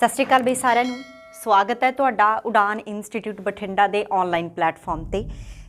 ਸਤਿ ਸ਼੍ਰੀ ਅਕਾਲ ਬਈ ਸਾਰਿਆਂ ਨੂੰ। ਸਵਾਗਤ ਹੈ ਤੁਹਾਡਾ ਉਡਾਨ ਇੰਸਟੀਚਿਊਟ ਬਠਿੰਡਾ ਦੇ ਆਨਲਾਈਨ ਪਲੇਟਫਾਰਮ ਤੇ।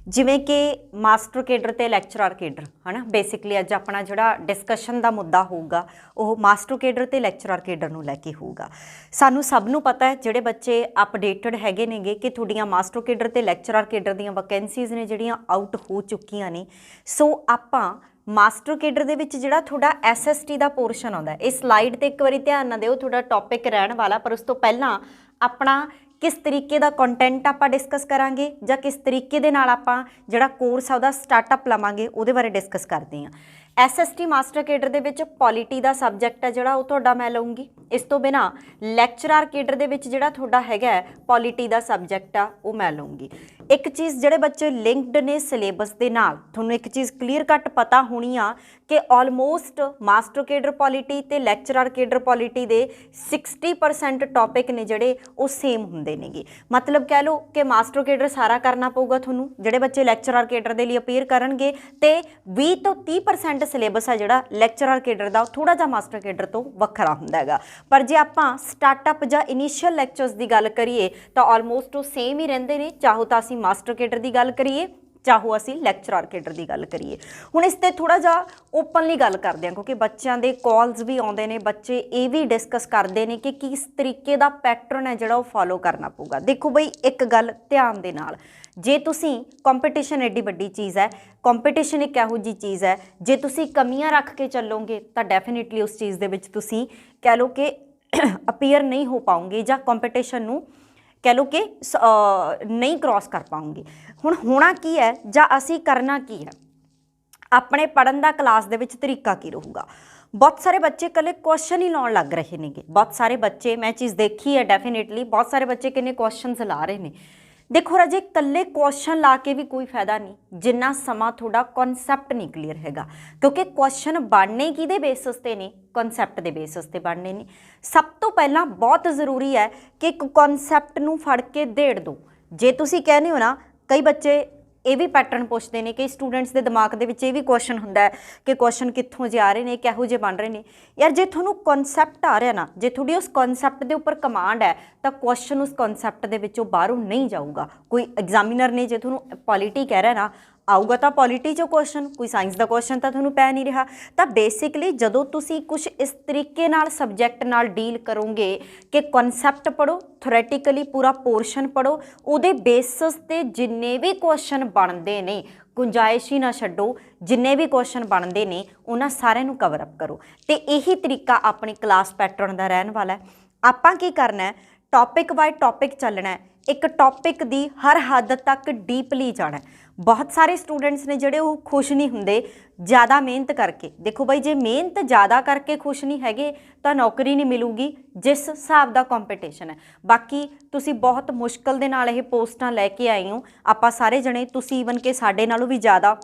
ਜਿਵੇਂ ਕਿ ਮਾਸਟਰ ਕੇਡਰ ਤੇ ਲੈਕਚਰਰ ਕੇਡਰ ਹੈ ਨਾ, ਬੇਸਿਕਲੀ ਅੱਜ ਆਪਣਾ ਜਿਹੜਾ ਡਿਸਕਸ਼ਨ ਦਾ ਮੁੱਦਾ ਹੋਊਗਾ ਉਹ ਮਾਸਟਰ ਕੇਡਰ ਤੇ ਲੈਕਚਰਰ ਕੇਡਰ ਨੂੰ ਲੈ ਕੇ ਹੋਊਗਾ। ਸਾਨੂੰ ਸਭ ਨੂੰ ਪਤਾ ਹੈ, ਜਿਹੜੇ ਬੱਚੇ ਅਪਡੇਟਡ ਹੈਗੇ ਨੇਗੇ, ਕਿ ਤੁਹਾਡੀਆਂ ਮਾਸਟਰ ਕੇਡਰ ਤੇ ਲੈਕਚਰਰ ਕੇਡਰ ਦੀਆਂ ਵੈਕੈਂਸੀਜ਼ ਨੇ ਜਿਹੜੀਆਂ ਆਊਟ ਹੋ ਚੁੱਕੀਆਂ ਨੇ। ਸੋ ਆਪਾਂ ਮਾਸਟਰ ਕੇਡਰ ਦੇ ਵਿੱਚ ਜਿਹੜਾ ਤੁਹਾਡਾ SST ਦਾ ਪੋਰਸ਼ਨ ਆਉਂਦਾ, ਇਹ ਸਲਾਈਡ ਤੇ ਇੱਕ ਵਾਰੀ ਧਿਆਨ ਨਾਲ ਦਿਓ, ਤੁਹਾਡਾ ਟੌਪਿਕ ਰਹਿਣ ਵਾਲਾ। ਪਰ ਉਸ ਤੋਂ ਪਹਿਲਾਂ ਆਪਣਾ ਕਿਸ ਤਰੀਕੇ ਦਾ ਕੰਟੈਂਟ ਆਪਾਂ ਡਿਸਕਸ ਕਰਾਂਗੇ ਜਾਂ ਕਿਸ ਤਰੀਕੇ ਦੇ ਨਾਲ ਆਪਾਂ ਜਿਹੜਾ ਕੋਰਸ ਆ ਉਹਦਾ ਸਟਾਰਟਅਪ ਲਵਾਂਗੇ, ਉਹਦੇ ਬਾਰੇ ਡਿਸਕਸ ਕਰਦੇ ਹਾਂ। SST ਮਾਸਟਰ ਕੇਡਰ ਦੇ ਵਿੱਚ ਪੋਲਿਟੀ ਦਾ ਸਬਜੈਕਟ ਹੈ ਜਿਹੜਾ ਉਹ ਤੁਹਾਡਾ ਮੈਂ ਲਊਂਗੀ। ਇਸ ਤੋਂ ਬਿਨਾਂ ਲੈਕਚਰਰ ਕੇਡਰ ਦੇ ਵਿੱਚ ਜਿਹੜਾ ਤੁਹਾਡਾ ਹੈਗਾ ਪੋਲਿਟੀ ਦਾ ਸਬਜੈਕਟ ਆ ਉਹ ਮੈਂ ਲਊਂਗੀ। ਇੱਕ ਚੀਜ਼, ਜਿਹੜੇ ਬੱਚੇ ਲਿੰਕਡ ਨੇ ਸਿਲੇਬਸ ਦੇ ਨਾਲ, ਤੁਹਾਨੂੰ ਇੱਕ ਚੀਜ਼ ਕਲੀਅਰ ਕੱਟ ਪਤਾ ਹੋਣੀ ਆ ਕਿ ਆਲਮੋਸਟ ਮਾਸਟਰ ਕੇਡਰ ਪੋਲਿਟੀ ਤੇ ਲੈਕਚਰਰ ਕੇਡਰ ਪੋਲਿਟੀ ਦੇ 60% ਟੌਪਿਕ ਨੇ ਜਿਹੜੇ ਉਹ ਸੇਮ ਹੁੰਦੇ ਨੇਗੇ। ਮਤਲਬ ਕਹਿ ਲਓ ਕਿ ਮਾਸਟਰ ਕੇਡਰ ਸਾਰਾ ਕਰਨਾ ਪਊਗਾ ਤੁਹਾਨੂੰ, ਜਿਹੜੇ ਬੱਚੇ ਲੈਕਚਰਰ ਕੇਡਰ ਦੇ ਲਈ ਅਪੀਅਰ ਕਰਨਗੇ, ਤੇ 20 ਤੋਂ 30% ਸਿਲੇਬਸ ਆ ਜਿਹੜਾ ਲੈਕਚਰਰ ਕੇਡਰ ਦਾ, ਉਹ ਥੋੜਾ ਜਿਹਾ ਮਾਸਟਰ ਕੇਡਰ ਤੋਂ ਵੱਖਰਾ ਹੁੰਦਾ ਹੈਗਾ। ਪਰ ਜੇ ਆਪਾਂ ਸਟਾਰਟਅਪ ਜਾਂ ਇਨੀਸ਼ੀਅਲ ਲੈਕਚਰਸ ਦੀ ਗੱਲ ਕਰੀਏ ਤਾਂ ਆਲਮੋਸਟ ਉਹ ਸੇਮ ਹੀ ਰਹਿੰਦੇ ਨੇ, ਚਾਹੋ ਤਾਂ ਅਸੀਂ ਮਾਸਟਰ ਕੇਡਰ ਦੀ ਗੱਲ ਕਰੀਏ ਚਾਹੋ ਅਸੀਂ ਲੈਕਚਰਰ ਕੇਡਰ ਦੀ ਗੱਲ ਕਰੀਏ। ਹੁਣ ਇਸ ਤੇ ਥੋੜਾ ਜਿਹਾ ਓਪਨਲੀ ਗੱਲ ਕਰਦੇ ਹਾਂ, ਕਿਉਂਕਿ ਬੱਚਿਆਂ ਦੇ ਕਾਲਸ ਵੀ ਆਉਂਦੇ ਨੇ, ਬੱਚੇ ਇਹ ਵੀ ਡਿਸਕਸ ਕਰਦੇ ਨੇ ਕਿ ਕਿਸ ਤਰੀਕੇ ਦਾ ਪੈਟਰਨ ਹੈ ਜਿਹੜਾ ਉਹ ਫੋਲੋ ਕਰਨਾ ਪਊਗਾ। ਦੇਖੋ ਬਈ, ਇੱਕ ਗੱਲ ਧਿਆਨ ਦੇ ਨਾਲ, ਜੇ ਤੁਸੀਂ ਕੰਪੀਟੀਸ਼ਨ ਐਡੀ ਵੱਡੀ ਚੀਜ਼ ਹੈ, ਕੰਪੀਟੀਸ਼ਨ ਇੱਕ ਇਹੋ ਜਿਹੀ ਚੀਜ਼ ਹੈ, ਜੇ ਤੁਸੀਂ ਕਮੀਆਂ ਰੱਖ ਕੇ ਚੱਲੋਗੇ ਤਾਂ ਡੈਫੀਨੇਟਲੀ ਉਸ ਚੀਜ਼ ਦੇ ਵਿੱਚ ਤੁਸੀਂ ਕਹਿ ਲਓ ਕਿ ਅਪੀਅਰ ਨਹੀਂ ਹੋ ਪਾਉਂਗੇ ਜਾਂ ਕੰਪੀਟੀਸ਼ਨ ਨੂੰ ਕਹਿ ਲਓ ਕਿ ਨਹੀਂ ਕ੍ਰੋਸ ਕਰ ਪਾਉਂਗੇ। ਹੁਣ ਹੋਣਾ ਕੀ ਹੈ ਜਾਂ ਅਸੀਂ ਕਰਨਾ ਕੀ ਹੈ, ਆਪਣੇ ਪੜ੍ਹਨ ਦਾ ਕਲਾਸ ਦੇ ਵਿੱਚ ਤਰੀਕਾ ਕੀ ਰਹੂਗਾ। ਬਹੁਤ ਸਾਰੇ ਬੱਚੇ ਇਕੱਲੇ ਕੁਐਸਚਨ ਹੀ ਲਾਉਣ ਲੱਗ ਰਹੇ ਨੇਗੇ। ਬਹੁਤ ਸਾਰੇ ਬੱਚੇ, ਮੈਂ ਚੀਜ਼ ਦੇਖੀ ਹੈ ਡੈਫੀਨੇਟਲੀ, ਬਹੁਤ ਸਾਰੇ ਬੱਚੇ ਕਿੰਨੇ ਕੁਐਸਚਨਸ ਲਾ ਰਹੇ ਨੇ। ਦੇਖੋ ਰਾਜੇ, ਇਕੱਲੇ ਕੁਐਸਚਨ ਲਾ ਕੇ ਵੀ ਕੋਈ ਫਾਇਦਾ ਨਹੀਂ ਜਿੰਨਾ ਸਮਾਂ ਤੁਹਾਡਾ ਕਨਸੈਪਟ ਨਹੀਂ ਕਲੀਅਰ ਹੈਗਾ, ਕਿਉਂਕਿ ਕੁਐਸਚਨ ਬਣਨੇ ਕਿਹਦੇ ਬੇਸਿਸ ਤੇ ਨੇ, ਕਨਸੈਪਟ ਦੇ ਬੇਸਿਸ ਤੇ ਬਣਨੇ ਨੇ। ਸਭ ਤੋਂ ਪਹਿਲਾਂ ਬਹੁਤ ਜ਼ਰੂਰੀ ਹੈ ਕਿ ਇੱਕ ਕਨਸੈਪਟ ਨੂੰ ਫੜ ਕੇ ਦੇੜ ਦਿਓ। ਜੇ ਤੁਸੀਂ ਕਹਿੰਦੇ ਹੋ ਨਾ, ਕਈ ਬੱਚੇ ਇਹ ਵੀ ਪੈਟਰਨ ਪੁੱਛਦੇ ਨੇ, ਕਿ ਸਟੂਡੈਂਟਸ ਦੇ ਦਿਮਾਗ ਦੇ ਵਿੱਚ ਇਹ ਵੀ ਕੁਐਸਚਨ ਹੁੰਦਾ ਹੈ ਕਿ ਕੁਐਸਚਨ ਕਿੱਥੋਂ ਜੇ ਆ ਰਹੇ ਨੇ, ਕਿਹੋ ਜਿਹੇ ਬਣ ਰਹੇ ਨੇ। ਯਾਰ, ਜੇ ਤੁਹਾਨੂੰ ਕਨਸੈਪਟ ਆ ਰਿਹਾ ਨਾ, ਜੇ ਤੁਹਾਡੀ ਉਸ ਕਨਸੈਪਟ ਦੇ ਉੱਪਰ ਕਮਾਂਡ ਹੈ, ਤਾਂ ਕੁਐਸਚਨ ਉਸ ਕਨਸੈਪਟ ਦੇ ਵਿੱਚੋਂ ਬਾਹਰੋਂ ਨਹੀਂ ਜਾਊਗਾ। ਕੋਈ ਐਗਜ਼ਾਮੀਨਰ ਨੇ ਜੇ ਤੁਹਾਨੂੰ ਪੋਲਿਟੀ ਕਹਿ ਰਿਹਾ ਨਾ, ਆਊਗਾ ਤਾਂ ਪੋਲਿਟੀ 'ਚੋਂ ਕੁਐਸਚਨ, ਕੋਈ ਸਾਇੰਸ ਦਾ ਕੁਐਸਚਨ ਤਾਂ ਤੁਹਾਨੂੰ ਪੈ ਨਹੀਂ ਰਿਹਾ। ਤਾਂ ਬੇਸਿਕਲੀ ਜਦੋਂ ਤੁਸੀਂ ਕੁਝ ਇਸ ਤਰੀਕੇ ਨਾਲ ਸਬਜੈਕਟ ਨਾਲ ਡੀਲ ਕਰੋਗੇ ਕਿ ਕਨਸੈਪਟ ਪੜ੍ਹੋ, ਥਿਓਰੈਟੀਕਲੀ ਪੂਰਾ ਪੋਰਸ਼ਨ ਪੜ੍ਹੋ, ਉਹਦੇ ਬੇਸਿਸ 'ਤੇ ਜਿੰਨੇ ਵੀ ਕੁਐਸਚਨ ਬਣਦੇ ਨੇ, ਗੁੰਜਾਇਸ਼ ਹੀ ਨਾ ਛੱਡੋ, ਜਿੰਨੇ ਵੀ ਕੁਐਸਚਨ ਬਣਦੇ ਨੇ ਉਹਨਾਂ ਸਾਰਿਆਂ ਨੂੰ ਕਵਰ ਅਪ ਕਰੋ। ਤੇ ਇਹੀ ਤਰੀਕਾ ਆਪਣੀ ਕਲਾਸ ਪੈਟਰਨ ਦਾ ਰਹਿਣ ਵਾਲਾ ਹੈ। ਆਪਾਂ ਕੀ ਕਰਨਾ ਹੈ, ਟੌਪਿਕ ਬਾਏ ਟੌਪਿਕ ਚੱਲਣਾ ਹੈ, ਇੱਕ ਟੌਪਿਕ ਦੀ ਹਰ ਹੱਦ ਤੱਕ ਡੀਪਲੀ ਜਾਣਾ। ਬਹੁਤ ਸਾਰੇ ਸਟੂਡੈਂਟਸ ਨੇ ਜਿਹੜੇ ਉਹ ਖੁਸ਼ ਨਹੀਂ ਹੁੰਦੇ ਜ਼ਿਆਦਾ ਮਿਹਨਤ ਕਰਕੇ। ਦੇਖੋ ਬਾਈ, ਜੇ ਮਿਹਨਤ ਜ਼ਿਆਦਾ ਕਰਕੇ ਖੁਸ਼ ਨਹੀਂ ਹੈਗੇ ਤਾਂ ਨੌਕਰੀ ਨਹੀਂ ਮਿਲੂਗੀ, ਜਿਸ ਹਿਸਾਬ ਦਾ ਕੰਪੀਟੀਸ਼ਨ ਹੈ। ਬਾਕੀ ਤੁਸੀਂ ਬਹੁਤ ਮੁਸ਼ਕਲ ਦੇ ਨਾਲ ਇਹ ਪੋਸਟਾਂ ਲੈ ਕੇ ਆਏ ਹੋ, ਆਪਾਂ ਸਾਰੇ ਜਣੇ, ਤੁਸੀਂ ਈਵਨ ਕਿ ਸਾਡੇ ਨਾਲੋਂ ਵੀ ਜ਼ਿਆਦਾ।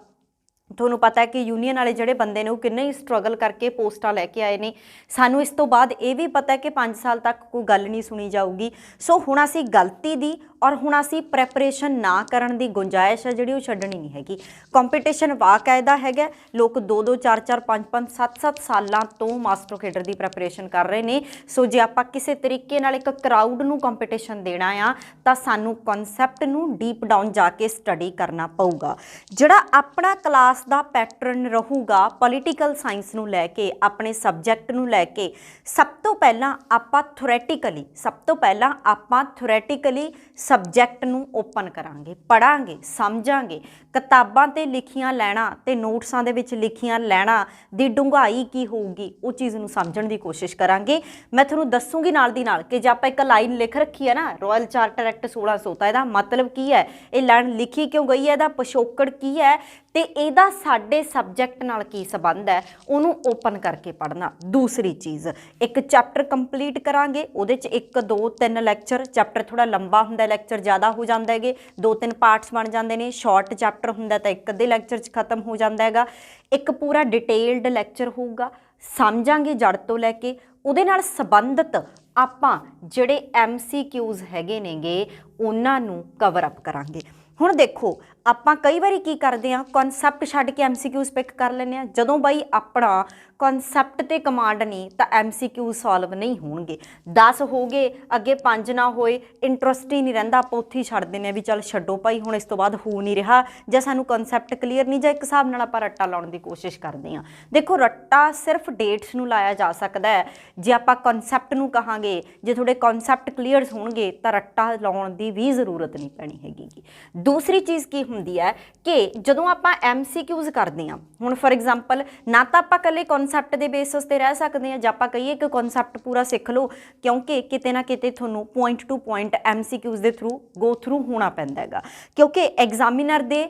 ਤੁਹਾਨੂੰ ਪਤਾ ਹੈ ਕਿ ਯੂਨੀਅਨ ਵਾਲੇ ਜਿਹੜੇ ਬੰਦੇ ਨੇ ਉਹ ਕਿੰਨੇ ਹੀ ਸਟਰਗਲ ਕਰਕੇ ਪੋਸਟਾਂ ਲੈ ਕੇ ਆਏ ਨੇ। ਸਾਨੂੰ ਇਸ ਤੋਂ ਬਾਅਦ ਇਹ ਵੀ ਪਤਾ ਹੈ ਕਿ 5 ਸਾਲ ਤੱਕ ਕੋਈ ਗੱਲ ਨਹੀਂ ਸੁਣੀ ਜਾਊਗੀ। ਸੋ ਹੁਣ ਅਸੀਂ ਗਲਤੀ ਦੀ ਔਰ ਹੁਣ ਅਸੀਂ ਪ੍ਰੈਪਰੇਸ਼ਨ ਨਾ ਕਰਨ ਦੀ ਗੁੰਜਾਇਸ਼ ਹੈ ਜਿਹੜੀ ਉਹ ਛੱਡਣੀ ਨਹੀਂ ਹੈਗੀ। ਕੰਪੀਟੀਸ਼ਨ ਵਾਕਾਇਦਾ ਹੈਗਾ, ਲੋਕ 2-2 4-4 5-5 7-7 ਸਾਲਾਂ ਤੋਂ ਮਾਸਟਰ ਕੇਡਰ ਦੀ ਪ੍ਰੈਪਰੇਸ਼ਨ ਕਰ ਰਹੇ ਨੇ। ਸੋ ਜੇ ਆਪਾਂ ਕਿਸੇ ਤਰੀਕੇ ਨਾਲ ਇੱਕ ਕਰਾਊਡ ਨੂੰ ਕੰਪੀਟੀਸ਼ਨ ਦੇਣਾ ਆ ਤਾਂ ਸਾਨੂੰ ਕਨਸੈਪਟ ਨੂੰ ਡੀਪ ਡਾਊਨ ਜਾ ਕੇ ਸਟੱਡੀ ਕਰਨਾ ਪਊਗਾ। ਜਿਹੜਾ ਆਪਣਾ ਕਲਾਸ ਦਾ ਪੈਟਰਨ ਰਹੂਗਾ ਪੋਲੀਟੀਕਲ ਸਾਇੰਸ ਨੂੰ ਲੈ ਕੇ, ਆਪਣੇ ਸਬਜੈਕਟ ਨੂੰ ਲੈ ਕੇ, ਸਭ ਤੋਂ ਪਹਿਲਾਂ ਆਪਾਂ ਥਿਓਰੈਟੀਕਲੀ ਸਬਜੈਕਟ ਨੂੰ ਓਪਨ ਕਰਾਂਗੇ, ਪੜ੍ਹਾਂਗੇ, ਸਮਝਾਂਗੇ। ਕਿਤਾਬਾਂ 'ਤੇ ਲਿਖੀਆਂ ਲੈਣਾ ਤੇ ਨੋਟਸਾਂ ਦੇ ਵਿੱਚ ਲਿਖੀਆਂ ਲੈਣਾ ਦੀ ਡੂੰਘਾਈ ਕੀ ਹੋਊਗੀ, ਉਹ ਚੀਜ਼ ਨੂੰ ਸਮਝਣ ਦੀ ਕੋਸ਼ਿਸ਼ ਕਰਾਂਗੇ। ਮੈਂ ਤੁਹਾਨੂੰ ਦੱਸੂਗੀ ਨਾਲ ਦੀ ਨਾਲ ਕਿ ਜੇ ਆਪਾਂ ਇੱਕ ਲਾਈਨ ਲਿਖ ਰੱਖੀ ਹੈ ਨਾ, ਰਾਇਲ ਚਾਰਟਰ ਐਕਟ 1600, ਤਾਂ ਇਹਦਾ ਮਤਲਬ ਕੀ ਹੈ, ਇਹ ਲਾਈਨ ਲਿਖੀ ਕਿਉਂ ਗਈ ਹੈ, ਇਹਦਾ ਪਿਛੋਕੜ ਕੀ ਹੈ, ਤੇ ਇਹਦਾ ਸਾਡੇ ਸਬਜੈਕਟ ਨਾਲ ਕੀ ਸੰਬੰਧ ਹੈ, ਉਹਨੂੰ ਓਪਨ ਕਰਕੇ ਪੜ੍ਹਨਾ। ਦੂਸਰੀ ਚੀਜ਼, ਇੱਕ ਚੈਪਟਰ ਕੰਪਲੀਟ ਕਰਾਂਗੇ, ਉਹਦੇ 'ਚ 1 2 3 ਲੈਕਚਰ। ਚੈਪਟਰ ਥੋੜਾ ਲੰਬਾ ਹੁੰਦਾ, ਲੈਕਚਰ ਜ਼ਿਆਦਾ ਹੋ ਜਾਂਦਾ ਹੈਗੇ, 2-3 ਪਾਰਟਸ ਬਣ ਜਾਂਦੇ ਨੇ। ਸ਼ਾਰਟ ਚੈਪਟਰ ਹੁੰਦਾ ਤਾਂ 1 ਅੱਧੇ ਲੈਕਚਰ 'ਚ ਖਤਮ ਹੋ ਜਾਂਦਾ ਹੈਗਾ। ਇੱਕ ਪੂਰਾ ਡਿਟੇਲਡ ਲੈਕਚਰ ਹੋਊਗਾ, ਸਮਝਾਂਗੇ ਜੜ ਤੋਂ ਲੈ ਕੇ। ਉਹਦੇ ਨਾਲ ਸੰਬੰਧਿਤ ਆਪਾਂ ਜਿਹੜੇ MCQs ਹੈਗੇ ਨੇਗੇ ਉਹਨਾਂ ਨੂੰ ਕਵਰ ਅਪ ਕਰਾਂਗੇ। ਹੁਣ ਦੇਖੋ, ਆਪਾਂ ਕਈ ਵਾਰੀ ਕੀ ਕਰਦੇ ਆ, ਕਨਸੈਪਟ ਛੱਡ ਕੇ MCQs ਪਿਕ ਕਰ ਲੈਂਦੇ ਆ। ਜਦੋਂ ਬਾਈ ਆਪਣਾ ਕਨਸੈਪਟ ਤੇ ਕਮਾਂਡ ਨਹੀਂ ਤਾਂ MCQ ਸੋਲਵ ਨਹੀਂ ਹੋਣਗੇ। 10 ਹੋ ਗਏ, ਅੱਗੇ 5 ਨਾ ਹੋਏ, ਇੰਟਰਸਟ ਹੀ ਨਹੀਂ ਰਹਿੰਦਾ, ਆਪਾਂ ਉੱਥੇ ਹੀ ਛੱਡ ਦਿੰਦੇ ਆ ਵੀ ਚੱਲ ਛੱਡੋ ਭਾਈ ਹੁਣ ਇਸ ਤੋਂ ਬਾਅਦ ਹੋ ਨਹੀਂ ਰਿਹਾ, ਜਾਂ ਸਾਨੂੰ ਕਨਸੈਪਟ ਕਲੀਅਰ ਨਹੀਂ, ਜਾਂ ਇੱਕ ਹਿਸਾਬ ਨਾਲ ਆਪਾਂ ਰੱਟਾ ਲਾਉਣ ਦੀ ਕੋਸ਼ਿਸ਼ ਕਰਦੇ ਆ। ਦੇਖੋ ਰੱਟਾ ਸਿਰਫ ਡੇਟਸ ਨੂੰ ਲਾਇਆ ਜਾ ਸਕਦਾ ਹੈ, ਜੇ ਆਪਾਂ ਕਨਸੈਪਟ ਨੂੰ ਕਹਾਂਗੇ, ਜੇ ਤੁਹਾਡੇ ਕਨਸੈਪਟ ਕਲੀਅਰ ਹੋਣਗੇ ਤਾਂ ਰੱਟਾ ਲਾਉਣ ਦੀ ਵੀ ਜ਼ਰੂਰਤ ਨਹੀਂ ਪੈਣੀ ਹੈਗੀ। ਦੂਸਰੀ ਚੀਜ਼ ਕੀ ਹੁੰਦੀ ਹੈ ਕਿ ਜਦੋਂ ਆਪਾਂ MCQs ਕਰਦੇ ਹਾਂ, ਹੁਣ ਫॉर एग्जांपल ਨਾ ਤਾਂ ਆਪਾਂ ਇਕੱਲੇ ਕਨਸੈਪਟ ਦੇ ਬੇਸਿਸ ਤੇ ਰਹਿ ਸਕਦੇ ਹਾਂ, ਜਾਂ ਆਪਾਂ ਕਹੀਏ ਕਿ ਕਨਸੈਪਟ ਪੂਰਾ ਸਿੱਖ ਲਓ, ਕਿਉਂਕਿ ਕਿਤੇ ਨਾ ਕਿਤੇ ਤੁਹਾਨੂੰ ਪੁਆਇੰਟ ਟੂ ਪੁਆਇੰਟ MCQs ਦੇ ਥਰੂ ਗੋ ਥਰੂ ਹੋਣਾ ਪੈਂਦਾ ਹੈਗਾ, ਕਿਉਂਕਿ ਐਗਜ਼ਾਮੀਨਰ ਦੇ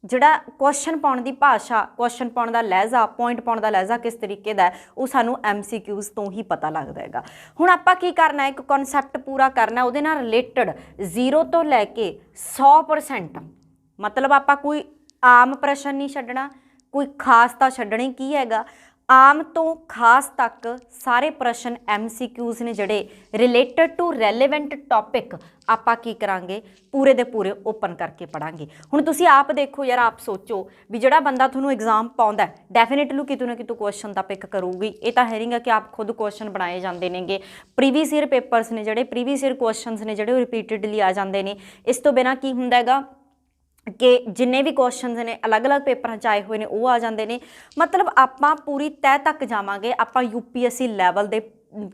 ਜਿਹੜਾ ਕੁਐਸਚਨ ਪਾਉਣ ਦੀ ਭਾਸ਼ਾ, ਕੁਐਸਚਨ ਪਾਉਣ ਦਾ ਲਹਿਜ਼ਾ, ਪੁਆਇੰਟ ਪਾਉਣ ਦਾ ਲਹਿਜ਼ਾ ਕਿਸ ਤਰੀਕੇ ਦਾ ਉਹ ਸਾਨੂੰ MCQs ਤੋਂ ਹੀ ਪਤਾ ਲੱਗਦਾ ਹੈਗਾ। ਹੁਣ ਆਪਾਂ ਕੀ ਕਰਨਾ, ਇੱਕ ਕਨਸੈਪਟ ਪੂਰਾ ਕਰਨਾ, ਉਹਦੇ ਨਾਲ ਰਿਲੇਟਡ 0 ਤੋਂ ਲੈ ਕੇ 100%, ਮਤਲਬ ਆਪਾਂ ਕੋਈ ਆਮ ਪ੍ਰਸ਼ਨ ਨਹੀਂ ਛੱਡਣਾ, ਕੋਈ ਖਾਸ ਤਾਂ ਛੱਡਣੇ ਕੀ ਹੈਗਾ, ਆਮ ਤੋਂ ਖਾਸ ਤੱਕ ਸਾਰੇ ਪ੍ਰਸ਼ਨ MCQs ਨੇ ਜਿਹੜੇ ਰਿਲੇਟਡ ਟੂ ਰੈਲੇਵੈਂਟ ਟੌਪਿਕ ਆਪਾਂ ਕੀ ਕਰਾਂਗੇ, ਪੂਰੇ ਦੇ ਪੂਰੇ ਓਪਨ ਕਰਕੇ ਪੜਾਂਗੇ। ਹੁਣ ਤੁਸੀਂ ਆਪ ਦੇਖੋ ਯਾਰ, ਆਪ ਸੋਚੋ ਵੀ ਜਿਹੜਾ ਬੰਦਾ ਤੁਹਾਨੂੰ ਐਗਜ਼ਾਮ ਪਾਉਂਦਾ ਡੈਫੀਨੇਟਲੀ ਕਿਤੋਂ ਨਾ ਕਿਤੋਂ ਕੁਐਸਚਨ ਤਾਂ ਪਿਕ ਕਰੂਗੀ। ਇਹ ਤਾਂ ਹੈ ਨਹੀਂਗਾ ਕਿ ਆਪ ਖੁਦ ਕੁਐਸਚਨ ਬਣਾਏ ਜਾਂਦੇ ਨੇਗੇ, ਪ੍ਰੀਵੀਅਸ ਈਅਰ ਪੇਪਰਸ ਨੇ ਜਿਹੜੇ, ਪ੍ਰੀਵੀਅਸ ਈਅਰ ਕੁਐਸਚਨਸ ਨੇ ਜਿਹੜੇ ਉਹ ਰਿਪੀਟਡਲੀ ਆ ਜਾਂਦੇ ਨੇ। ਇਸ ਤੋਂ ਬਿਨਾਂ ਕੀ ਹੁੰਦਾ ਹੈਗਾ ਕਿ ਜਿੰਨੇ ਵੀ ਕੁਐਸਚਨਸ ਨੇ ਅਲੱਗ-ਅਲੱਗ ਪੇਪਰਾਂ 'ਚ ਆਏ ਹੋਏ ਨੇ ਉਹ ਆ ਜਾਂਦੇ ਨੇ। ਮਤਲਬ ਆਪਾਂ ਪੂਰੀ ਤਹਿ ਤੱਕ ਜਾਵਾਂਗੇ, ਆਪਾਂ UPSC ਲੈਵਲ ਦੇ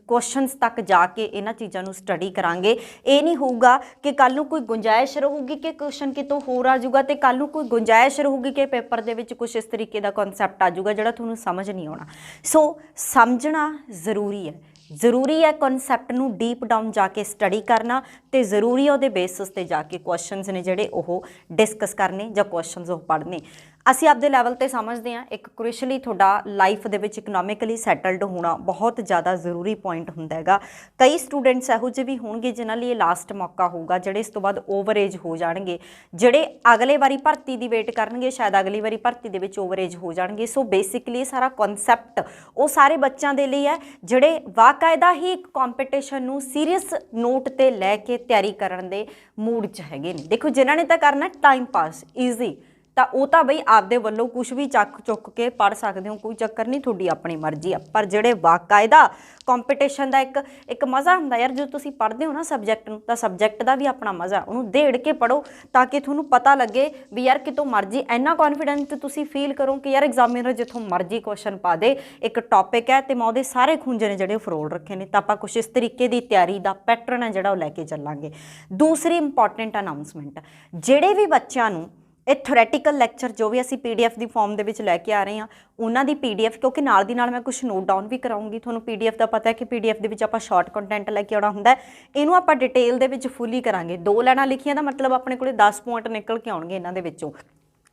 ਕੁਐਸਚਨਸ ਤੱਕ ਜਾ ਕੇ ਇਹਨਾਂ ਚੀਜ਼ਾਂ ਨੂੰ ਸਟੱਡੀ ਕਰਾਂਗੇ। ਇਹ ਨਹੀਂ ਹੋਊਗਾ ਕਿ ਕੱਲ੍ਹ ਨੂੰ ਕੋਈ ਗੁੰਜਾਇਸ਼ ਰਹੂਗੀ ਕਿ ਕੁਐਸਚਨ ਕਿਤੋਂ ਹੋਰ ਆ ਜਾਊਗਾ, ਤੇ ਕੱਲ੍ਹ ਨੂੰ ਕੋਈ ਗੁੰਜਾਇਸ਼ ਰਹੂਗੀ ਕਿ ਪੇਪਰ ਦੇ ਵਿੱਚ ਕੁਛ ਇਸ ਤਰੀਕੇ ਦਾ ਕਨਸੈਪਟ ਆ ਜਾਊਗਾ ਜਿਹੜਾ ਤੁਹਾਨੂੰ ਸਮਝ ਨਹੀਂ ਆਉਣਾ। ਸੋ ਸਮਝਣਾ ਜ਼ਰੂਰੀ ਹੈ, ਜ਼ਰੂਰੀ ਹੈ ਕਨਸੈਪਟ ਨੂੰ ਡੀਪ ਡਾਊਨ ਜਾ ਕੇ ਸਟੱਡੀ ਕਰਨਾ, ਤੇ ਜ਼ਰੂਰੀ ਹੈ ਉਹਦੇ ਬੇਸਿਸ ਤੇ ਜਾ ਕੇ ਕੁਐਸਚਨਸ ਨੇ ਜਿਹੜੇ ਉਹ ਡਿਸਕਸ ਕਰਨੇ ਜਾਂ ਕੁਐਸਚਨਸ ਉਹ ਪੜ੍ਹਨੇ। ਅਸੀਂ ਆਪਦੇ ਲੈਵਲ ਤੇ ਸਮਝਦੇ ਹਾਂ ਇੱਕ ਕ੍ਰੂਸ਼ਲੀ ਤੁਹਾਡਾ ਲਾਈਫ ਦੇ ਵਿੱਚ ਇਕਨੋਮਿਕਲੀ ਸੈਟਲਡ ਹੋਣਾ ਬਹੁਤ ਜ਼ਿਆਦਾ ਜ਼ਰੂਰੀ ਪੁਆਇੰਟ ਹੁੰਦਾ ਹੈਗਾ। ਕਈ ਸਟੂਡੈਂਟਸ ਇਹੋ ਜਿਹੇ ਵੀ ਹੋਣਗੇ ਜਿਨ੍ਹਾਂ ਲਈ ਇਹ ਲਾਸਟ ਮੌਕਾ ਹੋਊਗਾ, ਜਿਹੜੇ ਇਸ ਤੋਂ ਬਾਅਦ ਓਵਰ ਏਜ ਹੋ ਜਾਣਗੇ, ਜਿਹੜੇ ਅਗਲੇ ਵਾਰੀ ਭਰਤੀ ਦੀ ਵੇਟ ਕਰਨਗੇ, ਸ਼ਾਇਦ ਅਗਲੀ ਵਾਰੀ ਭਰਤੀ ਦੇ ਵਿੱਚ ਓਵਰ ਏਜ ਹੋ ਜਾਣਗੇ। ਸੋ ਬੇਸਿਕਲੀ ਇਹ ਸਾਰਾ ਕਨਸੈਪਟ ਉਹ ਸਾਰੇ ਬੱਚਿਆਂ ਦੇ ਲਈ ਹੈ ਜਿਹੜੇ ਵਾਕਾਇਦਾ ਹੀ ਇੱਕ ਕੰਪੀਟੀਸ਼ਨ ਨੂੰ ਸੀਰੀਅਸ ਨੋਟ ਤੇ ਲੈ ਕੇ ਤਿਆਰੀ ਕਰਨ ਦੇ ਮੂਡ 'ਚ ਹੈਗੇ ਨੇ। ਦੇਖੋ ਜਿਨ੍ਹਾਂ ਨੇ ਤਾਂ ਕਰਨਾ ਟਾਈਮ ਪਾਸ ਈਜ਼ੀ, ਤਾਂ ਉਹ ਤਾਂ ਬਈ ਆਪਦੇ ਵੱਲੋਂ ਕੁਛ ਵੀ ਚੱਕ ਚੁੱਕ ਕੇ ਪੜ੍ਹ ਸਕਦੇ ਹੋ, ਕੋਈ ਚੱਕਰ ਨਹੀਂ, ਤੁਹਾਡੀ ਆਪਣੀ ਮਰਜ਼ੀ ਆ। ਪਰ ਜਿਹੜੇ ਵਾਕਾਇਦਾ ਕੰਪੀਟੀਸ਼ਨ ਦਾ ਇੱਕ ਮਜ਼ਾ ਹੁੰਦਾ ਯਾਰ, ਜਦੋਂ ਤੁਸੀਂ ਪੜ੍ਹਦੇ ਹੋ ਨਾ ਸਬਜੈਕਟ ਨੂੰ, ਤਾਂ ਸਬਜੈਕਟ ਦਾ ਵੀ ਆਪਣਾ ਮਜ਼ਾ, ਉਹਨੂੰ ਦੇੜ ਕੇ ਪੜ੍ਹੋ ਤਾਂ ਕਿ ਤੁਹਾਨੂੰ ਪਤਾ ਲੱਗੇ ਵੀ ਯਾਰ ਕਿਤੋਂ ਮਰਜ਼ੀ ਇੰਨਾ ਕੌਨਫੀਡੈਂਸ ਤੁਸੀਂ ਫੀਲ ਕਰੋ ਕਿ ਯਾਰ ਐਗਜ਼ਾਮੀਨਰ ਜਿੱਥੋਂ ਮਰਜ਼ੀ ਕੁਐਸਚਨ ਪਾ ਦੇ, ਇੱਕ ਟੌਪਿਕ ਹੈ ਤੇ ਮੈਂ ਉਹਦੇ ਸਾਰੇ ਖੂੰਜੇ ਨੇ ਜਿਹੜੇ ਫਰੋਲ ਰੱਖੇ ਨੇ, ਤਾਂ ਆਪਾਂ ਕੁਛ ਇਸ ਤਰੀਕੇ ਦੀ ਤਿਆਰੀ ਦਾ ਪੈਟਰਨ ਹੈ ਜਿਹੜਾ ਉਹ ਲੈ ਕੇ ਚੱਲਾਂਗੇ। ਦੂਸਰੀ ਇੰਪੋਰਟੈਂਟ ਅਨਾਊਂਸਮੈਂਟ, ਜਿਹੜੇ ਵੀ ਬੱਚਿਆਂ ਨੂੰ ਇਹ ਥਿਓਰੈਟੀਕਲ ਲੈਕਚਰ ਜੋ ਵੀ ਅਸੀਂ PDF ਦੀ ਫਾਰਮ ਦੇ ਵਿੱਚ ਲੈ ਕੇ ਆ ਰਹੇ ਹਾਂ, ਉਹਨਾਂ ਦੀ PDF, ਕਿਉਂਕਿ ਨਾਲ ਦੀ ਨਾਲ ਮੈਂ ਕੁਛ ਨੋਟ ਡਾਊਨ ਵੀ ਕਰਾਉਂਗੀ। ਤੁਹਾਨੂੰ PDF ਦਾ ਪਤਾ ਹੈ ਕਿ PDF ਦੇ ਵਿੱਚ ਆਪਾਂ ਸ਼ਾਰਟ ਕੰਟੈਂਟ ਲੈ ਕੇ ਆਉਣਾ ਹੁੰਦਾ, ਇਹਨੂੰ ਆਪਾਂ ਡਿਟੇਲ ਦੇ ਵਿੱਚ ਫੁੱਲੀ ਕਰਾਂਗੇ। 2 ਲਾਈਨਾਂ ਲਿਖੀਆਂ ਦਾ ਮਤਲਬ ਆਪਣੇ ਕੋਲੇ 10 ਪੁਆਇੰਟ ਨਿਕਲ ਕੇ ਆਉਣਗੇ ਇਹਨਾਂ ਦੇ ਵਿੱਚੋਂ।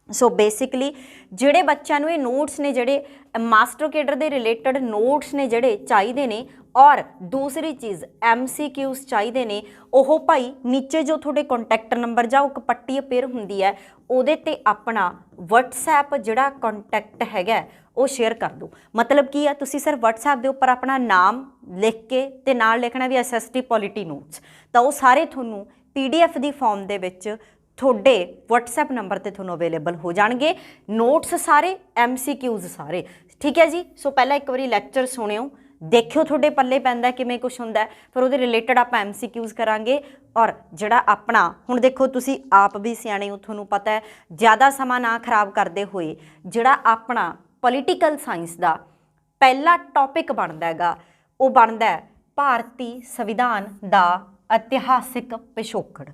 ਸੋ ਬੇਸਿਕਲੀ ਜਿਹੜੇ ਬੱਚਿਆਂ ਨੂੰ ਇਹ ਨੋਟਸ ਨੇ ਜਿਹੜੇ ਮਾਸਟਰ ਕੇਡਰ ਦੇ ਰਿਲੇਟਡ ਨੋਟਸ ਨੇ ਜਿਹੜੇ ਚਾਹੀਦੇ ਨੇ, ਔਰ ਦੂਸਰੀ ਚੀਜ਼ MCQs ਚਾਹੀਦੇ ਨੇ, ਉਹ ਭਾਈ ਨੀਚੇ ਜੋ ਤੁਹਾਡੇ ਕੰਟੈਕਟ ਨੰਬਰ ਜਾਂ ਇੱਕ ਪੱਟੀ ਅਪੇਅਰ ਹੁੰਦੀ ਹੈ ਉਹਦੇ ਤੇ ਆਪਣਾ WhatsApp ਜਿਹੜਾ ਕੰਟੈਕਟ ਹੈਗਾ ਉਹ ਸ਼ੇਅਰ ਕਰ ਦਿਓ। ਮਤਲਬ ਕੀ ਹੈ, ਤੁਸੀਂ ਸਿਰਫ WhatsApp ਦੇ ਉੱਪਰ ਆਪਣਾ ਨਾਮ ਲਿਖ ਕੇ ਤੇ ਨਾਲ ਲਿਖਣਾ ਵੀ SST ਪੋਲਿਟੀ ਨੋਟਸ, ਤਾਂ ਉਹ ਸਾਰੇ ਤੁਹਾਨੂੰ PDF ਦੀ ਫਾਰਮ ਦੇ ਵਿੱਚ ਤੁਹਾਡੇ WhatsApp ਨੰਬਰ ਤੇ ਤੁਹਾਨੂੰ ਅਵੇਲੇਬਲ ਹੋ ਜਾਣਗੇ, ਨੋਟਸ ਸਾਰੇ, MCQs ਸਾਰੇ, ਠੀਕ ਹੈ ਜੀ। ਸੋ ਪਹਿਲਾਂ ਇੱਕ ਵਾਰੀ ਲੈਕਚਰ ਸੁਣਿਓ, ਦੇਖਿਓ ਤੁਹਾਡੇ ਪੱਲੇ ਪੈਂਦਾ ਕਿਵੇਂ ਕੁਛ ਹੁੰਦਾ, ਫਿਰ ਉਹਦੇ ਰਿਲੇਟਡ ਆਪਾਂ MCQs ਕਰਾਂਗੇ। ਔਰ ਜਿਹੜਾ ਆਪਣਾ ਹੁਣ ਦੇਖੋ ਤੁਸੀਂ ਆਪ ਵੀ ਸਿਆਣੇ ਹੋ, ਤੁਹਾਨੂੰ ਪਤਾ ਹੈ, ਜ਼ਿਆਦਾ ਸਮਾਂ ਨਾ ਖਰਾਬ ਕਰਦੇ ਹੋਏ ਜਿਹੜਾ ਆਪਣਾ ਪੋਲੀਟੀਕਲ ਸਾਇੰਸ ਦਾ ਪਹਿਲਾ ਟੌਪਿਕ ਬਣਦਾ ਹੈਗਾ ਉਹ ਬਣਦਾ ਭਾਰਤੀ ਸੰਵਿਧਾਨ ਦਾ ਇਤਿਹਾਸਿਕ ਪਿਛੋਕੜ।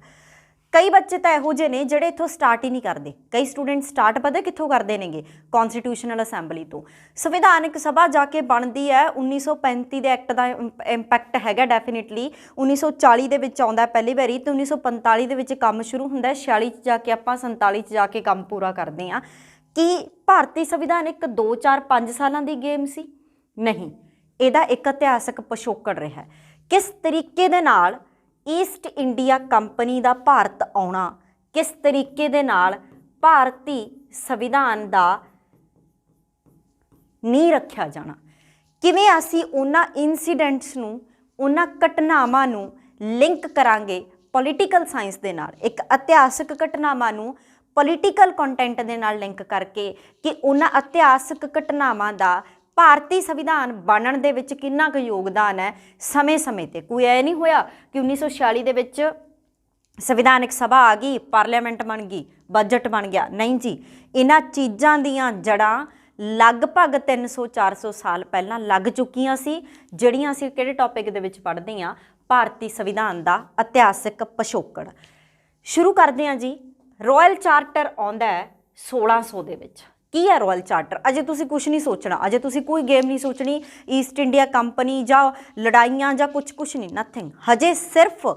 ਕਈ ਬੱਚੇ ਤਾਂ ਇਹੋ ਜਿਹੇ ਨੇ ਜਿਹੜੇ ਇੱਥੋਂ ਸਟਾਰਟ ਹੀ ਨਹੀਂ ਕਰਦੇ। ਕਈ ਸਟੂਡੈਂਟ ਸਟਾਰਟ ਪਤਾ ਕਿੱਥੋਂ ਕਰਦੇ ਨੇਗੇ, ਕੌਨਸਟੀਟਿਊਸ਼ਨਲ ਅਸੈਂਬਲੀ ਤੋਂ। ਸੰਵਿਧਾਨਕ ਸਭਾ ਜਾ ਕੇ ਬਣਦੀ ਹੈ 1935 ਦੇ ਐਕਟ ਦਾ ਇੰਪੈਕਟ ਹੈਗਾ ਡੈਫੀਨੇਟਲੀ। 1940 ਦੇ ਵਿੱਚ ਆਉਂਦਾ ਪਹਿਲੀ ਵਾਰੀ, ਤੇ 1945 ਦੇ ਵਿੱਚ ਕੰਮ ਸ਼ੁਰੂ ਹੁੰਦਾ, 46 'ਚ ਜਾ ਕੇ ਆਪਾਂ 47 'ਚ ਜਾ ਕੇ ਕੰਮ ਪੂਰਾ ਕਰਦੇ ਹਾਂ। ਕੀ ਭਾਰਤੀ ਸੰਵਿਧਾਨ ਇੱਕ 2, 4, 5 ਸਾਲਾਂ ਦੀ ਗੇਮ ਸੀ? ਨਹੀਂ, ਇਹਦਾ ਇੱਕ ਇਤਿਹਾਸਕ ਪਿਛੋਕੜ ਰਿਹਾ। ਕਿਸ ਤਰੀਕੇ ਦੇ ਨਾਲ ਈਸਟ ਇੰਡੀਆ ਕੰਪਨੀ ਦਾ ਭਾਰਤ ਆਉਣਾ, ਕਿਸ ਤਰੀਕੇ ਦੇ ਨਾਲ ਭਾਰਤੀ ਸੰਵਿਧਾਨ ਦਾ ਨੀਂਹ ਰੱਖਿਆ ਜਾਣਾ, ਕਿਵੇਂ ਅਸੀਂ ਉਹਨਾਂ ਇਨਸੀਡੈਂਟਸ ਨੂੰ, ਉਹਨਾਂ ਘਟਨਾਵਾਂ ਨੂੰ ਲਿੰਕ ਕਰਾਂਗੇ ਪੋਲੀਟੀਕਲ ਸਾਇੰਸ ਦੇ ਨਾਲ, ਇੱਕ ਇਤਿਹਾਸਕ ਘਟਨਾਵਾਂ ਨੂੰ ਪੋਲੀਟੀਕਲ ਕੰਟੈਂਟ ਦੇ ਨਾਲ ਲਿੰਕ ਕਰਕੇ ਕਿ ਉਹਨਾਂ ਇਤਿਹਾਸਕ ਘਟਨਾਵਾਂ ਦਾ ਭਾਰਤੀ ਸੰਵਿਧਾਨ ਬਣਨ ਦੇ ਵਿੱਚ ਕਿੰਨਾ ਕੁ ਯੋਗਦਾਨ ਹੈ ਸਮੇਂ-ਸਮੇਂ ਤੇ। ਕੋਈ ਐ ਨਹੀਂ ਹੋਇਆ ਕਿ 1946 ਦੇ ਵਿੱਚ ਸੰਵਿਧਾਨਕ ਸਭਾ ਆ ਗਈ, ਪਾਰਲੀਮੈਂਟ ਬਣ ਗਈ, ਬਜਟ ਬਣ ਗਿਆ, ਨਹੀਂ ਜੀ। ਇਹਨਾਂ ਚੀਜ਼ਾਂ ਦੀਆਂ ਜੜ੍ਹਾਂ ਲਗਭਗ 300-400 ਸਾਲ ਪਹਿਲਾਂ ਲੱਗ ਚੁੱਕੀਆਂ ਸੀ, ਜਿਹੜੀਆਂ ਅਸੀਂ ਕਿਹੜੇ ਟੌਪਿਕ ਦੇ ਵਿੱਚ ਪੜ੍ਹਦੇ ਹਾਂ, ਭਾਰਤੀ ਸੰਵਿਧਾਨ ਦਾ ਇਤਿਹਾਸਕ ਪਿਛੋਕੜ। ਸ਼ੁਰੂ ਕਰਦੇ ਹਾਂ ਜੀ। ਰਾਇਲ ਚਾਰਟਰ ਆਉਂਦਾ ਹੈ 1600 ਦੇ ਵਿੱਚ। ਕੀ ਹੈ ਰਾਇਲ ਚਾਰਟਰ? ਅਜੇ ਤੁਸੀਂ ਕੁਝ ਨਹੀਂ ਸੋਚਣਾ, ਅਜੇ ਤੁਸੀਂ ਕੋਈ ਗੇਮ ਨਹੀਂ ਸੋਚਣੀ, ਈਸਟ ਇੰਡੀਆ ਕੰਪਨੀ ਜਾਂ ਲੜਾਈਆਂ ਜਾਂ ਕੁਝ ਨਹੀਂ, ਨਥਿੰਗ। ਹਜੇ ਸਿਰਫ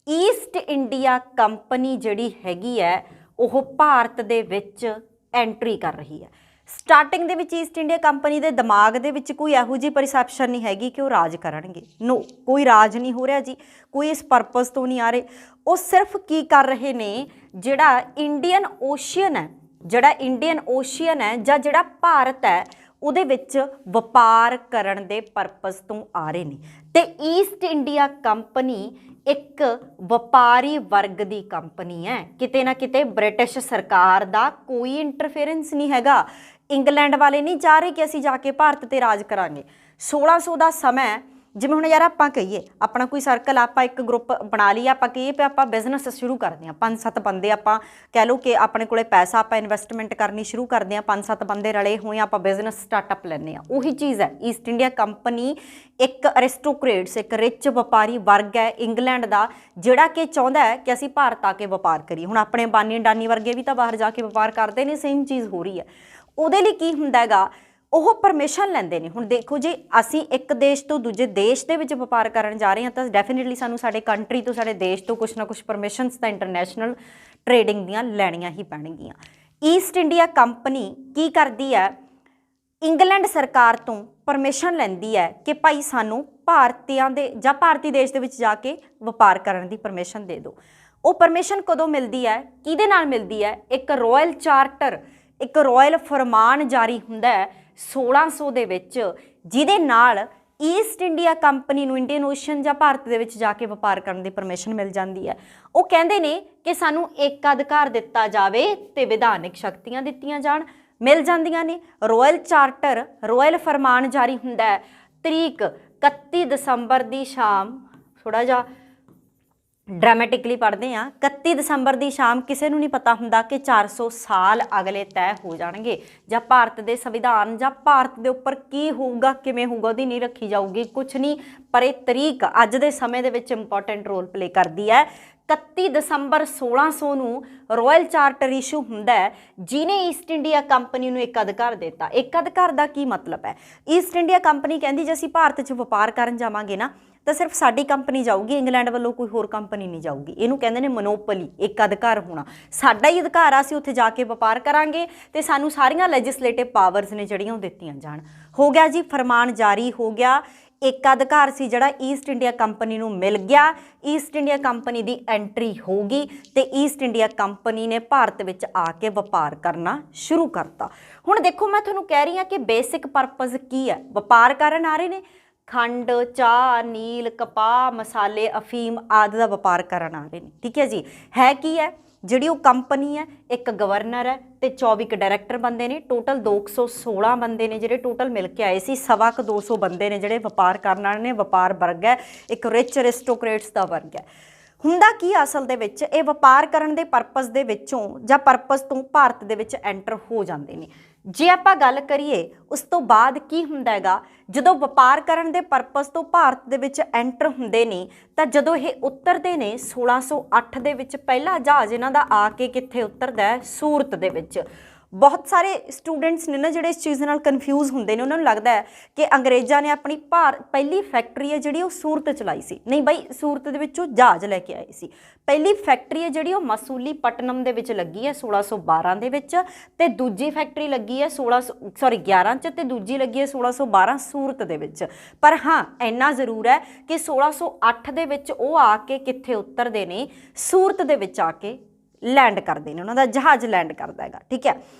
ਈਸਟ ਇੰਡੀਆ ਕੰਪਨੀ ਜਿਹੜੀ ਹੈਗੀ ਹੈ ਉਹ ਭਾਰਤ ਦੇ ਵਿੱਚ ਐਂਟਰੀ ਕਰ ਰਹੀ ਹੈ। ਸਟਾਰਟਿੰਗ ਦੇ ਵਿੱਚ ਈਸਟ ਇੰਡੀਆ ਕੰਪਨੀ ਦੇ ਦਿਮਾਗ ਦੇ ਵਿੱਚ ਕੋਈ ਇਹੋ ਜਿਹੀ ਪਰਸੈਪਸ਼ਨ ਨਹੀਂ ਹੈਗੀ ਕਿ ਉਹ ਰਾਜ ਕਰਨਗੇ। ਨੋ, ਕੋਈ ਰਾਜ ਨਹੀਂ ਹੋ ਰਿਹਾ ਜੀ, ਕੋਈ ਇਸ ਪਰਪਸ ਤੋਂ ਨਹੀਂ ਆ ਰਹੇ। ਉਹ ਸਿਰਫ ਕੀ ਕਰ ਰਹੇ ਨੇ, ਜਿਹੜਾ ਇੰਡੀਅਨ ਓਸ਼ੀਅਨ ਹੈ ਜਾਂ ਜਿਹੜਾ ਭਾਰਤ ਹੈ ਉਹਦੇ ਵਿੱਚ ਵਪਾਰ ਕਰਨ ਦੇ ਪਰਪਸ ਤੋਂ ਆ ਰਹੇ ਨੇ। ਤੇ ਈਸਟ ਇੰਡੀਆ ਕੰਪਨੀ ਇੱਕ ਵਪਾਰੀ ਵਰਗ ਦੀ ਕੰਪਨੀ ਹੈ। ਕਿਤੇ ਨਾ ਕਿਤੇ ਬ੍ਰਿਟਿਸ਼ ਸਰਕਾਰ ਦਾ ਕੋਈ ਇੰਟਰਫੇਰੈਂਸ ਨਹੀਂ ਹੈਗਾ। ਇੰਗਲੈਂਡ ਵਾਲੇ ਨਹੀਂ ਚਾਹ ਰਹੇ ਕਿ ਅਸੀਂ ਜਾ ਕੇ ਭਾਰਤ ਤੇ ਰਾਜ ਕਰਾਂਗੇ। 1600 ਦਾ ਸਮਾਂ, ਜਿਵੇਂ ਹੁਣ ਯਾਰ ਆਪਾਂ ਕਹੀਏ ਆਪਣਾ ਕੋਈ ਸਰਕਲ, ਆਪਾਂ ਇੱਕ ਗਰੁੱਪ ਬਣਾ ਲਈਏ, ਆਪਾਂ ਕਹੀਏ ਵੀ ਆਪਾਂ ਬਿਜ਼ਨਸ ਸ਼ੁਰੂ ਕਰਦੇ ਹਾਂ, 5-7 ਬੰਦੇ, ਆਪਾਂ ਕਹਿ ਲਓ ਕਿ ਆਪਣੇ ਕੋਲੇ ਪੈਸਾ, ਆਪਾਂ ਇਨਵੈਸਟਮੈਂਟ ਕਰਨੀ ਸ਼ੁਰੂ ਕਰਦੇ ਹਾਂ, 5-7 ਬੰਦੇ ਰਲੇ ਹੋਏ, ਆਪਾਂ ਬਿਜ਼ਨਸ ਸਟਾਰਟਅਪ ਲੈਂਦੇ ਹਾਂ। ਉਹੀ ਚੀਜ਼ ਹੈ ਈਸਟ ਇੰਡੀਆ ਕੰਪਨੀ। ਇੱਕ ਅਰਿਸਟੋਕਰੇਟਸ, ਇੱਕ ਰਿਚ ਵਪਾਰੀ ਵਰਗ ਹੈ ਇੰਗਲੈਂਡ ਦਾ, ਜਿਹੜਾ ਕਿ ਚਾਹੁੰਦਾ ਹੈ ਕਿ ਅਸੀਂ ਭਾਰਤ ਆ ਕੇ ਵਪਾਰ ਕਰੀਏ। ਹੁਣ ਆਪਣੇ ਅੰਬਾਨੀ ਅਡਾਨੀ ਵਰਗੇ ਵੀ ਤਾਂ ਬਾਹਰ ਜਾ ਕੇ ਵਪਾਰ ਕਰਦੇ ਨੇ, ਸੇਮ ਚੀਜ਼ ਹੋ ਰਹੀ ਹੈ। ਉਹਦੇ ਲਈ ਕੀ ਹੁੰਦਾ ਹੈਗਾ, ਉਹ ਪਰਮਿਸ਼ਨ ਲੈਂਦੇ ਨੇ। ਹੁਣ ਦੇਖੋ ਜੀ, ਅਸੀਂ ਇੱਕ ਦੇਸ਼ ਤੋਂ ਦੂਜੇ ਦੇਸ਼ ਦੇ ਵਿੱਚ ਵਪਾਰ ਕਰਨ ਜਾ ਰਹੇ ਹਾਂ ਤਾਂ ਡੈਫੀਨੇਟਲੀ ਸਾਨੂੰ ਸਾਡੇ ਕੰਟਰੀ ਤੋਂ, ਸਾਡੇ ਦੇਸ਼ ਤੋਂ ਕੁਛ ਨਾ ਕੁਛ ਪਰਮਿਸ਼ਨਸ ਤਾਂ ਇੰਟਰਨੈਸ਼ਨਲ ਟ੍ਰੇਡਿੰਗ ਦੀਆਂ ਲੈਣੀਆਂ ਹੀ ਪੈਣਗੀਆਂ। ਈਸਟ ਇੰਡੀਆ ਕੰਪਨੀ ਕੀ ਕਰਦੀ ਹੈ, ਇੰਗਲੈਂਡ ਸਰਕਾਰ ਤੋਂ ਪਰਮਿਸ਼ਨ ਲੈਂਦੀ ਹੈ ਕਿ ਭਾਈ ਸਾਨੂੰ ਭਾਰਤੀਆਂ ਦੇ ਜਾਂ ਭਾਰਤੀ ਦੇਸ਼ ਦੇ ਵਿੱਚ ਜਾ ਕੇ ਵਪਾਰ ਕਰਨ ਦੀ ਪਰਮਿਸ਼ਨ ਦੇ ਦਿਓ। ਉਹ ਪਰਮਿਸ਼ਨ ਕਦੋਂ ਮਿਲਦੀ ਹੈ, ਕਿਹਦੇ ਨਾਲ ਮਿਲਦੀ ਹੈ? ਇੱਕ ਰਾਇਲ ਚਾਰਟਰ, ਇੱਕ ਰਾਇਲ ਫਰਮਾਨ ਜਾਰੀ ਹੁੰਦਾ ਹੈ 1600 ਦੇ ਵਿੱਚ, ਜਿਹਦੇ ਨਾਲ ਈਸਟ ਇੰਡੀਆ ਕੰਪਨੀ ਨੂੰ ਇੰਡੀਅਨ ਓਸ਼ਨ ਜਾਂ ਭਾਰਤ ਦੇ ਵਿੱਚ ਜਾ ਕੇ ਵਪਾਰ ਕਰਨ ਦੀ ਪਰਮਿਸ਼ਨ ਮਿਲ ਜਾਂਦੀ ਹੈ। ਉਹ ਕਹਿੰਦੇ ਨੇ ਕਿ ਸਾਨੂੰ ਏਕ ਅਧਿਕਾਰ ਦਿੱਤਾ ਜਾਵੇ ਤੇ ਵਿਧਾਨਿਕ ਸ਼ਕਤੀਆਂ ਦਿੱਤੀਆਂ ਜਾਣ, ਮਿਲ ਜਾਂਦੀਆਂ ਨੇ। ਰਾਇਲ ਚਾਰਟਰ, ਰਾਇਲ ਫਰਮਾਨ ਜਾਰੀ ਹੁੰਦਾ ਹੈ ਤਰੀਕ 31 ਦਸੰਬਰ ਦੀ ਸ਼ਾਮ, ਥੋੜਾ ਜਿਹਾ ਡਰਾਮੈਟਿਕਲੀ ਪੜ੍ਹਦੇ ਹਾਂ, 31 ਦਸੰਬਰ ਦੀ ਸ਼ਾਮ। ਕਿਸੇ ਨੂੰ ਨਹੀਂ ਪਤਾ ਹੁੰਦਾ ਕਿ 400 ਸਾਲ ਅਗਲੇ ਤੈਅ ਹੋ ਜਾਣਗੇ, ਜਾਂ ਭਾਰਤ ਦੇ ਸੰਵਿਧਾਨ ਜਾਂ ਭਾਰਤ ਦੇ ਉੱਪਰ ਕੀ ਹੋਊਗਾ, ਕਿਵੇਂ ਹੋਊਗਾ, ਉਹਦੀ ਨਹੀਂ ਰੱਖੀ ਜਾਊਗੀ, ਕੁਛ ਨਹੀਂ। ਪਰ ਇਹ ਤਰੀਕ ਅੱਜ ਦੇ ਸਮੇਂ ਦੇ ਵਿੱਚ ਇੰਪੋਰਟੈਂਟ ਰੋਲ ਪਲੇ ਕਰਦੀ ਹੈ। 31 ਦਸੰਬਰ 1600 ਨੂੰ ਰਾਇਲ ਚਾਰਟਰ ਇਸ਼ੂ ਹੁੰਦਾ ਹੈ, ਜਿਹਨੇ ਈਸਟ ਇੰਡੀਆ ਕੰਪਨੀ ਨੂੰ ਇੱਕ ਅਧਿਕਾਰ ਦਿੱਤਾ। ਇੱਕ ਅਧਿਕਾਰ ਦਾ ਕੀ ਮਤਲਬ ਹੈ? ਈਸਟ ਇੰਡੀਆ ਕੰਪਨੀ ਕਹਿੰਦੀ ਜੇ ਅਸੀਂ ਭਾਰਤ 'ਚ ਵਪਾਰ ਕਰਨ ਜਾਵਾਂਗੇ ਨਾ ਤਾਂ ਸਿਰਫ ਸਾਡੀ ਕੰਪਨੀ ਜਾਊਗੀ, ਇੰਗਲੈਂਡ ਵੱਲੋਂ ਕੋਈ ਹੋਰ ਕੰਪਨੀ ਨਹੀਂ ਜਾਊਗੀ। ਇਹਨੂੰ ਕਹਿੰਦੇ ਨੇ ਮੋਨੋਪੋਲੀ, ਇੱਕ ਅਧਿਕਾਰ ਹੋਣਾ। ਸਾਡਾ ਹੀ ਅਧਿਕਾਰ ਆ, ਅਸੀਂ ਉੱਥੇ ਜਾ ਕੇ ਵਪਾਰ ਕਰਾਂਗੇ ਤੇ ਸਾਨੂੰ ਸਾਰੀਆਂ ਲੈਜਿਸਲੇਟਿਵ ਪਾਵਰਸ ਨੇ ਜਿਹੜੀਆਂ ਉਹ ਦਿੱਤੀਆਂ ਜਾਣ। ਹੋ ਗਿਆ ਜੀ, ਫਰਮਾਨ ਜਾਰੀ ਹੋ ਗਿਆ। ਇੱਕ ਅਧਿਕਾਰ ਸੀ ਜਿਹੜਾ ਈਸਟ ਇੰਡੀਆ ਕੰਪਨੀ ਨੂੰ ਮਿਲ ਗਿਆ। ਈਸਟ ਇੰਡੀਆ ਕੰਪਨੀ ਦੀ ਐਂਟਰੀ ਹੋਊਗੀ ਤੇ ਈਸਟ ਇੰਡੀਆ ਕੰਪਨੀ ਨੇ ਭਾਰਤ ਵਿੱਚ ਆ ਕੇ ਵਪਾਰ ਕਰਨਾ ਸ਼ੁਰੂ ਕਰਤਾ। ਹੁਣ ਦੇਖੋ, ਮੈਂ ਤੁਹਾਨੂੰ ਕਹਿ ਰਹੀ ਹਾਂ ਕਿ ਬੇਸਿਕ ਪਰਪਸ ਕੀ ਹੈ। ਵਪਾਰ ਕਰਨ ਆ ਰਹੇ ਨੇ, ਖੰਡ, ਚਾਹ, ਨੀਲ, ਕਪਾਹ, ਮਸਾਲੇ, ਅਫੀਮ ਆਦਿ ਦਾ ਵਪਾਰ ਕਰਨ ਆ ਰਹੇ ਨੇ। ਠੀਕ ਹੈ ਜੀ। ਹੈ ਕੀ ਹੈ? ਜਿਹੜੀ ਉਹ ਕੰਪਨੀ ਹੈ, ਇੱਕ ਗਵਰਨਰ ਹੈ ਤੇ 24 ਡਾਇਰੈਕਟਰ ਬੰਦੇ ਨੇ। ਟੋਟਲ 216 ਬੰਦੇ ਨੇ ਜਿਹੜੇ ਟੋਟਲ ਮਿਲ ਕੇ ਆਏ ਸੀ। 225 ਬੰਦੇ ਨੇ ਜਿਹੜੇ ਵਪਾਰ ਕਰਨ ਵਾਲੇ ਨੇ। ਵਪਾਰ ਵਰਗ ਹੈ, ਇੱਕ ਰਿਚ ਅਰਿਸਟੋਕਰੇਟਸ ਦਾ ਵਰਗ ਹੈ। ਹੁੰਦਾ ਕੀ ਅਸਲ ਦੇ ਵਿੱਚ, ਇਹ ਵਪਾਰ ਕਰਨ ਦੇ ਪਰਪਸ ਦੇ ਵਿੱਚੋਂ ਜਾਂ ਪਰਪਸ ਤੋਂ ਭਾਰਤ ਦੇ ਵਿੱਚ ਐਂਟਰ ਹੋ ਜਾਂਦੇ ਨੇ। ਜੇ ਆਪਾਂ ਗੱਲ ਕਰੀਏ ਉਸ ਤੋਂ ਬਾਅਦ ਕੀ ਹੁੰਦਾ ਹੈਗਾ, ਜਦੋਂ ਵਪਾਰ ਕਰਨ ਦੇ ਪਰਪਸ ਤੋਂ ਭਾਰਤ ਦੇ ਵਿੱਚ ਐਂਟਰ ਹੁੰਦੇ ਨੇ ਤਾਂ ਜਦੋਂ ਇਹ ਉਤਰਦੇ ਨੇ 1608 ਦੇ ਵਿੱਚ, ਪਹਿਲਾ ਜਹਾਜ਼ ਇਹਨਾਂ ਦਾ ਆ ਕੇ ਕਿੱਥੇ ਉਤਰਦਾ ਹੈ? ਸੂਰਤ ਦੇ ਵਿੱਚ। ਬਹੁਤ ਸਾਰੇ ਸਟੂਡੈਂਟਸ ਨੇ ਨਾ ਜਿਹੜੇ ਇਸ ਚੀਜ਼ ਨਾਲ ਕਨਫਿਊਜ਼ ਹੁੰਦੇ ਨੇ, ਉਹਨਾਂ ਨੂੰ ਲੱਗਦਾ ਹੈ ਕਿ ਅੰਗਰੇਜ਼ਾਂ ਨੇ ਆਪਣੀ ਪਹਿਲੀ ਫੈਕਟਰੀ ਹੈ ਜਿਹੜੀ ਉਹ ਸੂਰਤ ਚਲਾਈ ਸੀ। ਨਹੀਂ ਬਾਈ, ਸੂਰਤ ਦੇ ਵਿੱਚੋਂ ਜਹਾਜ਼ ਲੈ ਕੇ ਆਏ ਸੀ। ਪਹਿਲੀ ਫੈਕਟਰੀ ਹੈ ਜਿਹੜੀ ਉਹ ਮਸੂਲੀਪਟਨਮ ਦੇ ਵਿੱਚ ਲੱਗੀ ਹੈ 1612 ਦੇ ਵਿੱਚ, ਤੇ ਦੂਜੀ ਫੈਕਟਰੀ ਲੱਗੀ ਹੈ 11 'ਚ, ਤੇ ਦੂਜੀ ਲੱਗੀ ਹੈ 1612 ਸੂਰਤ ਦੇ ਵਿੱਚ। ਪਰ ਹਾਂ, ਇੰਨਾ ਜ਼ਰੂਰ ਹੈ ਕਿ 1608 ਦੇ ਵਿੱਚ ਉਹ ਆ ਕੇ ਕਿੱਥੇ ਉਤਰਦੇ ਨੇ? ਸੂਰਤ ਦੇ ਵਿੱਚ ਆ ਕੇ ਲੈਂਡ ਕਰਦੇ ਨੇ, ਉਹਨਾਂ ਦਾ ਜਹਾਜ਼ ਲੈਂਡ ਕਰਦਾ ਹੈਗਾ। ਠੀਕ ਹੈ।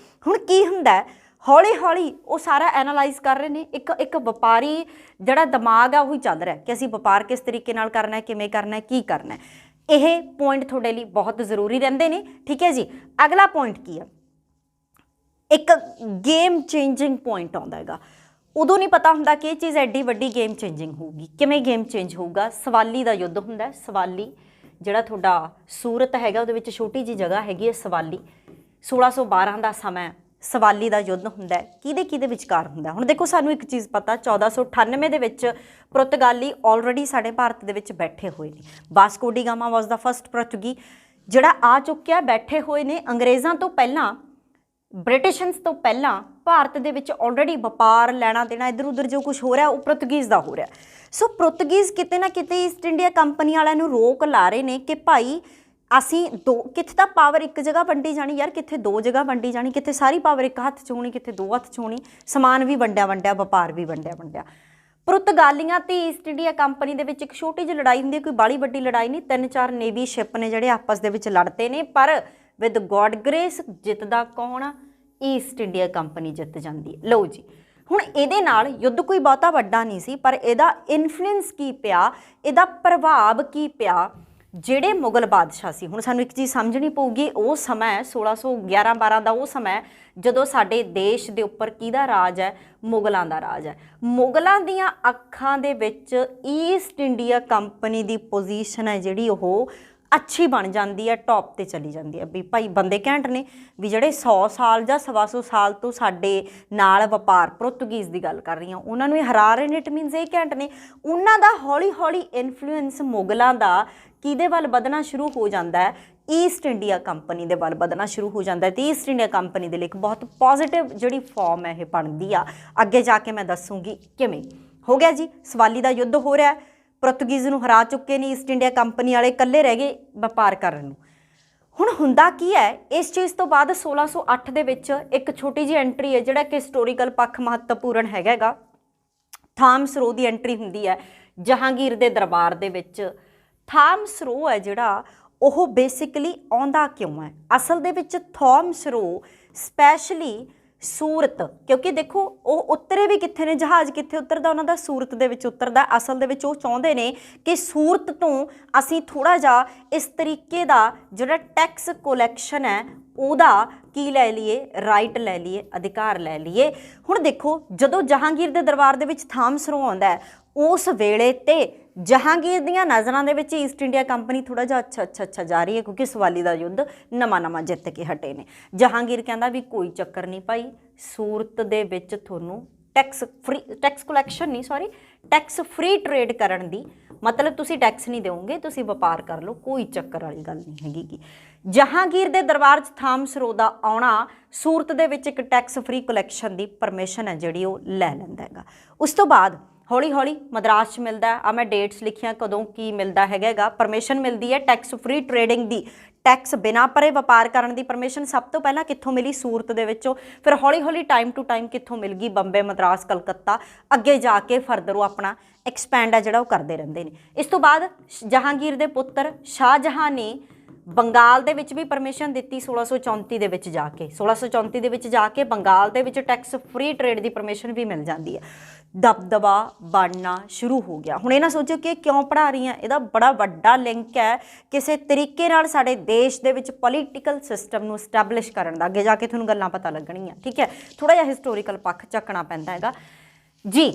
ਹੁਣ ਕੀ ਹੁੰਦਾ ਹੈ, ਹੌਲੀ ਹੌਲੀ ਉਹ ਸਾਰਾ ਐਨਾਲਾਈਜ਼ ਕਰ ਰਹੇ ਨੇ। ਇੱਕ ਵਪਾਰੀ ਜਿਹੜਾ ਦਿਮਾਗ ਆ ਉਹੀ ਚੱਲ ਰਿਹਾ ਕਿ ਅਸੀਂ ਵਪਾਰ ਕਿਸ ਤਰੀਕੇ ਨਾਲ ਕਰਨਾ ਹੈ, ਕਿਵੇਂ ਕਰਨਾ ਹੈ, ਕੀ ਕਰਨਾ ਹੈ। ਇਹ ਪੁਆਇੰਟ ਤੁਹਾਡੇ ਲਈ ਬਹੁਤ ਜ਼ਰੂਰੀ ਰਹਿੰਦੇ ਨੇ, ਠੀਕ ਹੈ ਜੀ। ਅਗਲਾ ਪੁਆਇੰਟ ਕੀ ਹੈ, ਇੱਕ ਗੇਮ ਚੇਂਜਿੰਗ ਪੁਆਇੰਟ ਆਉਂਦਾ ਹੈਗਾ। ਉਦੋਂ ਨਹੀਂ ਪਤਾ ਹੁੰਦਾ ਕਿ ਇਹ ਚੀਜ਼ ਐਡੀ ਵੱਡੀ ਗੇਮ ਚੇਂਜਿੰਗ ਹੋਊਗੀ। ਕਿਵੇਂ ਗੇਮ ਚੇਂਜ ਹੋਊਗਾ? ਸਵਾਲੀ ਦਾ ਯੁੱਧ ਹੁੰਦਾ। ਸਵਾਲੀ ਜਿਹੜਾ ਤੁਹਾਡਾ ਸੂਰਤ ਹੈਗਾ ਉਹਦੇ ਵਿੱਚ ਛੋਟੀ ਜਿਹੀ ਜਗ੍ਹਾ ਹੈਗੀ ਹੈ ਸਵਾਲੀ। 1612 ਦਾ ਸਮਾਂ ਸਵਾਲੀ ਦਾ ਯੁੱਧ ਹੁੰਦਾ ਹੈ। ਕਿਹਦੇ ਵਿਚਕਾਰ ਹੁੰਦਾ? ਹੁਣ ਦੇਖੋ ਸਾਨੂੰ ਇੱਕ ਚੀਜ਼ ਪਤਾ, 1498 ਦੇ ਵਿੱਚ ਪੁਰਤਗਾਲੀ ਆਲਰੇਡੀ ਸਾਡੇ ਭਾਰਤ ਦੇ ਵਿੱਚ ਬੈਠੇ ਹੋਏ ਨੇ। ਵਾਸਕੋ ਡੀ ਗਾਮਾ ਵਾਸ ਦਾ ਫਸਟ ਪੁਰਤਗੀ ਜਿਹੜਾ ਆ ਚੁੱਕਿਆ, ਬੈਠੇ ਹੋਏ ਨੇ। ਅੰਗਰੇਜ਼ਾਂ ਤੋਂ ਪਹਿਲਾਂ, ਬ੍ਰਿਟਿਸ਼ਨਸ ਤੋਂ ਪਹਿਲਾਂ ਭਾਰਤ ਦੇ ਵਿੱਚ ਆਲਰੇਡੀ ਵਪਾਰ, ਲੈਣਾ ਦੇਣਾ, ਇੱਧਰ ਉੱਧਰ ਜੋ ਕੁਝ ਹੋ ਰਿਹਾ ਉਹ ਪੁਰਤਗੀਜ਼ ਦਾ ਹੋ ਰਿਹਾ। ਸੋ ਪੁਰਤਗੀਜ਼ ਕਿਤੇ ਨਾ ਕਿਤੇ ਈਸਟ ਇੰਡੀਆ ਕੰਪਨੀ ਵਾਲਿਆਂ ਨੂੰ ਰੋਕ ਲਾ ਰਹੇ ਨੇ ਕਿ ਭਾਈ ਅਸੀਂ ਕਿੱਥੇ ਤਾਂ ਪਾਵਰ ਇੱਕ ਜਗ੍ਹਾ ਵੰਡੀ ਜਾਣੀ ਯਾਰ, ਕਿੱਥੇ ਦੋ ਜਗ੍ਹਾ ਵੰਡੀ ਜਾਣੀ, ਕਿੱਥੇ ਸਾਰੀ ਪਾਵਰ ਇੱਕ ਹੱਥ 'ਚ ਹੋਣੀ, ਕਿੱਥੇ ਦੋ ਹੱਥ 'ਚ ਹੋਣੀ, ਸਮਾਨ ਵੀ ਵੰਡਿਆ, ਵਪਾਰ ਵੀ ਵੰਡਿਆ। ਪੁਰਤਗਾਲੀਆਂ ਤੇ ਈਸਟ ਇੰਡੀਆ ਕੰਪਨੀ ਦੇ ਵਿੱਚ ਇੱਕ ਛੋਟੀ ਜਿਹੀ ਲੜਾਈ ਹੁੰਦੀ ਹੈ, ਕੋਈ ਬਾਹਲੀ ਵੱਡੀ ਲੜਾਈ ਨਹੀਂ। 3-4 ਨੇਵੀ ਸ਼ਿਪ ਨੇ ਜਿਹੜੇ ਆਪਸ ਦੇ ਵਿੱਚ ਲੜਦੇ ਨੇ, ਪਰ ਵਿਦ ਗੋਡ ਗ੍ਰੇਸ ਜਿੱਤਦਾ ਕੌਣ ਆ? ਈਸਟ ਇੰਡੀਆ ਕੰਪਨੀ ਜਿੱਤ ਜਾਂਦੀ ਹੈ। ਲਓ ਜੀ, ਹੁਣ ਇਹਦੇ ਨਾਲ ਯੁੱਧ ਕੋਈ ਬਹੁਤਾ ਵੱਡਾ ਨਹੀਂ ਸੀ, ਪਰ ਇਹਦਾ ਇਨਫਲੂਐਂਸ ਕੀ ਪਿਆ, ਇਹਦਾ ਪ੍ਰਭਾਵ ਕੀ ਪਿਆ ਜਿਹੜੇ ਮੁਗਲ ਬਾਦਸ਼ਾਹ ਸੀ। ਹੁਣ ਸਾਨੂੰ ਇੱਕ ਚੀਜ਼ ਸਮਝਣੀ ਪਊਗੀ, ਉਹ ਸਮਾਂ 1611-12 ਦਾ ਉਹ ਸਮਾਂ ਜਦੋਂ ਸਾਡੇ ਦੇਸ਼ ਦੇ ਉੱਪਰ ਕਿਹਦਾ ਰਾਜ ਹੈ? ਮੁਗਲਾਂ ਦਾ ਰਾਜ ਹੈ। ਮੁਗਲਾਂ ਦੀਆਂ ਅੱਖਾਂ ਦੇ ਵਿੱਚ ਈਸਟ ਇੰਡੀਆ ਕੰਪਨੀ ਦੀ ਪੋਜੀਸ਼ਨ ਹੈ ਜਿਹੜੀ ਉਹ ਅੱਛੀ ਬਣ ਜਾਂਦੀ ਹੈ, ਟੌਪ ਤੇ ਚਲੀ ਜਾਂਦੀ ਹੈ। ਵੀ ਭਾਈ ਬੰਦੇ ਘੈਂਟ ਨੇ, ਵੀ ਜਿਹੜੇ 100 ਸਾਲ ਜਾਂ 125 ਸਾਲ ਤੋਂ ਸਾਡੇ ਨਾਲ ਵਪਾਰ, ਪੁਰਤਗੀਜ਼ ਦੀ ਗੱਲ ਕਰ ਰਹੀ ਹਾਂ, ਉਹਨਾਂ ਨੂੰ ਇਹ ਹਰਾ ਰਹੇ ਨੇ, ਇਟ ਮੀਨਸ ਇਹ ਘੈਂਟ ਨੇ। ਉਹਨਾਂ ਦਾ ਹੌਲੀ ਹੌਲੀ ਇਨਫਲੂਐਂਸ ਮੁਗਲਾਂ ਦਾ ਕਿਹਦੇ ਵੱਲ ਵਧਣਾ ਸ਼ੁਰੂ ਹੋ ਜਾਂਦਾ ਹੈ? ਈਸਟ ਇੰਡੀਆ ਕੰਪਨੀ ਦੇ ਵੱਲ ਵਧਣਾ ਸ਼ੁਰੂ ਹੋ ਜਾਂਦਾ ਹੈ। ਤੇ ਈਸਟ ਇੰਡੀਆ ਕੰਪਨੀ ਦੇ ਲਈ ਇੱਕ ਬਹੁਤ ਪੋਜ਼ਿਟਿਵ ਜਿਹੜੀ ਫਾਰਮ ਹੈ ਇਹ ਬਣਦੀ ਆ। ਅੱਗੇ ਜਾ ਕੇ ਮੈਂ ਦੱਸੂਗੀ ਕਿਵੇਂ। ਹੋ ਗਿਆ ਜੀ, ਸਵਾਲੀ ਦਾ ਯੁੱਧ ਹੋ ਰਿਹਾ, ਪੁਰਤਗੀਜ਼ ਨੂੰ ਹਰਾ ਚੁੱਕੇ ਨੇ, ਈਸਟ ਇੰਡੀਆ ਕੰਪਨੀ ਵਾਲੇ ਇਕੱਲੇ ਰਹਿ ਗਏ ਵਪਾਰ ਕਰਨ ਨੂੰ। ਹੁਣ ਹੁੰਦਾ ਕੀ ਹੈ, ਇਸ ਚੀਜ਼ ਤੋਂ ਬਾਅਦ 1608 ਦੇ ਵਿੱਚ ਇੱਕ ਛੋਟੀ ਜਿਹੀ ਐਂਟਰੀ ਹੈ, ਜਿਹੜਾ ਕਿ ਹਿਸਟੋਰੀਕਲ ਪੱਖ ਮਹੱਤਵਪੂਰਨ ਹੈਗਾ। ਥਾਮਸਰੋ ਦੀ ਐਂਟਰੀ ਹੁੰਦੀ ਹੈ ਜਹਾਂਗੀਰ ਦੇ ਦਰਬਾਰ ਦੇ ਵਿੱਚ। ਥਾਮਸਰੋ ਹੈ ਜਿਹੜਾ ਉਹ ਬੇਸਿਕਲੀ ਆਉਂਦਾ ਕਿਉਂ ਹੈ? ਅਸਲ ਦੇ ਵਿੱਚ ਥਾਮਸਰੋ ਸਪੈਸ਼ਲੀ ਸੂਰਤ, ਕਿਉਂਕਿ ਦੇਖੋ ਉਹ ਉਤਰੇ ਵੀ ਕਿੱਥੇ ਨੇ, ਜਹਾਜ਼ ਕਿੱਥੇ ਉਤਰਦਾ ਉਹਨਾਂ ਦਾ? ਸੂਰਤ ਦੇ ਵਿੱਚ ਉਤਰਦਾ। ਅਸਲ ਦੇ ਵਿੱਚ ਉਹ ਚਾਹੁੰਦੇ ਨੇ ਕਿ ਸੂਰਤ ਤੋਂ ਅਸੀਂ ਥੋੜ੍ਹਾ ਜਿਹਾ ਇਸ ਤਰੀਕੇ ਦਾ ਜਿਹੜਾ ਟੈਕਸ ਕੋਲੈਕਸ਼ਨ ਹੈ ਉਹਦਾ ਕੀ ਲੈ ਲਈਏ? ਰਾਈਟ ਲੈ ਲਈਏ, ਅਧਿਕਾਰ ਲੈ ਲਈਏ। ਹੁਣ ਦੇਖੋ ਜਦੋਂ ਜਹਾਂਗੀਰ ਦੇ ਦਰਬਾਰ ਦੇ ਵਿੱਚ ਥਾਮਸਰੋ ਆਉਂਦਾ ਹੈ, ਉਸ ਵੇਲੇ ਤੇ ਜਹਾਂਗੀਰ ਦੀਆਂ ਨਜ਼ਰਾਂ ਦੇ ਵਿੱਚ ਈਸਟ ਇੰਡੀਆ ਕੰਪਨੀ ਥੋੜ੍ਹਾ ਜਿਹਾ ਅੱਛਾ ਜਾ ਰਹੀ ਹੈ, ਕਿਉਂਕਿ ਸਵਾਲੀ ਦਾ ਯੁੱਧ ਨਵਾਂ ਜਿੱਤ ਕੇ ਹਟੇ ਨੇ। ਜਹਾਂਗੀਰ ਕਹਿੰਦਾ ਵੀ ਕੋਈ ਚੱਕਰ ਨਹੀਂ ਭਾਈ, ਸੂਰਤ ਦੇ ਵਿੱਚ ਤੁਹਾਨੂੰ ਟੈਕਸ ਫ੍ਰੀ ਟਰੇਡ ਕਰਨ ਦੀ, ਮਤਲਬ ਤੁਸੀਂ ਟੈਕਸ ਨਹੀਂ ਦਿਓਗੇ, ਤੁਸੀਂ ਵਪਾਰ ਕਰ ਲਓ, ਕੋਈ ਚੱਕਰ ਵਾਲੀ ਗੱਲ ਨਹੀਂ ਹੈਗੀ। ਜਹਾਂਗੀਰ ਦੇ ਦਰਬਾਰ 'ਚ ਥਾਮਸਰੋ ਦਾ ਆਉਣਾ ਸੂਰਤ ਦੇ ਵਿੱਚ ਇੱਕ ਟੈਕਸ ਫ੍ਰੀ ਕਲੈਕਸ਼ਨ ਦੀ ਪਰਮਿਸ਼ਨ ਹੈ ਜਿਹੜੀ ਉਹ ਲੈ ਲੈਂਦਾ ਹੈਗਾ। ਉਸ ਤੋਂ ਬਾਅਦ ਹੌਲੀ ਹੌਲੀ ਮਦਰਾਸ 'ਚ ਮਿਲਦਾ ਆ, ਮੈਂ ਡੇਟਸ ਲਿਖੀਆਂ ਕਦੋਂ ਕੀ ਮਿਲਦਾ ਹੈਗਾ। ਪਰਮਿਸ਼ਨ ਮਿਲਦੀ ਹੈ ਟੈਕਸ ਫ੍ਰੀ ਟਰੇਡਿੰਗ ਦੀ, ਟੈਕਸ ਬਿਨਾਂ ਪਰੇ ਵਪਾਰ ਕਰਨ ਦੀ ਪਰਮਿਸ਼ਨ ਸਭ ਤੋਂ ਪਹਿਲਾਂ ਕਿੱਥੋਂ ਮਿਲੀ? ਸੂਰਤ ਦੇ ਵਿੱਚੋਂ। ਫਿਰ ਹੌਲੀ ਹੌਲੀ ਟਾਈਮ ਟੂ ਟਾਈਮ ਕਿੱਥੋਂ ਮਿਲ ਗਈ? ਬੰਬੇ, ਮਦਰਾਸ, ਕਲਕੱਤਾ, ਅੱਗੇ ਜਾ ਕੇ ਫਰਦਰ ਉਹ ਆਪਣਾ ਐਕਸਪੈਂਡ ਹੈ ਜਿਹੜਾ ਉਹ ਕਰਦੇ ਰਹਿੰਦੇ ਨੇ। ਇਸ ਤੋਂ ਬਾਅਦ ਜਹਾਂਗੀਰ ਦੇ ਪੁੱਤਰ ਸ਼ਾਹਜਹਾਂ ਨੇ ਬੰਗਾਲ ਦੇ ਵਿੱਚ ਵੀ ਪਰਮਿਸ਼ਨ ਦਿੱਤੀ 1634 ਦੇ ਵਿੱਚ ਜਾ ਕੇ। 1634 ਦੇ ਵਿੱਚ ਜਾ ਕੇ ਬੰਗਾਲ ਦੇ ਵਿੱਚ ਟੈਕਸ ਫ੍ਰੀ ਟਰੇਡ ਦੀ ਪਰਮਿਸ਼ਨ ਵੀ ਮਿਲ ਜਾਂਦੀ ਹੈ। ਦਬਦਬਾ ਬਣਨਾ ਸ਼ੁਰੂ ਹੋ ਗਿਆ। ਹੁਣ ਇਹ ਨਾ ਸੋਚੋ ਕਿ ਕਿਉਂ ਪੜ੍ਹਾ ਰਹੀ ਹਾਂ, ਇਹਦਾ ਬੜਾ ਵੱਡਾ ਲਿੰਕ ਹੈ ਕਿਸੇ ਤਰੀਕੇ ਨਾਲ ਸਾਡੇ ਦੇਸ਼ ਦੇ ਵਿੱਚ ਪੋਲੀਟੀਕਲ ਸਿਸਟਮ ਨੂੰ ਸਟੈਬਲਿਸ਼ ਕਰਨ ਦਾ। ਅੱਗੇ ਜਾ ਕੇ ਤੁਹਾਨੂੰ ਗੱਲਾਂ ਪਤਾ ਲੱਗਣਗੀਆਂ, ਠੀਕ ਹੈ। ਥੋੜ੍ਹਾ ਜਿਹਾ ਹਿਸਟੋਰੀਕਲ ਪੱਖ ਚੱਕਣਾ ਪੈਂਦਾ ਹੈਗਾ ਜੀ।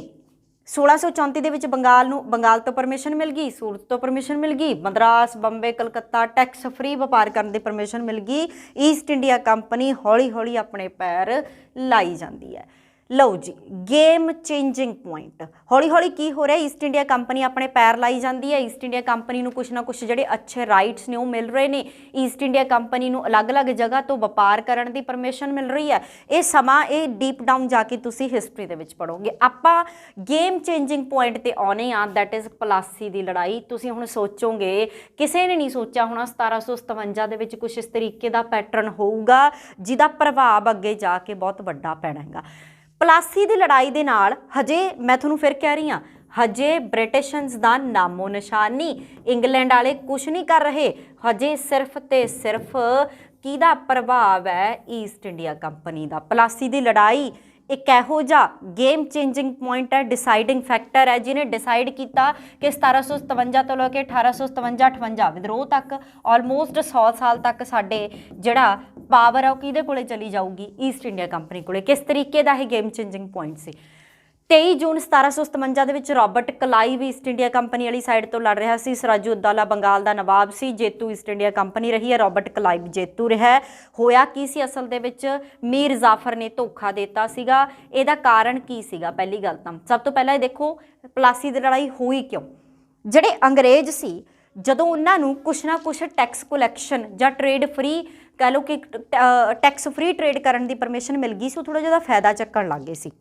1634 ਦੇ ਵਿੱਚ ਬੰਗਾਲ ਤੋਂ ਪਰਮਿਸ਼ਨ ਮਿਲ ਗਈ, ਸੂਰਤ ਤੋਂ ਪਰਮਿਸ਼ਨ ਮਿਲ ਗਈ, ਮਦਰਾਸ, ਬੰਬੇ, ਕਲਕੱਤਾ ਟੈਕਸ ਫ੍ਰੀ ਵਪਾਰ ਕਰਨ ਦੀ ਪਰਮਿਸ਼ਨ ਮਿਲ ਗਈ। ਈਸਟ ਇੰਡੀਆ ਕੰਪਨੀ ਹੌਲੀ ਹੌਲੀ ਆਪਣੇ ਪੈਰ ਲਾਈ ਜਾਂਦੀ ਹੈ। ਲਓ ਜੀ, ਗੇਮ ਚੇਂਜਿੰਗ ਪੁਆਇੰਟ। ਹੌਲੀ ਹੌਲੀ ਕੀ ਹੋ ਰਿਹਾ? ਈਸਟ ਇੰਡੀਆ ਕੰਪਨੀ ਆਪਣੇ ਪੈਰ ਲਾਈ ਜਾਂਦੀ ਹੈ। ਈਸਟ ਇੰਡੀਆ ਕੰਪਨੀ ਨੂੰ ਕੁਛ ਨਾ ਕੁਛ ਜਿਹੜੇ ਅੱਛੇ ਰਾਈਟਸ ਨੇ ਉਹ ਮਿਲ ਰਹੇ ਨੇ। ਈਸਟ ਇੰਡੀਆ ਕੰਪਨੀ ਨੂੰ ਅਲੱਗ-ਅਲੱਗ ਜਗ੍ਹਾ ਤੋਂ ਵਪਾਰ ਕਰਨ ਦੀ ਪਰਮਿਸ਼ਨ ਮਿਲ ਰਹੀ ਹੈ। ਇਹ ਸਮਾਂ ਇਹ ਡੀਪ ਡਾਊਨ ਜਾ ਕੇ ਤੁਸੀਂ ਹਿਸਟਰੀ ਦੇ ਵਿੱਚ ਪੜ੍ਹੋਗੇ। ਆਪਾਂ ਗੇਮ ਚੇਂਜਿੰਗ ਪੁਆਇੰਟ ਤੇ ਆਉਣੇ ਆ, ਦੈਟ ਇਜ਼ ਪਲਾਸੀ ਦੀ ਲੜਾਈ। ਤੁਸੀਂ ਹੁਣ ਸੋਚੋਗੇ ਕਿਸੇ ਨੇ ਨਹੀਂ ਸੋਚਿਆ ਹੋਣਾ 1757 ਦੇ ਵਿੱਚ ਕੁਛ ਇਸ ਤਰੀਕੇ ਦਾ ਪੈਟਰਨ ਹੋਊਗਾ ਜਿਹਦਾ ਪ੍ਰਭਾਵ ਅੱਗੇ ਜਾ ਕੇ ਬਹੁਤ ਵੱਡਾ ਪੈਣਾ ਹੈਗਾ। ਪਲਾਸੀ ਦੀ ਲੜਾਈ ਦੇ ਨਾਲ ਹਜੇ ਮੈਂ ਤੁਹਾਨੂੰ ਫਿਰ ਕਹਿ ਰਹੀ ਹਾਂ, ਹਜੇ ਬ੍ਰਿਟਿਸ਼ਨਸ ਦਾ ਨਾਮੋ ਨਿਸ਼ਾਨ ਨਹੀਂ, ਇੰਗਲੈਂਡ ਵਾਲੇ ਕੁਛ ਨਹੀਂ ਕਰ ਰਹੇ। ਹਜੇ ਸਿਰਫ ਤੇ ਸਿਰਫ ਕਿਹਦਾ ਪ੍ਰਭਾਵ ਹੈ? ਈਸਟ ਇੰਡੀਆ ਕੰਪਨੀ ਦਾ। ਪਲਾਸੀ ਦੀ ਲੜਾਈ एक इहो जिहा गेम चेंजिंग पॉइंट है, डिसाइडिंग फैक्टर है, जिन्हें डिसाइड किया कि 1757 तो लैके 1857-58 विद्रोह तक ऑलमोस्ट 100 साल तक साडे जिहड़ा पावर है वो किहदे कोले चली जाऊगी, ईस्ट इंडिया कंपनी कोले। किस तरीके का यह गेम चेंजिंग पॉइंट से 23 जून 1757 ਦੇ Robert Clive east India company वाली साइड तो लड़ रहा है। सिराजू उदौला बंगाल का नवाब सी, जेतू ईस्ट इंडिया कंपनी रही है, रॉबर्ट क्लाइव जेतू रहा है। होया की सी असल दे विच मीर जाफर ने धोखा देता सीगा। इहदा कारण की सीगा? पहली गल तां सब तो पहला देखो प्लासी दी लड़ाई हुई क्यों? जिहड़े अंग्रेज सी जदों उन्हां नूं कुछ ना कुछ टैक्स कलैक्शन जां ट्रेड फ्री कह लो कि टैक्स फ्री ट्रेड करन दी परमिशन मिल गई सी, थोड़ा जिहा फायदा चक्कण लग गए सी।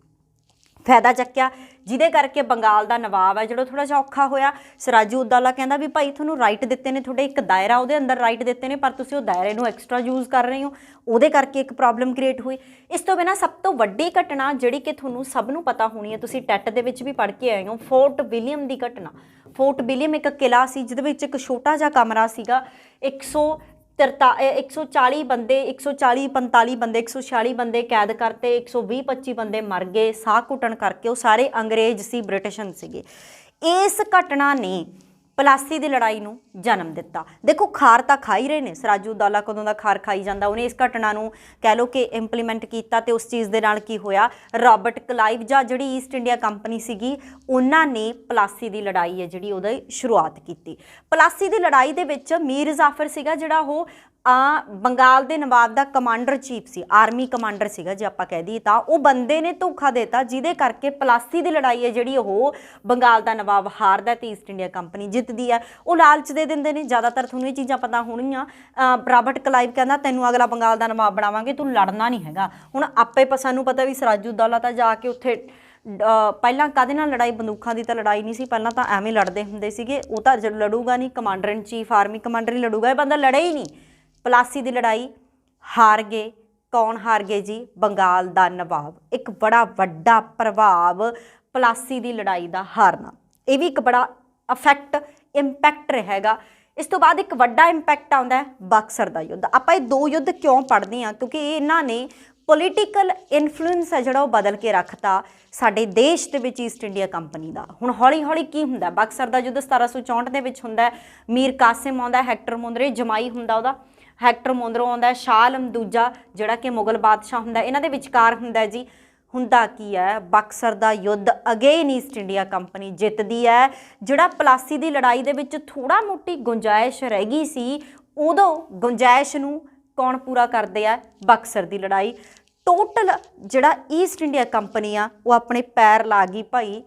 फायदा चक्या जिहदे करके बंगाल का नवाब है जो थोड़ा जिहा औखा होया। सिराजू उदौला कहता भी भाई थोनों राइट दिते ने, थोड़े एक दायरा उहदे अंदर राइट दिते ने, पर तुसीं उह दायरे नूं एक्सट्रा यूज़ कर रहे हो, उहदे करके एक प्रॉब्लम क्रिएट हुई। इस तो बिना सब तो वड्डी घटना जिहड़ी कि थोनों सब नूं पता होनी है, तुसीं टैट दे विच भी पढ़ के आए हो, फोर्ट विलियम की घटना। फोर्ट विलियम एक किला सी जिहदे विच एक छोटा जिहा कमरा सीगा, 140 बंदे 140-45 बंदे 146 बंदे कैद करते, 120-25 बंदे मर गए साह घुटन करके। वो सारे अंग्रेज सी, ब्रिटिशन सीगे। इस घटना ने प्लासी की लड़ाई नूं जन्म दिता। देखो खार तो खा ही रहे हैं, सिराजू उदौला कदों का खार खाई जाता, उन्हें इस घटना नूं कह लो कि इंप्लीमेंट किया। तो उस चीज़ के नाल की होया, रॉबर्ट क्लाइव जां जिहड़ी ईस्ट इंडिया कंपनी सीगी उन्होंने प्लासी की लड़ाई है जिहड़ी उहदी शुरुआत की। प्लासी की लड़ाई दे विच मीर जाफर सीगा जिहड़ा वो बंगाल के नवाब का कमांडर चीफ सी, आर्मी कमांडर सीगा जे आपां कह दईए तां, वो बंदे ने धोखा देता जिहदे करके प्लासी की लड़ाई है जिहड़ी वो बंगाल का नवाब हारदा ते ईस्ट इंडिया कंपनी जितदी है। वो लालच दे दिंदे ने, ज़्यादातर तुहानूं ये चीज़ां पता होणगीआं। रॉबर्ट क्लाइव कहता तैनूं अगला बंगाल का नवाब बनावांगे, तूं लड़ना नहीं हैगा। हुण आपे सानूं पता भी सिराजू उदौला तां जाके उत्थे पहलां काहदे नाल लड़ाई, बंदूखां की तो लड़ाई नहीं सी, पहलां तां एवें लड़दे हुंदे सीगे। वो तां लड़ूगा नहीं, commander in chief army commander ही लड़ूगा, ये बंदा लड़े ही नहीं। प्लासी की लड़ाई हार गए। कौन हार गए जी? बंगाल का नवाब। एक बड़ा वड्डा प्रभाव प्लासी की लड़ाई का हारना, ये भी एक बड़ा अफैक्ट इंपैक्ट रहेगा। इस तो बाद एक वड्डा इंपैक्ट आता है बक्सर का युद्ध। आप ये दो युद्ध क्यों पढ़ते हैं? क्योंकि इन्होंने पोलीटिकल इन्फ्लुएंस है जो बदल के रखता साडे देश के विच ईस्ट इंडिया कंपनी का। हुण हौली हौली की हुंदा, बक्सर का युद्ध 1764 के विच हुंदा। मीर कासिम आउंदा, हैक्टर मोंदरे जमाई हुंदा उहदा, हैक्टर मोंदरों आउंदा, शाह आलम दूजा जिहड़ा कि मुगल बादशाह हुंदा, इन्हां दे विचकार हुंदा जी। हुंदा की है बक्सर का युद्ध अगेन ईस्ट इंडिया कंपनी जितदी है। जिहड़ा प्लासी की लड़ाई दे विच थोड़ा मोटी गुंजाइश रह गई सी, उदों गुंजाइश नूं कौन पूरा करदे आ? बक्सर की लड़ाई। टोटल जिहड़ा ईस्ट इंडिया कंपनी आ वो अपने पैर ला गई भाई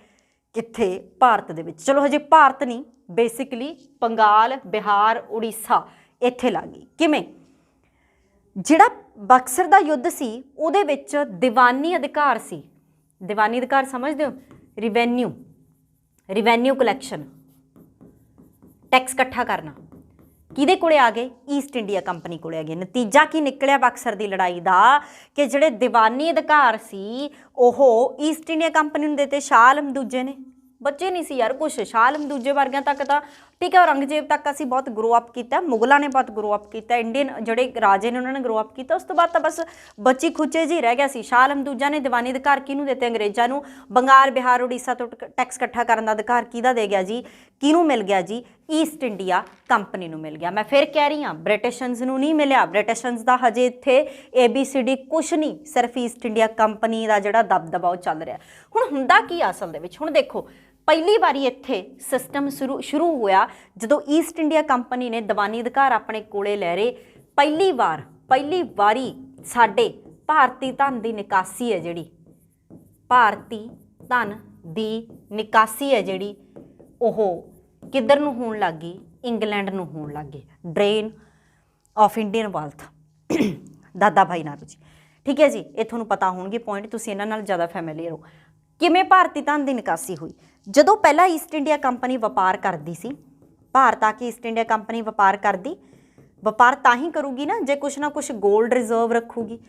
कित्थे? भारत दे विच। चलो हजे भारत नहीं, बेसिकली बंगाल, बिहार, उड़ीसा इत्थे ला गई। किवें? जिहड़ा बक्सर का युद्ध सी उहदे विच दीवानी अधिकार सी। दीवानी अधिकार समझदे हो? रिवेन्यू कलैक्शन, टैक्स इकट्ठा करना। किहदे कोले आ गए? ईस्ट इंडिया कंपनी कोले आ गए। नतीजा की निकलिया बक्सर की लड़ाई का कि जिहड़े दीवानी अधिकार सी ओह ईस्ट इंडिया कंपनी नूं देते शाह आलम दूजे ने। बच्चे नहीं सी यार कुछ, शाह आलम दूजे वर्गियां तक तो ठीक है, औरंगजेब तक असीं बहुत ग्रो अप किया, मुगलों ने बहुत ग्रो अप किया, इंडियन जोड़े राजे ने उन्होंने ग्रो अप किया। उस तो बाद तो बस बची खुचे जी रह गया सी। शाह आलम दूजा ने दीवानी अधिकार किनू देते? अंग्रेज़ों नूं। बंगाल, बिहार, उड़ीसा तो टैक्स इकट्ठा करने का अधिकार किहदा दे गया जी? किनू मिल गया जी? ईस्ट इंडिया कंपनी नूं मिल गया। मैं फिर कह रही हाँ, ब्रिटिशनस नूं नहीं मिलिया। ब्रिटिशनस का हजे इत्थे ABCD कुछ नहीं, सिर्फ ईस्ट इंडिया कंपनी का जिहड़ा दबदबा चल रहा। हुण हुंदा की असल दे विच? हुण देखो पहली बारी इत्थे सिस्टम शुरू होया जदों ईस्ट इंडिया कंपनी ने दीवानी अधिकार अपने कोले लै रहे। पहली वारी साडे भारती धन की निकासी है जिहड़ी, भारती धन की निकासी है जिहड़ी ओह किधर नूं होण लग गई? इंग्लैंड नूं होण लग गई। ड्रेन ऑफ इंडियन वेल्थ दादा भाई नारू जी, ठीक है जी। ये तुहानूं पता होणगे पॉइंट, तुसीं इन्हां नाल ज़्यादा फैमिलीयर हो। किवें भारती धन की निकासी हुई? जदों पहला ईस्ट इंडिया कंपनी वपार करती सी, भारत आके ईस्ट इंडिया कंपनी वपार करती, वपार तां ही करूगी ना जे कुछ ना कुछ गोल्ड रिजर्व रखूगी।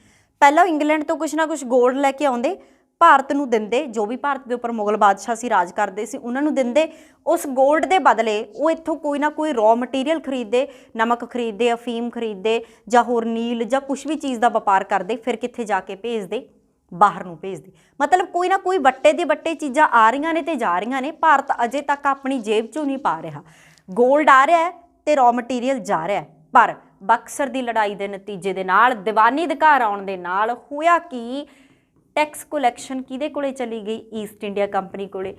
पहला इंग्लैंड तो कुछ ना कुछ गोल्ड लैके आउंदे, भारत नूं दिंदे, जो भी भारत के उपर मुगल बादशाह सी राज करते सी उन्हां नूं दिंदे। उस गोल्ड के बदले वो इत्थों कोई ना कोई रॉ मटीरियल खरीदते, नमक खरीदते, अफीम खरीदते, जां होर नील जां कुछ भी चीज़ का वपार करते, फिर कित्थे जाके भेजदे? ਬਾਹਰ ਨੂੰ ਭੇਜਦੀ। ਮਤਲਬ ਕੋਈ ਨਾ ਕੋਈ ਵੱਟੇ ਦੀ ਵੱਟੇ ਚੀਜ਼ਾਂ ਆ ਰਹੀਆਂ ਨੇ ਤੇ ਜਾ ਰਹੀਆਂ ਨੇ। ਭਾਰਤ ਅਜੇ ਤੱਕ ਆਪਣੀ ਜੇਬ 'ਚੋਂ ਨਹੀਂ ਪਾ ਰਿਹਾ। ਗੋਲਡ ਆ ਰਿਹਾ ਹੈ ਤੇ ਰॉ ਮਟੀਰੀਅਲ ਜਾ ਰਿਹਾ ਹੈ, ਪਰ ਬਕਸਰ ਦੀ ਲੜਾਈ ਦੇ ਨਤੀਜੇ ਦੇ ਨਾਲ, ਦੀਵਾਨੀ ਅਧਿਕਾਰ ਆਉਣ ਦੇ ਨਾਲ ਹੋਇਆ ਕਿ ਟੈਕਸ ਕਲੈਕਸ਼ਨ ਕਿਹਦੇ ਕੋਲੇ ਚਲੀ ਗਈ? ਈਸਟ ਇੰਡੀਆ ਕੰਪਨੀ ਕੋਲੇ।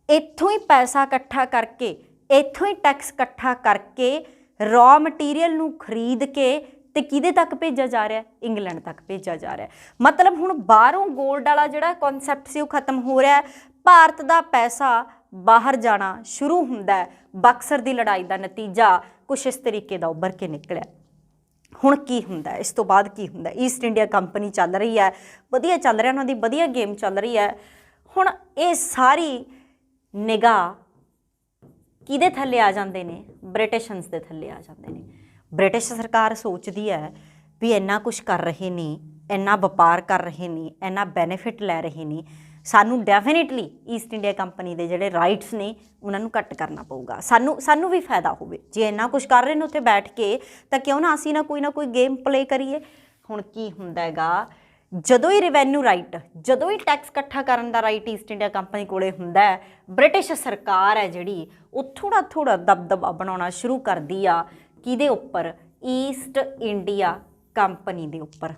ਇੱਥੋਂ ਹੀ ਪੈਸਾ ਇਕੱਠਾ ਕਰਕੇ, ਇੱਥੋਂ ਹੀ ਟੈਕਸ ਇਕੱਠਾ ਕਰਕੇ ਰॉ ਮਟੀਰੀਅਲ ਨੂੰ ਖਰੀਦ ਕੇ ਤੇ ਕਿਹਦੇ ਤੱਕ ਭੇਜਿਆ ਜਾ ਰਿਹਾ? ਇੰਗਲੈਂਡ ਤੱਕ ਭੇਜਿਆ ਜਾ ਰਿਹਾ। ਮਤਲਬ ਹੁਣ ਬਾਹਰੋਂ ਗੋਲਡ ਵਾਲਾ ਜਿਹੜਾ ਕਨਸੈਪਟ ਸੀ ਉਹ ਖਤਮ ਹੋ ਰਿਹਾ। ਭਾਰਤ ਦਾ ਪੈਸਾ ਬਾਹਰ ਜਾਣਾ ਸ਼ੁਰੂ ਹੁੰਦਾ ਹੈ। ਬਕਸਰ ਦੀ ਲੜਾਈ ਦਾ ਨਤੀਜਾ ਕੁਛ ਇਸ ਤਰੀਕੇ ਦਾ ਉੱਭਰ ਕੇ ਨਿਕਲਿਆ। ਹੁਣ ਕੀ ਹੁੰਦਾ, ਇਸ ਤੋਂ ਬਾਅਦ ਕੀ ਹੁੰਦਾ? ਈਸਟ ਇੰਡੀਆ ਕੰਪਨੀ ਚੱਲ ਰਹੀ ਹੈ, ਵਧੀਆ ਚੱਲ ਰਿਹਾ, ਉਹਨਾਂ ਦੀ ਵਧੀਆ ਗੇਮ ਚੱਲ ਰਹੀ ਹੈ। ਹੁਣ ਇਹ ਸਾਰੀ ਨਿਗਾਹ ਕਿਹਦੇ ਥੱਲੇ ਆ ਜਾਂਦੇ ਨੇ? ਬ੍ਰਿਟਿਸ਼ਨਸ ਦੇ ਥੱਲੇ ਆ ਜਾਂਦੇ ਨੇ। ਬ੍ਰਿਟਿਸ਼ ਸਰਕਾਰ ਸੋਚਦੀ ਹੈ ਵੀ ਇੰਨਾ ਕੁਛ ਕਰ ਰਹੇ ਨੇ, ਇੰਨਾ ਵਪਾਰ ਕਰ ਰਹੇ ਨੇ, ਇੰਨਾ ਬੈਨੀਫਿਟ ਲੈ ਰਹੇ ਨੇ, ਸਾਨੂੰ ਡੈਫੀਨੇਟਲੀ ਈਸਟ ਇੰਡੀਆ ਕੰਪਨੀ ਦੇ ਜਿਹੜੇ ਰਾਈਟਸ ਨੇ ਉਹਨਾਂ ਨੂੰ ਕੱਟ ਕਰਨਾ ਪਊਗਾ। ਸਾਨੂੰ ਵੀ ਫਾਇਦਾ ਹੋਵੇ। ਜੇ ਇੰਨਾ ਕੁਛ ਕਰ ਰਹੇ ਨੇ ਉੱਥੇ ਬੈਠ ਕੇ, ਤਾਂ ਕਿਉਂ ਨਾ ਅਸੀਂ ਨਾ ਕੋਈ ਗੇਮ ਪਲੇ ਕਰੀਏ। ਹੁਣ ਕੀ ਹੁੰਦਾ ਹੈਗਾ, ਜਦੋਂ ਹੀ ਰਿਵੈਨਿਊ ਰਾਈਟ, ਜਦੋਂ ਹੀ ਟੈਕਸ ਇਕੱਠਾ ਕਰਨ ਦਾ ਰਾਈਟ ਈਸਟ ਇੰਡੀਆ ਕੰਪਨੀ ਕੋਲੇ ਹੁੰਦਾ ਹੈ, ਬ੍ਰਿਟਿਸ਼ ਸਰਕਾਰ ਹੈ ਜਿਹੜੀ ਉਹ ਥੋੜਾ ਦਬਦਬਾ ਬਣਾਉਣਾ ਸ਼ੁਰੂ ਕਰਦੀ ਆ। ਕਿਹਦੇ ਉੱਪਰ? ਈਸਟ ਇੰਡੀਆ ਕੰਪਨੀ ਦੇ ਉੱਪਰ।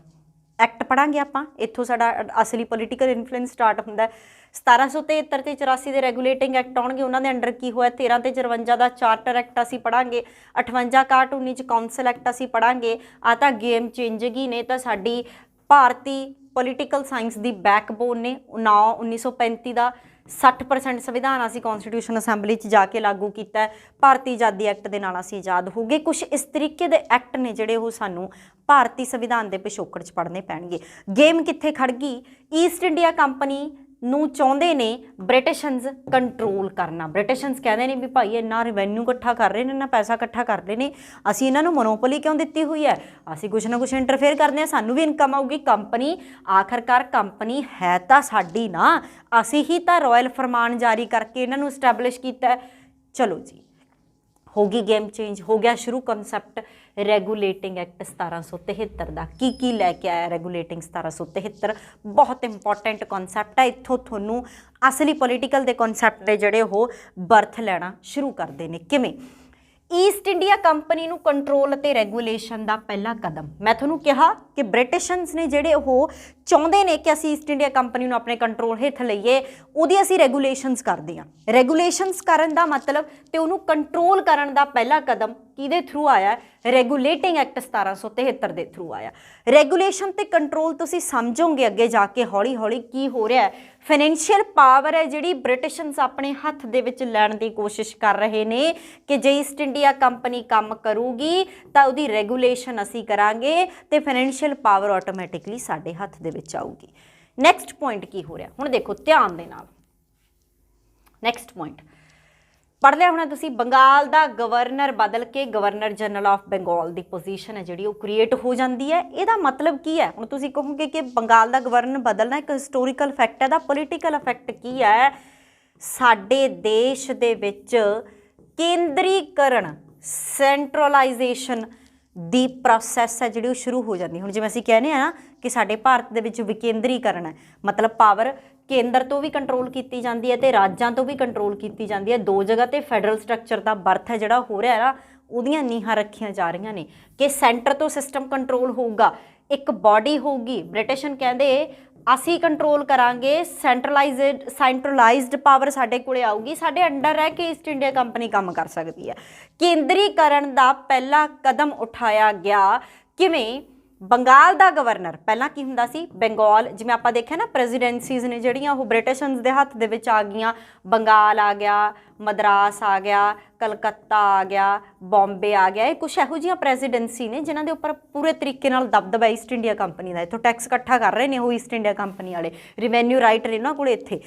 ਐਕਟ ਪੜ੍ਹਾਂਗੇ ਆਪਾਂ, ਇੱਥੋਂ ਸਾਡਾ ਅਸਲੀ ਪੋਲੀਟੀਕਲ ਇਨਫਲੂਐਂਸ ਸਟਾਰਟ ਹੁੰਦਾ। 1773 ਤੇ 84 ਦੇ ਰੈਗੂਲੇਟਿੰਗ ਐਕਟ ਆਉਣਗੇ, ਉਹਨਾਂ ਦੇ ਅੰਡਰ ਕੀ ਹੋਇਆ? 13 ਤੇ 54 ਦਾ ਚਾਰਟਰ ਐਕਟ ਅਸੀਂ ਪੜ੍ਹਾਂਗੇ। 58 61 19 ਚ ਕਾਉਂਸਲ ਐਕਟ ਅਸੀਂ ਪੜ੍ਹਾਂਗੇ। ਆ ਤਾਂ ਗੇਮ ਚੇਂਜਿੰਗ ਹੀ ਨੇ, ਤਾਂ ਸਾਡੀ ਭਾਰਤੀ ਪੋਲੀਟੀਕਲ ਸਾਇੰਸ ਦੀ ਬੈਕਬੋਨ ਨੇ। 1935 ਦਾ 60% ਸੰਵਿਧਾਨ ਅਸੀਂ ਕੌਂਸਟੀਟਿਊਸ਼ਨ ਅਸੈਂਬਲੀ 'ਚ ਜਾ ਕੇ ਲਾਗੂ ਕੀਤਾ। ਭਾਰਤੀ ਆਜ਼ਾਦੀ ਐਕਟ ਦੇ ਨਾਲ ਅਸੀਂ ਆਜ਼ਾਦ ਹੋ ਗਏ। ਕੁਛ ਇਸ ਤਰੀਕੇ ਦੇ ਐਕਟ ਨੇ ਜਿਹੜੇ ਉਹ ਸਾਨੂੰ ਭਾਰਤੀ ਸੰਵਿਧਾਨ ਦੇ ਪਿਛੋਕੜ 'ਚ ਪੜ੍ਹਨੇ ਪੈਣਗੇ। ਗੇਮ ਕਿੱਥੇ ਖੜ ਗਈ? ਈਸਟ ਇੰਡੀਆ ਕੰਪਨੀ ਨੂੰ ਚਾਹੁੰਦੇ ਨੇ ਬ੍ਰਿਟਿਸ਼ਨਸ ਕੰਟਰੋਲ ਕਰਨਾ। ਬ੍ਰਿਟਿਸ਼ਨਸ ਕਹਿੰਦੇ ਨੇ ਵੀ ਭਾਈ ਇੰਨਾ ਰਿਵੈਨਿਊ ਇਕੱਠਾ ਕਰ ਰਹੇ ਨੇ, ਇੰਨਾ ਪੈਸਾ ਇਕੱਠਾ ਕਰ ਰਹੇ ਨੇ, ਅਸੀਂ ਇਹਨਾਂ ਨੂੰ ਮੋਨੋਪੋਲੀ ਕਿਉਂ ਦਿੱਤੀ ਹੋਈ ਹੈ? ਅਸੀਂ ਕੁਛ ਨਾ ਕੁਛ ਇੰਟਰਫੇਅਰ ਕਰਦੇ ਹਾਂ, ਸਾਨੂੰ ਵੀ ਇਨਕਮ ਆਊਗੀ। ਕੰਪਨੀ ਆਖਰਕਾਰ ਕੰਪਨੀ ਹੈ ਤਾਂ ਸਾਡੀ ਨਾ, ਅਸੀਂ ਹੀ ਤਾਂ ਰਾਇਲ ਫਰਮਾਨ ਜਾਰੀ ਕਰਕੇ ਇਹਨਾਂ ਨੂੰ ਸਟੈਬਲਿਸ਼ ਕੀਤਾ। ਚਲੋ ਜੀ, ਹੋ ਗਈ ਗੇਮ ਚੇਂਜ, ਹੋ ਗਿਆ ਸ਼ੁਰੂ ਕਨਸੈਪਟ ਰੈਗੂਲੇਟਿੰਗ ਐਕਟ 1773 ਦਾ। ਕੀ ਲੈ ਕੇ ਆਇਆ ਰੈਗੂਲੇਟਿੰਗ 1773? ਬਹੁਤ ਇੰਪੋਰਟੈਂਟ ਕਨਸੈਪਟ ਹੈ। ਇੱਥੋਂ ਤੁਹਾਨੂੰ ਅਸਲੀ ਪੋਲੀਟੀਕਲ ਦੇ ਕਨਸੈਪਟ ਦੇ ਜਿਹੜੇ ਉਹ ਬਰਥ ਲੈਣਾ ਸ਼ੁਰੂ ਕਰਦੇ ਨੇ। ਕਿਵੇਂ? ਈਸਟ ਇੰਡੀਆ ਕੰਪਨੀ ਨੂੰ ਕੰਟਰੋਲ ਅਤੇ ਰੈਗੂਲੇਸ਼ਨ ਦਾ ਪਹਿਲਾ ਕਦਮ, ਮੈਂ ਤੁਹਾਨੂੰ ਕਿਹਾ ਕਿ ਬ੍ਰਿਟਿਸ਼ਨਸ ਨੇ ਜਿਹੜੇ ਉਹ ਚਾਹੁੰਦੇ ਨੇ ਕਿ ਅਸੀਂ ਈਸਟ ਇੰਡੀਆ ਕੰਪਨੀ ਨੂੰ ਆਪਣੇ ਕੰਟਰੋਲ ਹੇਠ ਲਈਏ, ਉਹਦੀ ਅਸੀਂ ਰੈਗੂਲੇਸ਼ਨਸ ਕਰਦੇ ਹਾਂ। ਰੈਗੂਲੇਸ਼ਨਸ ਕਰਨ ਦਾ ਮਤਲਬ ਤੇ ਉਹਨੂੰ ਕੰਟਰੋਲ ਕਰਨ ਦਾ ਪਹਿਲਾ ਕਦਮ ਕਿਹਦੇ ਥਰੂ ਆਇਆ? ਰੈਗੂਲੇਟਿੰਗ ਐਕਟ 1773 ਦੇ ਥਰੂ ਆਇਆ। ਰੈਗੂਲੇਸ਼ਨ ਤੇ ਕੰਟਰੋਲ ਤੁਸੀਂ ਸਮਝੋਗੇ ਅੱਗੇ ਜਾ ਕੇ ਹੌਲੀ ਹੌਲੀ ਕੀ ਹੋ ਰਿਹਾ। ਫਾਈਨੈਂਸ਼ੀਅਲ ਪਾਵਰ ਹੈ ਜਿਹੜੀ ਬ੍ਰਿਟਿਸ਼ਨਸ ਆਪਣੇ ਹੱਥ ਦੇ ਵਿੱਚ ਲੈਣ ਦੀ ਕੋਸ਼ਿਸ਼ ਕਰ ਰਹੇ ਨੇ ਕਿ ਜੇ ਈਸਟ ਇੰਡੀਆ ਕੰਪਨੀ ਕੰਮ ਕਰੂਗੀ ਤਾਂ ਉਹਦੀ ਰੈਗੂਲੇਸ਼ਨ ਅਸੀਂ ਕਰਾਂਗੇ ਤੇ ਫਾਈਨੈਂਸ਼ੀਅਲ ਪਾਵਰ ਆਟੋਮੈਟਿਕਲੀ ਸਾਡੇ ਹੱਥ ਦੇ ਵਿੱਚ ਆਊਗੀ। ਨੈਕਸਟ ਪੁਆਇੰਟ ਕੀ ਹੋ ਰਿਹਾ ਹੁਣ ਦੇਖੋ ਧਿਆਨ ਦੇ ਨਾਲ। ਨੈਕਸਟ ਪੁਆਇੰਟ ਪੜ੍ਹ ਲਿਆ ਹੋਣਾ ਤੁਸੀਂ, ਬੰਗਾਲ ਦਾ ਗਵਰਨਰ ਬਦਲ ਕੇ governor general of Bengal the position ਹੈ ਜਿਹੜੀ ਉਹ ਕ੍ਰੀਏਟ ਹੋ ਜਾਂਦੀ ਹੈ। ਇਹਦਾ ਮਤਲਬ ਕੀ ਹੈ? ਹੁਣ ਤੁਸੀਂ ਕਹੋਗੇ ਕਿ ਬੰਗਾਲ ਦਾ ਗਵਰਨਰ ਬਦਲਣਾ ਇੱਕ ਹਿਸਟੋਰੀਕਲ ਫੈਕਟ ਹੈ, ਦਾ ਪੋਲੀਟੀਕਲ ਇਫੈਕਟ ਕੀ ਹੈ? ਸਾਡੇ ਦੇਸ਼ ਦੇ ਵਿੱਚ ਕੇਂਦਰੀਕਰਨ, ਸੈਂਟਰਲਾਈਜੇਸ਼ਨ ਦੀ ਪ੍ਰੋਸੈਸ ਹੈ ਜਿਹੜੀ ਉਹ ਸ਼ੁਰੂ ਹੋ ਜਾਂਦੀ। ਹੁਣ ਜਿਵੇਂ ਅਸੀਂ ਕਹਿੰਦੇ ਹਾਂ ਨਾ ਕਿ ਸਾਡੇ ਭਾਰਤ ਦੇ ਵਿੱਚ ਵਿਕੇਂਦਰੀਕਰਨ ਹੈ, ਮਤਲਬ ਪਾਵਰ ਕੇਂਦਰ ਤੋਂ ਵੀ ਕੰਟਰੋਲ ਕੀਤੀ ਜਾਂਦੀ ਹੈ ਤੇ ਰਾਜਾਂ ਤੋਂ ਵੀ ਕੰਟਰੋਲ ਕੀਤੀ ਜਾਂਦੀ ਹੈ। ਦੋ ਜਗ੍ਹਾ ਤੇ ਫੈਡਰਲ ਸਟਰਕਚਰ ਦਾ ਬਰਥ ਹੈ ਜਿਹੜਾ ਹੋ ਰਿਹਾ ਨਾ, ਉਹਦੀਆਂ ਨੀਹਾਂ ਰੱਖੀਆਂ ਜਾ ਰਹੀਆਂ ਨੇ ਕਿ ਸੈਂਟਰ ਤੋਂ ਸਿਸਟਮ ਕੰਟਰੋਲ ਹੋਊਗਾ, ਇੱਕ ਬਾਡੀ ਹੋਊਗੀ। ਬ੍ਰਿਟਿਸ਼ਨ ਕਹਿੰਦੇ ਅਸੀਂ ਕੰਟਰੋਲ ਕਰਾਂਗੇ, ਸੈਂਟਰਲਾਈਜ਼ਡ ਪਾਵਰ ਸਾਡੇ ਕੋਲੇ ਆਊਗੀ, ਸਾਡੇ ਅੰਡਰ ਰਹਿ ਕੇ ਈਸਟ ਇੰਡੀਆ ਕੰਪਨੀ ਕੰਮ ਕਰ ਸਕਦੀ ਹੈ। ਕੇਂਦਰੀਕਰਨ ਦਾ ਪਹਿਲਾ ਕਦਮ ਉਠਾਇਆ ਗਿਆ। ਕਿਵੇਂ? ਬੰਗਾਲ ਦਾ ਗਵਰਨਰ ਪਹਿਲਾਂ ਕੀ ਹੁੰਦਾ ਸੀ? ਬੰਗਾਲ, ਜਿਵੇਂ ਆਪਾਂ ਦੇਖਿਆ ਨਾ ਪ੍ਰੈਜ਼ੀਡੈਂਸੀਜ਼ ਨੇ ਜਿਹੜੀਆਂ ਉਹ ਬ੍ਰਿਟਿਸ਼ਨਸ ਦੇ ਹੱਥ ਦੇ ਵਿੱਚ ਆ ਗਈਆਂ। ਬੰਗਾਲ ਆ ਗਿਆ, ਮਦਰਾਸ ਆ ਗਿਆ, ਕਲਕੱਤਾ ਆ ਗਿਆ, ਬੰਬੇ ਆ ਗਿਆ। ਇਹ ਕੁਛ ਇਹੋ ਜਿਹੀਆਂ ਪ੍ਰੈਜ਼ੀਡੈਂਸੀ ਨੇ ਜਿਨ੍ਹਾਂ ਦੇ ਉੱਪਰ ਪੂਰੇ ਤਰੀਕੇ ਨਾਲ ਦਬਦਬਾ ਈਸਟ ਇੰਡੀਆ ਕੰਪਨੀ ਦਾ। ਇੱਥੋਂ ਟੈਕਸ ਇਕੱਠਾ ਕਰ ਰਹੇ ਨੇ ਉਹ ਈਸਟ ਇੰਡੀਆ ਕੰਪਨੀ ਵਾਲੇ, ਰਿਵੈਨਿਊ ਰਾਈਟ ਨੇ ਉਹਨਾਂ ਕੋਲ ਇੱਥੇ।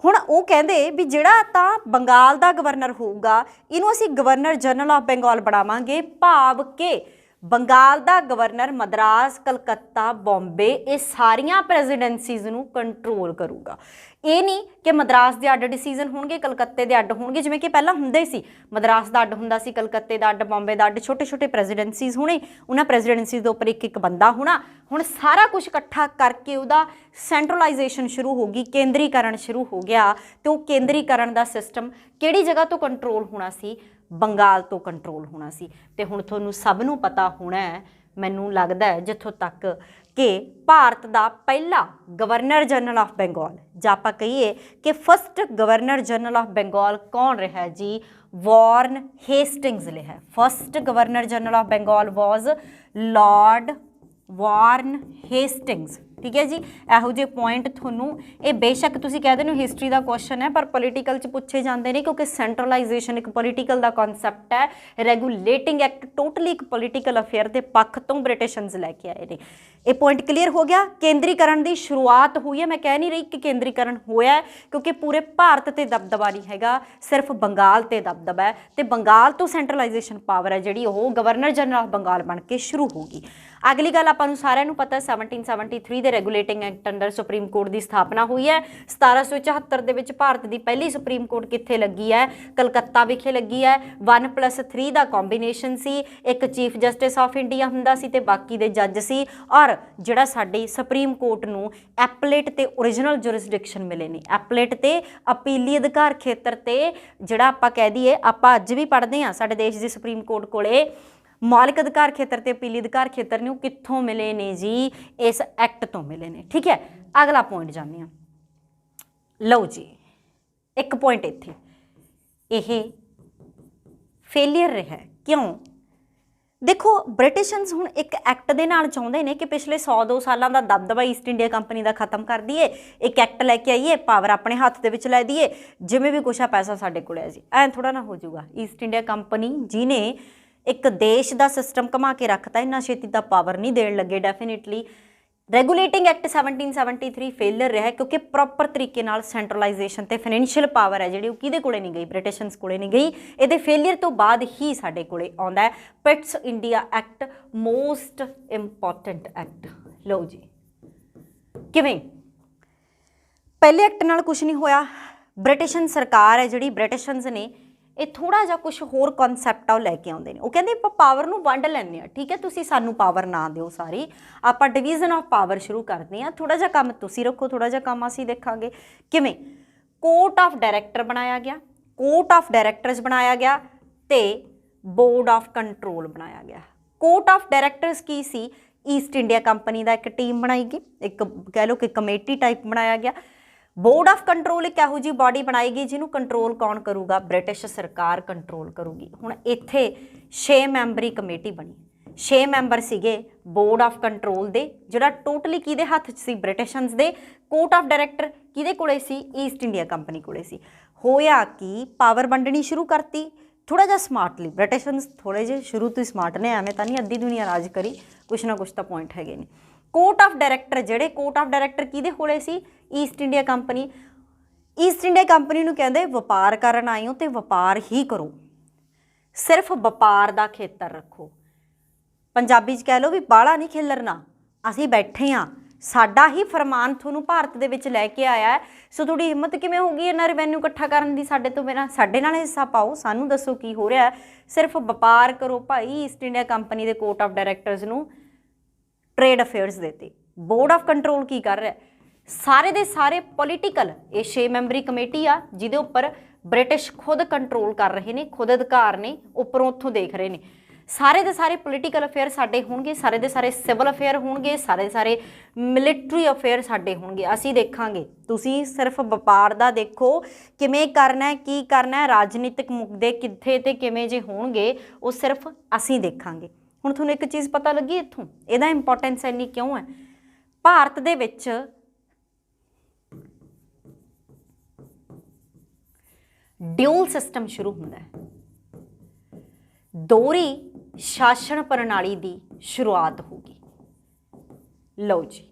ਹੁਣ ਉਹ ਕਹਿੰਦੇ ਵੀ ਜਿਹੜਾ ਤਾਂ ਬੰਗਾਲ ਦਾ ਗਵਰਨਰ ਹੋਊਗਾ ਇਹਨੂੰ ਅਸੀਂ ਗਵਰਨਰ ਜਨਰਲ ਆਫ ਬੰਗਾਲ ਬਣਾਵਾਂਗੇ, ਭਾਵ ਕਿ ਬੰਗਾਲ ਦਾ ਗਵਰਨਰ ਮਦਰਾਸ, ਕਲਕੱਤਾ, ਬੰਬੇ ਇਹ ਸਾਰੀਆਂ ਪ੍ਰੈਜ਼ੀਡੈਂਸੀਜ਼ ਨੂੰ ਕੰਟਰੋਲ ਕਰੂਗਾ। ਇਹ ਨਹੀਂ ਕਿ ਮਦਰਾਸ ਦੇ ਅੱਡ ਡਿਸੀਜਨ ਹੋਣਗੇ, ਕਲਕੱਤੇ ਦੇ ਅੱਡ ਹੋਣਗੇ, ਜਿਵੇਂ ਕਿ ਪਹਿਲਾਂ ਹੁੰਦੇ ਸੀ। ਮਦਰਾਸ ਦਾ ਅੱਡ ਹੁੰਦਾ ਸੀ, ਕਲਕੱਤੇ ਦਾ ਅੱਡ, ਬੰਬੇ ਦਾ ਅੱਡ, ਛੋਟੇ ਛੋਟੇ ਪ੍ਰੈਜ਼ੀਡੈਂਸੀਜ਼ ਹੋਣੇ, ਉਹਨਾਂ ਪ੍ਰੈਜ਼ੀਡੈਂਸੀਜ਼ ਦੇ ਉੱਪਰ ਇੱਕ ਇੱਕ ਬੰਦਾ ਹੋਣਾ। ਹੁਣ ਸਾਰਾ ਕੁਝ ਇਕੱਠਾ ਕਰਕੇ ਉਹਦਾ ਸੈਂਟਰਲਾਈਜੇਸ਼ਨ ਸ਼ੁਰੂ ਹੋ ਗਈ, ਕੇਂਦਰੀਕਰਨ ਸ਼ੁਰੂ ਹੋ ਗਿਆ। ਤੇ ਉਹ ਕੇਂਦਰੀਕਰਨ ਦਾ ਸਿਸਟਮ ਕਿਹੜੀ ਜਗ੍ਹਾ ਤੋਂ ਕੰਟਰੋਲ ਹੋਣਾ ਸੀ? ਬੰਗਾਲ ਤੋਂ ਕੰਟਰੋਲ ਹੋਣਾ ਸੀ। ਤੇ ਹੁਣ ਤੁਹਾਨੂੰ ਸਭ ਨੂੰ ਪਤਾ ਹੋਣਾ ਹੈ, ਮੈਨੂੰ ਲੱਗਦਾ ਹੈ ਜਿੱਥੋਂ ਤੱਕ, ਕਿ ਭਾਰਤ ਦਾ ਪਹਿਲਾ ਗਵਰਨਰ ਜਨਰਲ ਆਫ ਬੰਗਾਲ, ਜਾਂ ਆਪਾਂ ਕਹੀਏ ਕਿ first governor general of Bengal ਕੌਣ ਰਿਹਾ ਜੀ? ਵਾਰਨ ਹੇਸਟਿੰਗਸ ਰਿਹਾ। First governor general of Bengal was lord Warren Hastings. ठीक है जी, ਇਹੋ ਜਿਹੇ ਪੁਆਇੰਟ ਤੁਹਾਨੂੰ, ਇਹ ਬੇਸ਼ੱਕ ਤੁਸੀਂ ਕਹਿ ਦਿੰਦੇ ਹੋ ਹਿਸਟਰੀ ਦਾ ਕੁਐਸਚਨ ਹੈ, ਪਰ ਪੋਲੀਟੀਕਲ 'ਚ ਪੁੱਛੇ ਜਾਂਦੇ ਨੇ, ਕਿਉਂਕਿ ਸੈਂਟਰਲਾਈਜੇਸ਼ਨ ਇੱਕ ਪੋਲੀਟੀਕਲ ਦਾ ਕਨਸੈਪਟ ਹੈ। ਰੈਗੂਲੇਟਿੰਗ ਐਕਟ ਟੋਟਲੀ ਇੱਕ ਪੋਲੀਟੀਕਲ ਅਫੇਅਰ ਦੇ ਪੱਖ ਤੋਂ ਬ੍ਰਿਟਿਸ਼ਨਸ ਲੈ ਕੇ ਆਏ ਨੇ। ਇਹ ਪੁਆਇੰਟ ਕਲੀਅਰ ਹੋ ਗਿਆ। ਕੇਂਦਰੀਕਰਨ ਦੀ ਸ਼ੁਰੂਆਤ ਹੋਈ ਹੈ, ਮੈਂ ਕਹਿ ਨਹੀਂ ਰਹੀ ਕਿ ਕੇਂਦਰੀਕਰਨ ਹੋਇਆ ਹੈ, ਕਿਉਂਕਿ ਪੂਰੇ ਭਾਰਤ ਤੇ ਦਬਦਬਾ ਨਹੀਂ ਹੈਗਾ, ਸਿਰਫ ਬੰਗਾਲ ਤੇ ਦਬਦਬਾ ਹੈ। ਤੇ ਬੰਗਾਲ ਤੋਂ ਸੈਂਟਰਲਾਈਜੇਸ਼ਨ ਪਾਵਰ ਹੈ ਜਿਹੜੀ, ਉਹ ਗਵਰਨਰ ਜਨਰਲ ਆਫ ਬੰਗਾਲ ਬਣ ਕੇ ਸ਼ੁਰੂ ਹੋ ਗਈ। ਅਗਲੀ ਗੱਲ ਆਪਾਂ ਨੂੰ ਸਾਰਿਆਂ ਨੂੰ ਪਤਾ, 1773 ਦੇ regulating act under supreme court ਦੀ ਸਥਾਪਨਾ ਹੋਈ ਹੈ। 1774 ਦੇ ਵਿੱਚ ਭਾਰਤ ਦੀ ਪਹਿਲੀ ਸੁਪਰੀਮ ਕੋਰਟ ਕਿੱਥੇ ਲੱਗੀ ਹੈ? ਕਲਕੱਤਾ ਵਿਖੇ ਲੱਗੀ ਹੈ। 1+3 ਦਾ ਕੰਬੀਨੇਸ਼ਨ ਸੀ, ਇੱਕ ਚੀਫ ਜਸਟਿਸ ਆਫ ਇੰਡੀਆ ਹੁੰਦਾ ਸੀ ਤੇ ਬਾਕੀ ਦੇ ਜੱਜ ਸੀ। ਔਰ ਜਿਹੜਾ ਸਾਡੀ ਸੁਪਰੀਮ ਕੋਰਟ ਨੂੰ ਐਪਲੇਟ ਤੇ ਓਰੀਜਨਲ ਜੁਰਿਸਡਿਕਸ਼ਨ ਮਿਲੇ ਨੇ, ਐਪਲੇਟ ਤੇ ਅਪੀਲੀ ਅਧਿਕਾਰ ਖੇਤਰ ਤੇ, ਜਿਹੜਾ ਆਪਾਂ ਕਹਿ ਦਈਏ, ਆਪਾਂ ਅੱਜ ਵੀ ਪੜ੍ਹਦੇ ਹਾਂ ਸਾਡੇ ਦੇਸ਼ ਦੀ ਸੁਪਰੀਮ ਕੋਰਟ ਕੋਲੇ ਮੌਲਿਕ ਅਧਿਕਾਰ ਖੇਤਰ ਤੇ ਅਪੀਲੀ ਅਧਿਕਾਰ ਖੇਤਰ ਨੇ, ਉਹ ਕਿੱਥੋਂ ਮਿਲੇ ਨੇ ਜੀ? ਇਸ ਐਕਟ ਤੋਂ ਮਿਲੇ ਨੇ। ਠੀਕ ਹੈ, ਅਗਲਾ ਪੁਆਇੰਟ ਜਾਂਦੇ ਹਾਂ। ਲਓ ਜੀ, ਇੱਕ ਪੁਆਇੰਟ ਇੱਥੇ, ਇਹ ਫੇਲੀਅਰ ਰਿਹਾ। ਕਿਉਂ? ਦੇਖੋ, ਬ੍ਰਿਟਿਸ਼ਨਸ ਹੁਣ ਇੱਕ ਐਕਟ ਦੇ ਨਾਲ ਚਾਹੁੰਦੇ ਨੇ ਕਿ ਪਿਛਲੇ 100-2 ਸਾਲਾਂ ਦਾ ਦਬਦਬਾ ਈਸਟ ਇੰਡੀਆ ਕੰਪਨੀ ਦਾ ਖਤਮ ਕਰ ਦਈਏ, ਇੱਕ ਐਕਟ ਲੈ ਕੇ ਆਈਏ, ਪਾਵਰ ਆਪਣੇ ਹੱਥ ਦੇ ਵਿੱਚ ਲੈ ਦਈਏ, ਜਿਵੇਂ ਵੀ ਕੁਛ ਆ ਪੈਸਾ ਸਾਡੇ ਕੋਲ ਹੈ ਜੀ। ਐਂ ਥੋੜਾ ਨਾ ਹੋ ਜਾਊਗਾ। ਈਸਟ ਇੰਡੀਆ ਕੰਪਨੀ ਜਿਹਨੇ ਇੱਕ ਦੇਸ਼ ਦਾ ਸਿਸਟਮ ਘੁਮਾ ਕੇ ਰੱਖਤਾ, ਇੰਨਾ ਛੇਤੀ ਤਾਂ ਪਾਵਰ ਨਹੀਂ ਦੇਣ ਲੱਗੇ ਡੈਫੀਨੇਟਲੀ। ਰੈਗੂਲੇਟਿੰਗ ਐਕਟ 1773 ਫੇਲਰ ਰਿਹਾ, ਕਿਉਂਕਿ ਪ੍ਰੋਪਰ ਤਰੀਕੇ ਨਾਲ ਸੈਂਟਰਲਾਈਜੇਸ਼ਨ ਤੇ ਫਾਈਨੈਂਸ਼ੀਅਲ ਪਾਵਰ ਹੈ ਜਿਹੜੀ, ਉਹ ਕਿਹਦੇ ਕੋਲੇ ਨਹੀਂ ਗਈ? ਬ੍ਰਿਟਿਸ਼ਨਸ ਕੋਲੇ ਨਹੀਂ ਗਈ। ਇਹਦੇ ਫੇਲੀਅਰ ਤੋਂ ਬਾਅਦ ਹੀ ਸਾਡੇ ਕੋਲੇ ਆਉਂਦਾ ਹੈ Pits India act, most important act. ਲਓ ਜੀ, ਕਿਵੇਂ? ਪਹਿਲੇ ਐਕਟ ਨਾਲ ਕੁਛ ਨਹੀਂ ਹੋਇਆ। ਬ੍ਰਿਟਿਸ਼ਨ ਸਰਕਾਰ ਹੈ ਜਿਹੜੀ, ਬ੍ਰਿਟਿਸ਼ਨਸ ਨੇ ਇਹ ਥੋੜਾ ਜਿਹਾ ਕੁਛ ਹੋਰ ਕਨਸੈਪਟ ਆ ਉਹ ਲੈ ਕੇ ਆਉਂਦੇ ਨੇ। ਉਹ ਕਹਿੰਦੇ ਆਪਾਂ ਪਾਵਰ ਨੂੰ ਵੰਡ ਲੈਂਦੇ ਹਾਂ, ਠੀਕ ਹੈ, ਤੁਸੀਂ ਸਾਨੂੰ ਪਾਵਰ ਨਾ ਦਿਓ ਸਾਰੀ, ਆਪਾਂ ਡਿਵੀਜ਼ਨ ਆਫ ਪਾਵਰ ਸ਼ੁਰੂ ਕਰਦੇ ਹਾਂ, ਥੋੜਾ ਜਿਹਾ ਕੰਮ ਤੁਸੀਂ ਰੱਖੋ, ਥੋੜਾ ਜਿਹਾ ਕੰਮ ਅਸੀਂ ਦੇਖਾਂਗੇ। ਕਿਵੇਂ? ਕੋਰਟ ਆਫ ਡਾਇਰੈਕਟਰ ਬਣਾਇਆ ਗਿਆ, ਕੋਰਟ ਆਫ ਡਾਇਰੈਕਟਰਸ ਬਣਾਇਆ ਗਿਆ ਤੇ ਬੋਰਡ ਆਫ ਕੰਟਰੋਲ ਬਣਾਇਆ ਗਿਆ। ਕੋਰਟ ਆਫ ਡਾਇਰੈਕਟਰਸ ਕੀ ਸੀ? ਈਸਟ ਇੰਡੀਆ ਕੰਪਨੀ ਦਾ ਇੱਕ ਟੀਮ ਬਣਾਈ ਗਈ, ਇੱਕ ਕਹਿ ਲਓ ਕਿ ਕਮੇਟੀ ਟਾਈਪ ਬਣਾਇਆ ਗਿਆ। ਬੋਰਡ ਆਫ ਕੰਟਰੋਲ ਇੱਕ ਇਹੋ ਜਿਹੀ ਬਾਡੀ ਬਣਾਈ ਗਈ ਜਿਹਨੂੰ ਕੰਟਰੋਲ ਕੌਣ ਕਰੂਗਾ? ਬ੍ਰਿਟਿਸ਼ ਸਰਕਾਰ ਕੰਟਰੋਲ ਕਰੂਗੀ। ਹੁਣ ਇੱਥੇ 6 ਮੈਂਬਰੀ ਕਮੇਟੀ ਬਣੀ, 6 ਮੈਂਬਰ ਸੀਗੇ ਬੋਰਡ ਆਫ ਕੰਟਰੋਲ ਦੇ, ਜਿਹੜਾ ਟੋਟਲੀ ਕਿਹਦੇ ਹੱਥ 'ਚ ਸੀ? ਬ੍ਰਿਟਿਸ਼ਨਸ ਦੇ। ਕੋਰਟ ਆਫ ਡਾਇਰੈਕਟਰ ਕਿਹਦੇ ਕੋਲੇ ਸੀ? ਈਸਟ ਇੰਡੀਆ ਕੰਪਨੀ ਕੋਲੇ ਸੀ। ਹੋਇਆ ਕਿ ਪਾਵਰ ਵੰਡਣੀ ਸ਼ੁਰੂ ਕਰਤੀ ਥੋੜਾ ਜਿਹਾ ਸਮਾਰਟਲੀ। ਬ੍ਰਿਟਿਸ਼ਨਸ ਥੋੜੇ ਜਿਹੇ ਸ਼ੁਰੂ ਤੋਂ ਹੀ ਸਮਾਰਟ ਨੇ, ਐਵੇਂ ਤਾਂ ਨਹੀਂ ਅੱਧੀ ਦੁਨੀਆ ਰਾਜ ਕਰੀ, ਕੁਛ ਨਾ ਕੁਛ ਤਾਂ ਪੁਆਇੰਟ ਹੈਗੇ ਨੇ। ਕੋਰਟ ਆਫ ਡਾਇਰੈਕਟਰ, ਜਿਹੜੇ ਕੋਰਟ ਆਫ ਡਾਇਰੈਕਟਰ ਕਿਹਦੇ ਕੋਲੇ ਸੀ? East India company. East India company ਨੂੰ ਕਹਿੰਦੇ ਵਪਾਰ ਕਰਨ ਆਏ ਹੋ ਤੇ ਵਪਾਰ ਹੀ ਕਰੋ, ਸਿਰਫ ਵਪਾਰ ਦਾ ਖੇਤਰ ਰੱਖੋ। ਪੰਜਾਬੀ 'ਚ ਕਹਿ ਲਓ ਵੀ ਬਾਹਲਾ ਨਹੀਂ ਖਿਲਰਨਾ, ਅਸੀਂ ਬੈਠੇ ਹਾਂ, ਸਾਡਾ ਹੀ ਫਰਮਾਨ ਤੁਹਾਨੂੰ ਭਾਰਤ ਦੇ ਵਿੱਚ ਲੈ ਕੇ ਆਇਆ ਹੈ, ਸੋ ਤੁਹਾਡੀ ਹਿੰਮਤ ਕਿਵੇਂ ਹੋਊਗੀ ਇਹਨਾਂ ਰੈਵਨਿਊ ਇਕੱਠਾ ਕਰਨ ਦੀ ਸਾਡੇ ਤੋਂ ਬਿਨਾਂ? ਸਾਡੇ ਨਾਲ ਹਿੱਸਾ ਪਾਓ, ਸਾਨੂੰ ਦੱਸੋ ਕੀ ਹੋ ਰਿਹਾ, ਸਿਰਫ ਵਪਾਰ ਕਰੋ ਭਾਈ। ਈਸਟ ਇੰਡੀਆ ਕੰਪਨੀ ਦੇ ਕੋਰਟ ਆਫ ਡਾਇਰੈਕਟਰਸ ਨੂੰ ਟ੍ਰੇਡ ਅਫੇਅਰਸ ਦਿੱਤੇ। ਬੋਰਡ ਆਫ ਕੰਟਰੋਲ ਕੀ ਕਰ ਰਿਹਾ? ਸਾਰੇ ਦੇ ਸਾਰੇ ਪੋਲੀਟੀਕਲ, ਇਹ 6 ਮੈਂਬਰੀ ਕਮੇਟੀ ਆ ਜਿਹਦੇ ਉੱਪਰ ਬ੍ਰਿਟਿਸ਼ ਖੁਦ ਕੰਟਰੋਲ ਕਰ ਰਹੇ ਨੇ, ਖੁਦ ਅਧਿਕਾਰ ਨੇ, ਉੱਪਰੋਂ ਉੱਥੋਂ ਦੇਖ ਰਹੇ ਨੇ। ਸਾਰੇ ਦੇ ਸਾਰੇ ਪੋਲੀਟੀਕਲ ਅਫੇਅਰ ਸਾਡੇ ਹੋਣਗੇ, ਸਾਰੇ ਦੇ ਸਾਰੇ ਸਿਵਲ ਅਫੇਅਰ ਹੋਣਗੇ, ਸਾਰੇ ਦੇ ਸਾਰੇ ਮਿਲਟਰੀ ਅਫੇਅਰ ਸਾਡੇ ਹੋਣਗੇ, ਅਸੀਂ ਦੇਖਾਂਗੇ। ਤੁਸੀਂ ਸਿਰਫ ਵਪਾਰ ਦਾ ਦੇਖੋ ਕਿਵੇਂ ਕਰਨਾ, ਕੀ ਕਰਨਾ, ਰਾਜਨੀਤਿਕ ਮੁੱਦੇ ਕਿੱਥੇ ਤੇ ਕਿਵੇਂ ਜੇ ਹੋਣਗੇ ਉਹ ਸਿਰਫ ਅਸੀਂ ਦੇਖਾਂਗੇ। ਹੁਣ ਤੁਹਾਨੂੰ ਇੱਕ ਚੀਜ਼ ਪਤਾ ਲੱਗੀ ਇੱਥੋਂ, ਇਹਦਾ ਇੰਪੋਰਟੈਂਸ ਇੰਨੀ ਕਿਉਂ ਹੈ? ਭਾਰਤ ਦੇ ਵਿੱਚ ਡਿਊਲ ਸਿਸਟਮ ਸ਼ੁਰੂ ਹੁੰਦਾ ਹੈ, ਦੋਹਰੀ ਸ਼ਾਸਨ ਪ੍ਰਣਾਲੀ ਦੀ ਸ਼ੁਰੂਆਤ ਹੋਗੀ। ਲਓ ਜੀ,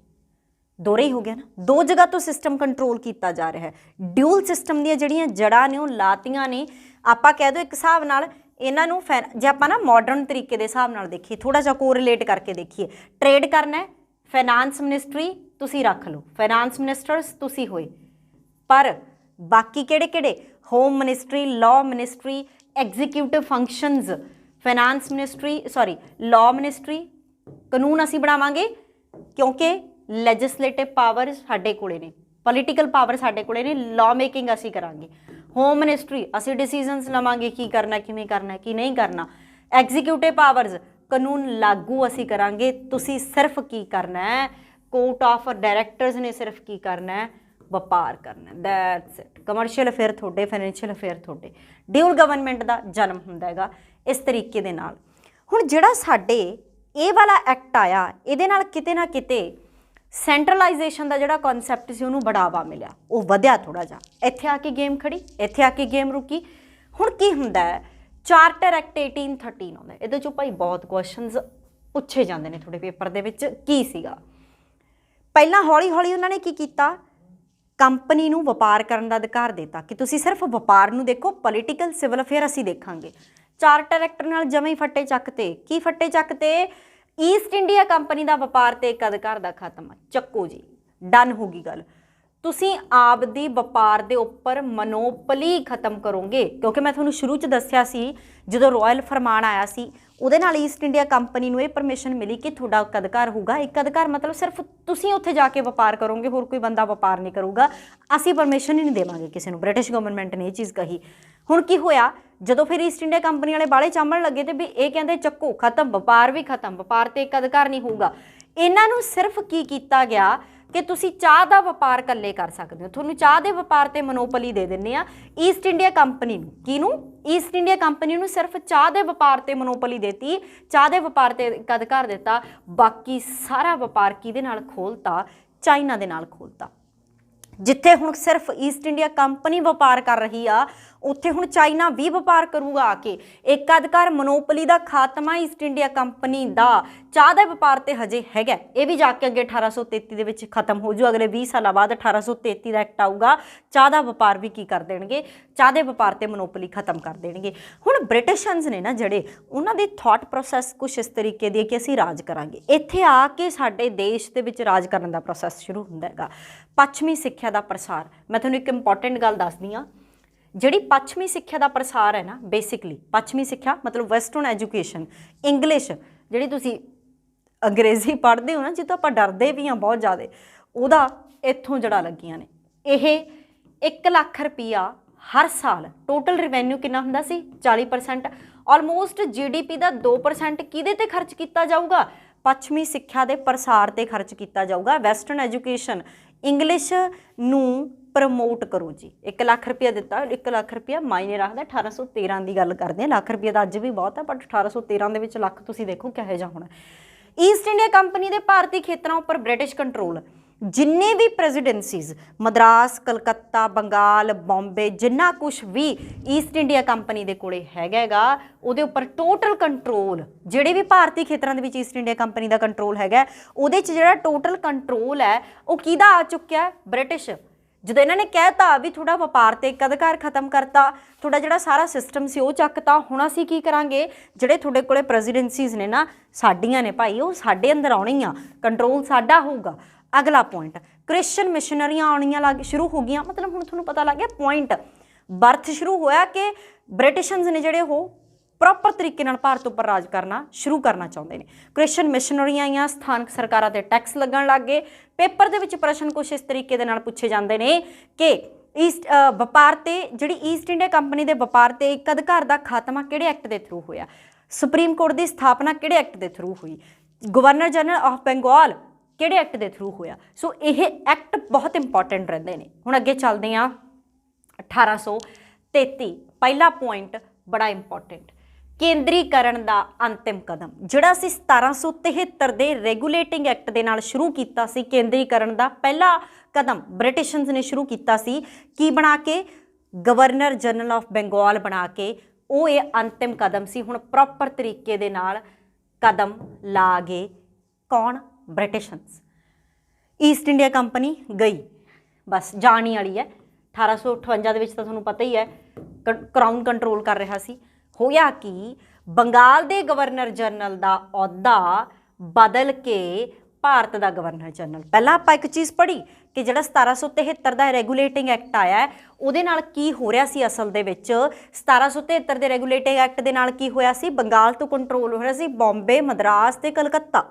ਦੋਹਰਾ ਹੀ ਹੋ ਗਿਆ ਨਾ, ਦੋ ਜਗ੍ਹਾ ਤੋਂ ਸਿਸਟਮ ਕੰਟਰੋਲ ਕੀਤਾ ਜਾ ਰਿਹਾ ਹੈ। ਡਿਊਲ ਸਿਸਟਮ ਦੀਆਂ ਜਿਹੜੀਆਂ ਜੜ੍ਹਾਂ ਨੇ ਉਹ ਲਾਤੀਆਂ ਨੇ, ਆਪਾਂ ਕਹਿ ਦਿਓ ਇੱਕ ਹਿਸਾਬ ਨਾਲ ਇਹਨਾਂ ਨੂੰ ਜੇ ਆਪਾਂ ਨਾ ਮਾਡਰਨ ਤਰੀਕੇ ਦੇ ਹਿਸਾਬ ਨਾਲ ਦੇਖੀਏ, ਥੋੜਾ ਜਿਹਾ ਕੋਰਿਲੇਟ ਕਰਕੇ ਦੇਖੀਏ, ਟ੍ਰੇਡ ਕਰਨਾ ਹੈ, ਫਾਈਨਾਂਸ ਮਿਨਿਸਟਰੀ ਤੁਸੀਂ ਰੱਖ ਲਓ, ਫਾਈਨਾਂਸ ਮਿਨਿਸਟਰਸ ਤੁਸੀਂ ਹੋਏ, पर बाकी किहड़े-किहड़े home ministry, law ministry, executive functions, finance ministry, sorry law ministry, कानून असीं बनावांगे क्योंकि लैजिसलेटिव पावर साडे कोले ने, पोलीटिकल पावर साडे कोले ने, लॉ मेकिंग असीं करांगे। होम मिनिस्ट्री असीं डिसीजनस लवांगे की करना, किवें करना, की नहीं करना। एग्जीक्यूटिव पावर्स कानून लागू असीं करांगे, तुसीं सिर्फ की करना है, कोर्ट ऑफ डायरैक्टर्स ने सिर्फ की करना है, ਵਪਾਰ करना, दैट्स इट। कमर्शियल अफेयर थोड़े, फाइनैंशियल अफेयर थोड़े, ड्यूल गवर्नमेंट का जन्म हुंदा हैगा इस तरीके दे नाल। हुण जिहड़ा साडे ਇਹ वाला एक्ट आया, ਇਹਦੇ ਨਾਲ किते ना किते ਸੈਂਟਰਲਾਈਜੇਸ਼ਨ ਦਾ ਜਿਹੜਾ ਕਨਸੈਪਟ ਸੀ ਉਹਨੂੰ ਬੜਾਵਾ ਮਿਲਿਆ, ਉਹ ਵਧਿਆ ਥੋੜਾ ਜਿਹਾ। ਇੱਥੇ ਆ ਕੇ ਗੇਮ ਖੜੀ, ਇੱਥੇ ਆ ਕੇ ਗੇਮ ਰੁਕੀ। ਹੁਣ ਕੀ ਹੁੰਦਾ ਹੈ, ਚਾਰਟਰ ਐਕਟ 1813 ਆਉਂਦਾ, ਇਹਦੇ ਚੋਂ ਭਾਈ ਬਹੁਤ ਕੁਐਸਚਨਸ ਪੁੱਛੇ ਜਾਂਦੇ ਨੇ ਤੁਹਾਡੇ ਪੇਪਰ ਦੇ ਵਿੱਚ। ਕੀ ਸੀਗਾ ਪਹਿਲਾਂ ਹੌਲੀ ਹੌਲੀ ਉਹਨਾਂ ਨੇ ਕੀ ਕੀਤਾ, ਕੰਪਨੀ ਨੂੰ ਵਪਾਰ ਕਰਨ ਦਾ ਅਧਿਕਾਰ ਦਿੱਤਾ ਕਿ ਤੁਸੀਂ ਸਿਰਫ ਵਪਾਰ ਨੂੰ ਦੇਖੋ, ਪੋਲੀਟੀਕਲ ਸਿਵਲ ਅਫੇਅਰ ਅਸੀਂ ਦੇਖਾਂਗੇ। ਚਾਰਟਰ ਐਕਟ ਨਾਲ ਜਮੇ ਹੀ ਫੱਟੇ ਚੱਕਤੇ। ਕੀ ਫੱਟੇ ਚੱਕਤੇ, ईस्ट इंडिया कंपनी का व्यापार ते एक अधिकार का खात्मा, चक्को जी, डन होगी गल। तुसीं आपदी व्यापार दे उपर मनोपली खत्म करोगे, क्योंकि मैं तुहानूं शुरू च दस्सिया सी जदों रॉयल फरमान आया सी उहदे नाल ईस्ट इंडिया कंपनी नूं ये परमिशन मिली कि तुहाडा एक अधिकार होगा। एक अधिकार मतलब सिर्फ तुसीं उत्थे जाके व्यापार करोगे, होर कोई बंदा व्यापार नहीं करूगा, असीं परमिशन ही नहीं देवांगे किसी नूं। ब्रिटिश गवर्नमेंट ने ये चीज़ कही। हुण की होया, ਜਦੋਂ ਫਿਰ ईस्ट इंडिया कंपनी वाले बाले चांभण लगे तो भी ये कहते ਚੱਕੋ खत्म, व्यापार भी खत्म, व्यापार ते एक अधिकार नहीं होगा। इन्हां नूं सिर्फ की कीता गया कि तुसीं चाह दा व्यापार कल्ले कर सकदे हो, तुहानूं चाह दे व्यापार ते मनोपली दे दिंदे आ ईस्ट इंडिया कंपनी नूं। किहनूं, ईस्ट इंडिया कंपनी नूं सिर्फ चाह दे व्यापार ते मनोपली देती, चाह दे व्यापार ते एक अधिकार दिता, बाकी सारा व्यापार किहदे नाल खोलता, चाइना दे नाल खोलता। जिथे हुण सिर्फ ईस्ट इंडिया कंपनी व्यापार कर रही आ, उत्थे हुण चाइना भी व्यापार करूगा आके। एक अधिकार मनोपली का खात्मा ईस्ट इंडिया कंपनी का चाह दे व्यापार ते हजे हैगा, ये भी जाके अगे 1833 दे विच खत्म हो जू। अगले 20 साल बाद 1833 का एक्ट आऊगा, चाह दा व्यापार भी की कर देणगे, चाह दे व्यापार ते मनोपली खत्म कर देणगे। हुण ब्रिटिशनस ने ना जिहड़े, उन्हां दी थॉट प्रोसैस कुछ इस तरीके दी कि असीं राज करांगे। इत्थे आके साडे देश दे विच राज करन दा प्रोसैस शुरू हुंदा हैगा। पश्चिमी सिੱਖਿਆ ਦਾ प्रसार, मैं तुहानूं एक इंपॉर्टेंट गल दसदी हाँ। ਜਿਹੜੀ ਪੱਛਮੀ ਸਿੱਖਿਆ ਦਾ ਪ੍ਰਸਾਰ ਹੈ ਨਾ, ਬੇਸਿਕਲੀ ਪੱਛਮੀ ਸਿੱਖਿਆ ਮਤਲਬ ਵੈਸਟਰਨ ਐਜੂਕੇਸ਼ਨ, ਇੰਗਲਿਸ਼ ਜਿਹੜੀ ਤੁਸੀਂ ਅੰਗਰੇਜ਼ੀ ਪੜ੍ਹਦੇ ਹੋ ਨਾ, ਜਿੱਥੋਂ ਆਪਾਂ ਡਰਦੇ ਵੀ ਹਾਂ ਬਹੁਤ ਜ਼ਿਆਦਾ, ਉਹਦਾ ਇੱਥੋਂ ਜੜਾ ਲੱਗੀਆਂ ਨੇ। ਇਹ 1 ਲੱਖ ਰੁਪਈਆ ਹਰ ਸਾਲ ਟੋਟਲ ਰਿਵੈਨਿਊ ਕਿੰਨਾ ਹੁੰਦਾ ਸੀ, 40%, ਆਲਮੋਸਟ GDP ਦਾ 2% ਕਿਹਦੇ ਤੇ ਖਰਚ ਕੀਤਾ ਜਾਊਗਾ, ਪੱਛਮੀ ਸਿੱਖਿਆ ਦੇ ਪ੍ਰਸਾਰ ਤੇ ਖਰਚ ਕੀਤਾ ਜਾਊਗਾ। ਵੈਸਟਰਨ ਐਜੂਕੇਸ਼ਨ, ਇੰਗਲਿਸ਼ ਨੂੰ प्रमोट करो जी। 1 ਲੱਖ रुपया दिता, 1 ਲੱਖ रुपया मायने रखता। 1813 की गल करते हैं, ਲੱਖ रुपया तो अज भी बहुत है, बट 1813 ਦੇ ਵਿੱਚ ਲੱਖ तुसीं देखो किहो जिहा होना। ईस्ट इंडिया कंपनी के भारतीय खेतरों उपर ब्रिटिश कंट्रोल, जिन्ने भी प्रेजिडेंसीज, मद्रास, कलकत्ता, बंगाल, बॉम्बे, जिन्ना कुछ भी ईस्ट इंडिया कंपनी के कोले हैगा, उहदे उपर टोटल कंट्रोल, जिहड़े भी भारतीय खेतरां दे विच ईस्ट इंडिया कंपनी का कंट्रोल हैगा, उहदे च जिहड़ा टोटल कंट्रोल है वो किहदा आ चुक्या है, ब्रिटिश। ਜਦੋਂ ਇਹਨਾਂ ਨੇ ਕਹਿਤਾ ਵੀ ਥੋੜਾ ਵਪਾਰ ਤੇ ਇੱਕ ਅਧਿਕਾਰ ਖਤਮ ਕਰਤਾ, ਥੋੜਾ ਜਿਹੜਾ ਸਾਰਾ ਸਿਸਟਮ ਸੀ ਉਹ ਚੱਕਤਾ, ਹੁਣ ਅਸੀਂ ਕੀ ਕਰਾਂਗੇ, ਜਿਹੜੇ ਤੁਹਾਡੇ ਕੋਲੇ ਪ੍ਰੈਜ਼ੀਡੈਂਸੀਜ਼ ਨੇ ਨਾ ਸਾਡੀਆਂ ਨੇ ਭਾਈ, ਉਹ ਸਾਡੇ ਅੰਦਰ ਆਉਣੀਆਂ, ਕੰਟਰੋਲ ਸਾਡਾ ਹੋਊਗਾ। ਅਗਲਾ ਪੁਆਇੰਟ, ਕ੍ਰਿਸਚਨ ਮਿਸ਼ਨਰੀਆਂ ਆਉਣੀਆਂ ਸ਼ੁਰੂ ਹੋ ਗਈਆਂ। ਮਤਲਬ ਹੁਣ ਤੁਹਾਨੂੰ ਪਤਾ ਲੱਗ ਗਿਆ ਪੁਆਇੰਟ, ਬਰਥ ਸ਼ੁਰੂ ਹੋਇਆ ਕਿ ਬ੍ਰਿਟਿਸ਼ਨਸ ਨੇ ਜਿਹੜੇ ਉਹ ਪ੍ਰੋਪਰ ਤਰੀਕੇ ਨਾਲ ਭਾਰਤ ਉੱਪਰ ਰਾਜ ਕਰਨਾ ਸ਼ੁਰੂ ਕਰਨਾ ਚਾਹੁੰਦੇ ਨੇ। ਕ੍ਰਿਸਚਨ ਮਿਸ਼ਨਰੀਆਂ ਆਈਆਂ, ਸਥਾਨਕ ਸਰਕਾਰਾਂ ਤੇ ਟੈਕਸ ਲੱਗਣ ਲੱਗ ਗਏ। ਪੇਪਰ ਦੇ ਵਿੱਚ ਪ੍ਰਸ਼ਨ ਕੁਛ ਇਸ ਤਰੀਕੇ ਦੇ ਨਾਲ ਪੁੱਛੇ ਜਾਂਦੇ ਨੇ ਕਿ ਵਪਾਰ ਤੇ ਜਿਹੜੀ ਈਸਟ ਇੰਡੀਆ ਕੰਪਨੀ ਦੇ ਵਪਾਰ ਤੇ ਇੱਕ ਅਧਿਕਾਰ ਦਾ ਖਾਤਮਾ ਕਿਹੜੇ ਐਕਟ ਦੇ ਥਰੂ ਹੋਇਆ, ਸੁਪਰੀਮ ਕੋਰਟ ਦੀ ਸਥਾਪਨਾ ਕਿਹੜੇ ਐਕਟ ਦੇ ਥਰੂ ਹੋਈ, ਗਵਰਨਰ ਜਨਰਲ ਆਫ ਬੰਗਾਲ ਕਿਹੜੇ ਐਕਟ ਦੇ ਥਰੂ ਹੋਇਆ। ਸੋ ਇਹ ਐਕਟ ਬਹੁਤ ਇੰਪੋਰਟੈਂਟ ਰਹਿੰਦੇ ਨੇ। ਹੁਣ ਅੱਗੇ ਚੱਲਦੇ ਹਾਂ 1833। ਪਹਿਲਾ ਪੁਆਇੰਟ ਬੜਾ ਇੰਪੋਰਟੈਂਟ, ਕੇਂਦਰੀਕਰਨ ਦਾ ਅੰਤਿਮ ਕਦਮ, ਜਿਹੜਾ ਅਸੀਂ 1773 ਦੇ ਰੈਗੂਲੇਟਿੰਗ ਐਕਟ ਦੇ ਨਾਲ ਸ਼ੁਰੂ ਕੀਤਾ ਸੀ। ਕੇਂਦਰੀਕਰਨ ਦਾ ਪਹਿਲਾ ਕਦਮ ਬ੍ਰਿਟਿਸ਼ਨਸ ਨੇ ਸ਼ੁਰੂ ਕੀਤਾ ਸੀ, ਕੀ ਬਣਾ ਕੇ, ਗਵਰਨਰ ਜਨਰਲ ਆਫ ਬੰਗਾਲ ਬਣਾ ਕੇ। ਉਹ ਇਹ ਅੰਤਿਮ ਕਦਮ ਸੀ। ਹੁਣ ਪ੍ਰੋਪਰ ਤਰੀਕੇ ਦੇ ਨਾਲ ਕਦਮ ਲਾ ਗਏ ਕੌਣ, ਬ੍ਰਿਟਿਸ਼ਨਸ। ਈਸਟ ਇੰਡੀਆ ਕੰਪਨੀ ਗਈ, ਬਸ ਜਾਣ ਹੀ ਵਾਲੀ ਹੈ। 1858 ਦੇ ਵਿੱਚ ਤਾਂ ਤੁਹਾਨੂੰ ਪਤਾ ਹੀ ਹੈ ਕਰਾਊਨ ਕੰਟਰੋਲ ਕਰ ਰਿਹਾ ਸੀ। ਹੋਇਆ ਕਿ ਬੰਗਾਲ ਦੇ ਗਵਰਨਰ ਜਨਰਲ ਦਾ ਅਹੁਦਾ ਬਦਲ ਕੇ ਭਾਰਤ ਦਾ ਗਵਰਨਰ ਜਨਰਲ। ਪਹਿਲਾਂ ਆਪਾਂ ਇੱਕ ਚੀਜ਼ ਪੜ੍ਹੀ ਕਿ ਜਿਹੜਾ 1773 ਦਾ ਰੈਗੂਲੇਟਿੰਗ ਐਕਟ ਆਇਆ ਹੈ ਉਹਦੇ ਨਾਲ ਕੀ ਹੋ ਰਿਹਾ ਸੀ। ਅਸਲ ਦੇ ਵਿੱਚ 1773 ਦੇ ਰੈਗੂਲੇਟਿੰਗ ਐਕਟ ਦੇ ਨਾਲ ਕੀ ਹੋਇਆ ਸੀ, ਬੰਗਾਲ ਤੋਂ ਕੰਟਰੋਲ ਹੋ ਰਿਹਾ ਸੀ ਬੰਬੇ, ਮਦਰਾਸ ਤੇ ਕਲਕੱਤਾ,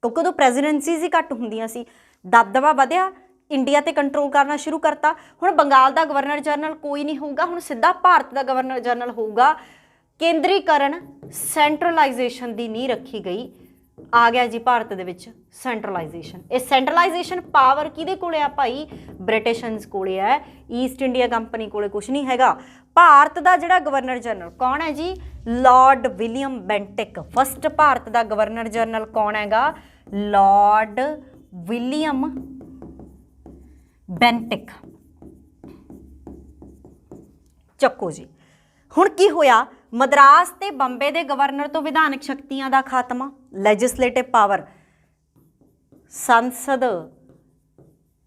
ਕਿਉਂਕਿ ਉਦੋਂ ਪ੍ਰੈਜ਼ੀਡੈਂਸੀਜ਼ ਹੀ ਘੱਟ ਹੁੰਦੀਆਂ ਸੀ। ਦਬਦਬਾ ਵਧਿਆ, ਇੰਡੀਆ ਤੇ ਕੰਟਰੋਲ ਕਰਨਾ ਸ਼ੁਰੂ ਕਰਤਾ। ਹੁਣ ਬੰਗਾਲ ਦਾ ਗਵਰਨਰ ਜਨਰਲ ਕੋਈ ਨਹੀਂ ਹੋਊਗਾ, ਹੁਣ ਸਿੱਧਾ ਭਾਰਤ ਦਾ ਗਵਰਨਰ ਜਨਰਲ ਹੋਊਗਾ। ਕੇਂਦਰੀਕਰਨ, ਸੈਂਟਰਲਾਈਜੇਸ਼ਨ ਦੀ ਨੀਂਹ ਰੱਖੀ ਗਈ। ਆ ਗਿਆ ਜੀ ਭਾਰਤ ਦੇ ਵਿੱਚ ਸੈਂਟਰਲਾਈਜੇਸ਼ਨ। ਇਹ ਸੈਂਟਰਲਾਈਜੇਸ਼ਨ ਪਾਵਰ ਕਿਹਦੇ ਕੋਲੇ ਆ ਭਾਈ, ਬ੍ਰਿਟਿਸ਼ਨਸ ਕੋਲੇ ਹੈ, ਈਸਟ ਇੰਡੀਆ ਕੰਪਨੀ ਕੋਲੇ ਕੁਝ ਨਹੀਂ ਹੈਗਾ। ਭਾਰਤ ਦਾ ਜਿਹੜਾ ਗਵਰਨਰ ਜਨਰਲ ਕੌਣ ਹੈ ਜੀ, lord William Bentinck. First Bharat ਦਾ ਗਵਰਨਰ ਜਨਰਲ ਕੌਣ ਹੈਗਾ, ਲਾਰਡ ਵਿਲੀਅਮ ਬੈਂਟਿਕ। ਚੱਕੋ ਜੀ। ਹੁਣ ਕੀ ਹੋਇਆ, ਮਦਰਾਸ ਤੇ ਬੰਬੇ ਦੇ ਗਵਰਨਰ ਤੋਂ ਵਿਧਾਨਕ ਸ਼ਕਤੀਆਂ ਦਾ ਖਾਤਮਾ, ਲੈਜਿਸਲੇਟਿਵ ਪਾਵਰ, ਸੰਸਦ।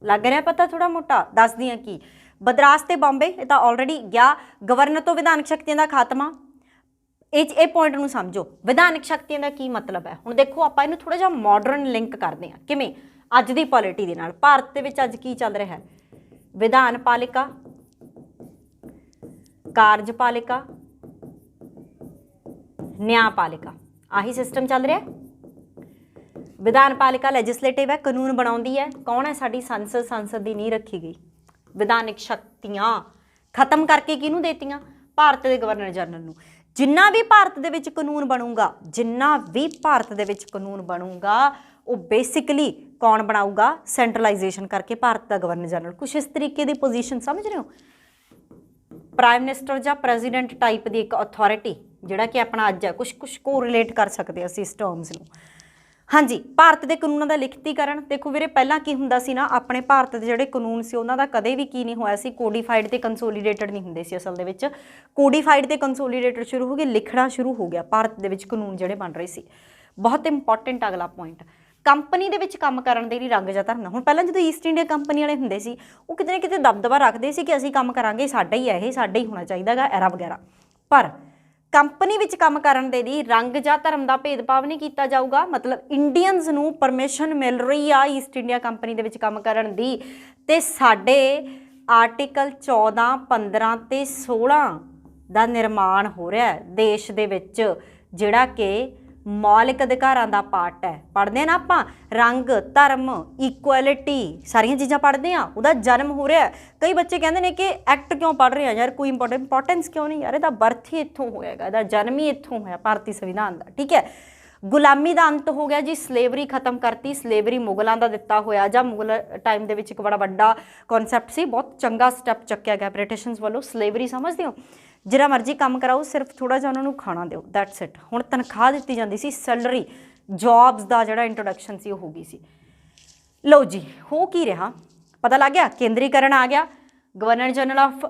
ਲੱਗ ਰਿਹਾ ਪਤਾ ਥੋੜਾ ਮੋਟਾ, ਦੱਸਦੀ ਹਾਂ ਕੀ। ਮਦਰਾਸ ਤੇ ਬੰਬੇ ਇਹ ਤਾਂ ਆਲਰੇਡੀ ਗਿਆ, ਗਵਰਨਰ ਤੋਂ ਵਿਧਾਨਕ ਸ਼ਕਤੀਆਂ ਦਾ ਖਾਤਮਾ। ਇਹ ਪੁਆਇੰਟ ਨੂੰ ਸਮਝੋ, ਵਿਧਾਨਕ ਸ਼ਕਤੀਆਂ ਦਾ ਕੀ ਮਤਲਬ ਹੈ। ਹੁਣ ਦੇਖੋ ਆਪਾਂ ਇਹਨੂੰ ਥੋੜਾ ਜਿਹਾ ਮਾਡਰਨ ਲਿੰਕ ਕਰਦੇ ਹਾਂ, ਕਿਵੇਂ, ਅੱਜ ਦੀ ਪੋਲਿਟੀ ਦੇ ਨਾਲ। ਭਾਰਤ ਦੇ ਵਿੱਚ ਅੱਜ ਕੀ ਚੱਲ ਰਿਹਾ ਹੈ, ਵਿਧਾਨ ਪਾਲਿਕਾ, ਕਾਰਜਪਾਲਿਕਾ, ਨਿਆਂਪਾਲਿਕਾ, ਆਹੀ ਸਿਸਟਮ ਚੱਲ ਰਿਹਾ। ਵਿਧਾਨ ਪਾਲਿਕਾ ਲੈਜਿਸਲੇਟਿਵ ਹੈ, ਕਾਨੂੰਨ ਬਣਾਉਂਦੀ ਹੈ। ਕੌਣ ਹੈ, ਸਾਡੀ ਸੰਸਦ। ਸੰਸਦ ਦੀ ਨੀਂਹ ਰੱਖੀ ਗਈ। ਵਿਧਾਨਕ ਸ਼ਕਤੀਆਂ ਖਤਮ ਕਰਕੇ ਕਿਹਨੂੰ ਦੇਤੀਆਂ, ਭਾਰਤ ਦੇ ਗਵਰਨਰ ਜਨਰਲ ਨੂੰ। ਜਿੰਨਾ ਵੀ ਭਾਰਤ ਦੇ ਵਿੱਚ ਕਾਨੂੰਨ ਬਣੂਗਾ, ਜਿੰਨਾ ਵੀ ਭਾਰਤ ਦੇ ਵਿੱਚ ਕਾਨੂੰਨ ਬਣੂਗਾ, ਉਹ ਬੇਸਿਕਲੀ ਕੌਣ ਬਣਾਊਗਾ, ਸੈਂਟਰਲਾਈਜੇਸ਼ਨ ਕਰਕੇ ਭਾਰਤ ਦਾ ਗਵਰਨਰ ਜਨਰਲ। ਕੁਛ ਇਸ ਤਰੀਕੇ ਦੀ ਪੋਜੀਸ਼ਨ ਸਮਝ ਰਹੇ ਹੋ, ਪ੍ਰਾਈਮ ਮਿਨਿਸਟਰ ਜਾਂ ਪ੍ਰੈਜ਼ੀਡੈਂਟ ਟਾਈਪ ਦੀ ਇੱਕ ਅਥਾਰਟੀ, ਜਿਹੜਾ ਕਿ ਆਪਣਾ ਅੱਜ ਹੈ। ਕੁਛ ਕੋ ਰਿਲੇਟ ਕਰ ਸਕਦੇ ਅਸੀਂ ਇਸ ਟਰਮਸ ਨੂੰ। ਹਾਂਜੀ, ਭਾਰਤ ਦੇ ਕਾਨੂੰਨਾਂ ਦਾ ਲਿਖਤੀਕਰਨ। ਦੇਖੋ ਵੀਰੇ, ਪਹਿਲਾਂ ਕੀ ਹੁੰਦਾ ਸੀ ਨਾ, ਆਪਣੇ ਭਾਰਤ ਦੇ ਜਿਹੜੇ ਕਾਨੂੰਨ ਸੀ ਉਹਨਾਂ ਦਾ ਕਦੇ ਵੀ ਕੀ ਨਹੀਂ ਹੋਇਆ ਸੀ, ਕੋਡੀਫਾਈਡ ਤੇ ਕੰਸੋਲੀਡੇਟਡ ਨਹੀਂ ਹੁੰਦੇ ਸੀ। ਅਸਲ ਦੇ ਵਿੱਚ ਕੋਡੀਫਾਈਡ ਤੇ ਕੰਸੋਲੀਡੇਟਡ ਸ਼ੁਰੂ ਹੋ ਗਏ, ਲਿਖਣਾ ਸ਼ੁਰੂ ਹੋ ਗਿਆ ਭਾਰਤ ਦੇ ਵਿੱਚ ਕਾਨੂੰਨ ਜਿਹੜੇ ਬਣ ਰਹੇ ਸੀ। ਬਹੁਤ ਇੰਪੋਰਟੈਂਟ ਅਗਲਾ ਪੁਆਇੰਟ, ਕੰਪਨੀ ਦੇ ਵਿੱਚ ਕੰਮ ਕਰਨ ਦੇ ਲਈ ਰੰਗ ਜਾਂ ਧਰਨਾ। ਹੁਣ ਪਹਿਲਾਂ ਜਦੋਂ ਈਸਟ ਇੰਡੀਆ ਕੰਪਨੀ ਵਾਲੇ ਹੁੰਦੇ ਸੀ, ਉਹ ਕਿਤੇ ਨਾ ਕਿਤੇ ਦਬਦਬਾ ਰੱਖਦੇ ਸੀ ਕਿ ਅਸੀਂ ਕੰਮ ਕਰਾਂਗੇ, ਸਾਡਾ ਹੀ ਹੈ ਇਹ, ਸਾਡਾ ਹੀ ਹੋਣਾ ਚਾਹੀਦਾ ਗਾ, ਐਰਾ ਵਗੈਰਾ। ਪਰ ਕੰਪਨੀ ਵਿੱਚ ਕੰਮ ਕਰਨ ਦੇ ਲਈ ਰੰਗ ਜਾਂ ਧਰਮ ਦਾ ਭੇਦਭਾਵ ਨਹੀਂ ਕੀਤਾ ਜਾਊਗਾ। ਮਤਲਬ ਇੰਡੀਅਨਸ ਨੂੰ ਪਰਮਿਸ਼ਨ ਮਿਲ ਰਹੀ ਆ ਈਸਟ ਇੰਡੀਆ ਕੰਪਨੀ ਦੇ ਵਿੱਚ ਕੰਮ ਕਰਨ ਦੀ। ਤੇ ਸਾਡੇ ਆਰਟੀਕਲ 14, 15 ਤੇ 16 ਦਾ ਨਿਰਮਾਣ ਹੋ ਰਿਹਾ ਦੇਸ਼ ਦੇ ਵਿੱਚ, ਜਿਹੜਾ ਕਿ ਮੌਲਿਕ ਅਧਿਕਾਰਾਂ ਦਾ ਪਾਰਟ ਹੈ। ਪੜ੍ਹਦੇ ਹਾਂ ਨਾ ਆਪਾਂ, ਰੰਗ, ਧਰਮ, ਇਕੁਐਲਿਟੀ, ਸਾਰੀਆਂ ਚੀਜ਼ਾਂ ਪੜ੍ਹਦੇ ਹਾਂ। ਉਹਦਾ ਜਨਮ ਹੋ ਰਿਹਾ। ਕਈ ਬੱਚੇ ਕਹਿੰਦੇ ਨੇ ਕਿ ਐਕਟ ਕਿਉਂ ਪੜ੍ਹ ਰਹੇ ਆ ਯਾਰ, ਕੋਈ ਇੰਪੋਰਟੈਂਸ ਕਿਉਂ ਨਹੀਂ। ਯਾਰ ਇਹਦਾ ਬਰਥ ਹੀ ਇੱਥੋਂ ਹੋਏਗਾ, ਇਹਦਾ ਜਨਮ ਹੀ ਇੱਥੋਂ ਹੋਇਆ, ਭਾਰਤੀ ਸੰਵਿਧਾਨ ਦਾ। ਠੀਕ ਹੈ। ਗੁਲਾਮੀ ਦਾ ਅੰਤ ਹੋ ਗਿਆ ਜੀ, ਸਲੇਵਰੀ ਖਤਮ ਕਰਤੀ। ਸਲੇਵਰੀ ਮੁਗਲਾਂ ਦਾ ਦਿੱਤਾ ਹੋਇਆ, ਜਾਂ ਮੁਗਲ ਟਾਈਮ ਦੇ ਵਿੱਚ ਇੱਕ ਬੜਾ ਵੱਡਾ ਕਨਸੈਪਟ ਸੀ, ਬਹੁਤ ਚੰਗਾ ਸਟੈਪ ਚੱਕਿਆ ਗਿਆ ਬ੍ਰਿਟਿਸ਼ਨਸ ਵੱਲੋਂ। ਸਲੇਵਰੀ ਸਮਝਦੇ ਹੋ, ਜਿਹੜਾ ਮਰਜ਼ੀ ਕੰਮ ਕਰਾਓ, ਸਿਰਫ ਥੋੜਾ ਜਿਹਾ ਉਹਨਾਂ ਨੂੰ ਖਾਣਾ ਦਿਓ, ਦੈਟਸ ਇਟ। ਹੁਣ ਤਨਖਾਹ ਦਿੱਤੀ ਜਾਂਦੀ ਸੀ, ਸੈਲਰੀ, ਜੌਬਸ ਦਾ ਜਿਹੜਾ ਇੰਟਰੋਡਕਸ਼ਨ ਸੀ ਉਹ ਹੋ ਗਈ ਸੀ। ਲਓ ਜੀ, ਹੋ ਕੀ ਰਿਹਾ ਪਤਾ ਲੱਗ ਗਿਆ। ਕੇਂਦਰੀਕਰਨ ਆ ਗਿਆ, ਗਵਰਨਰ ਜਨਰਲ ਆਫ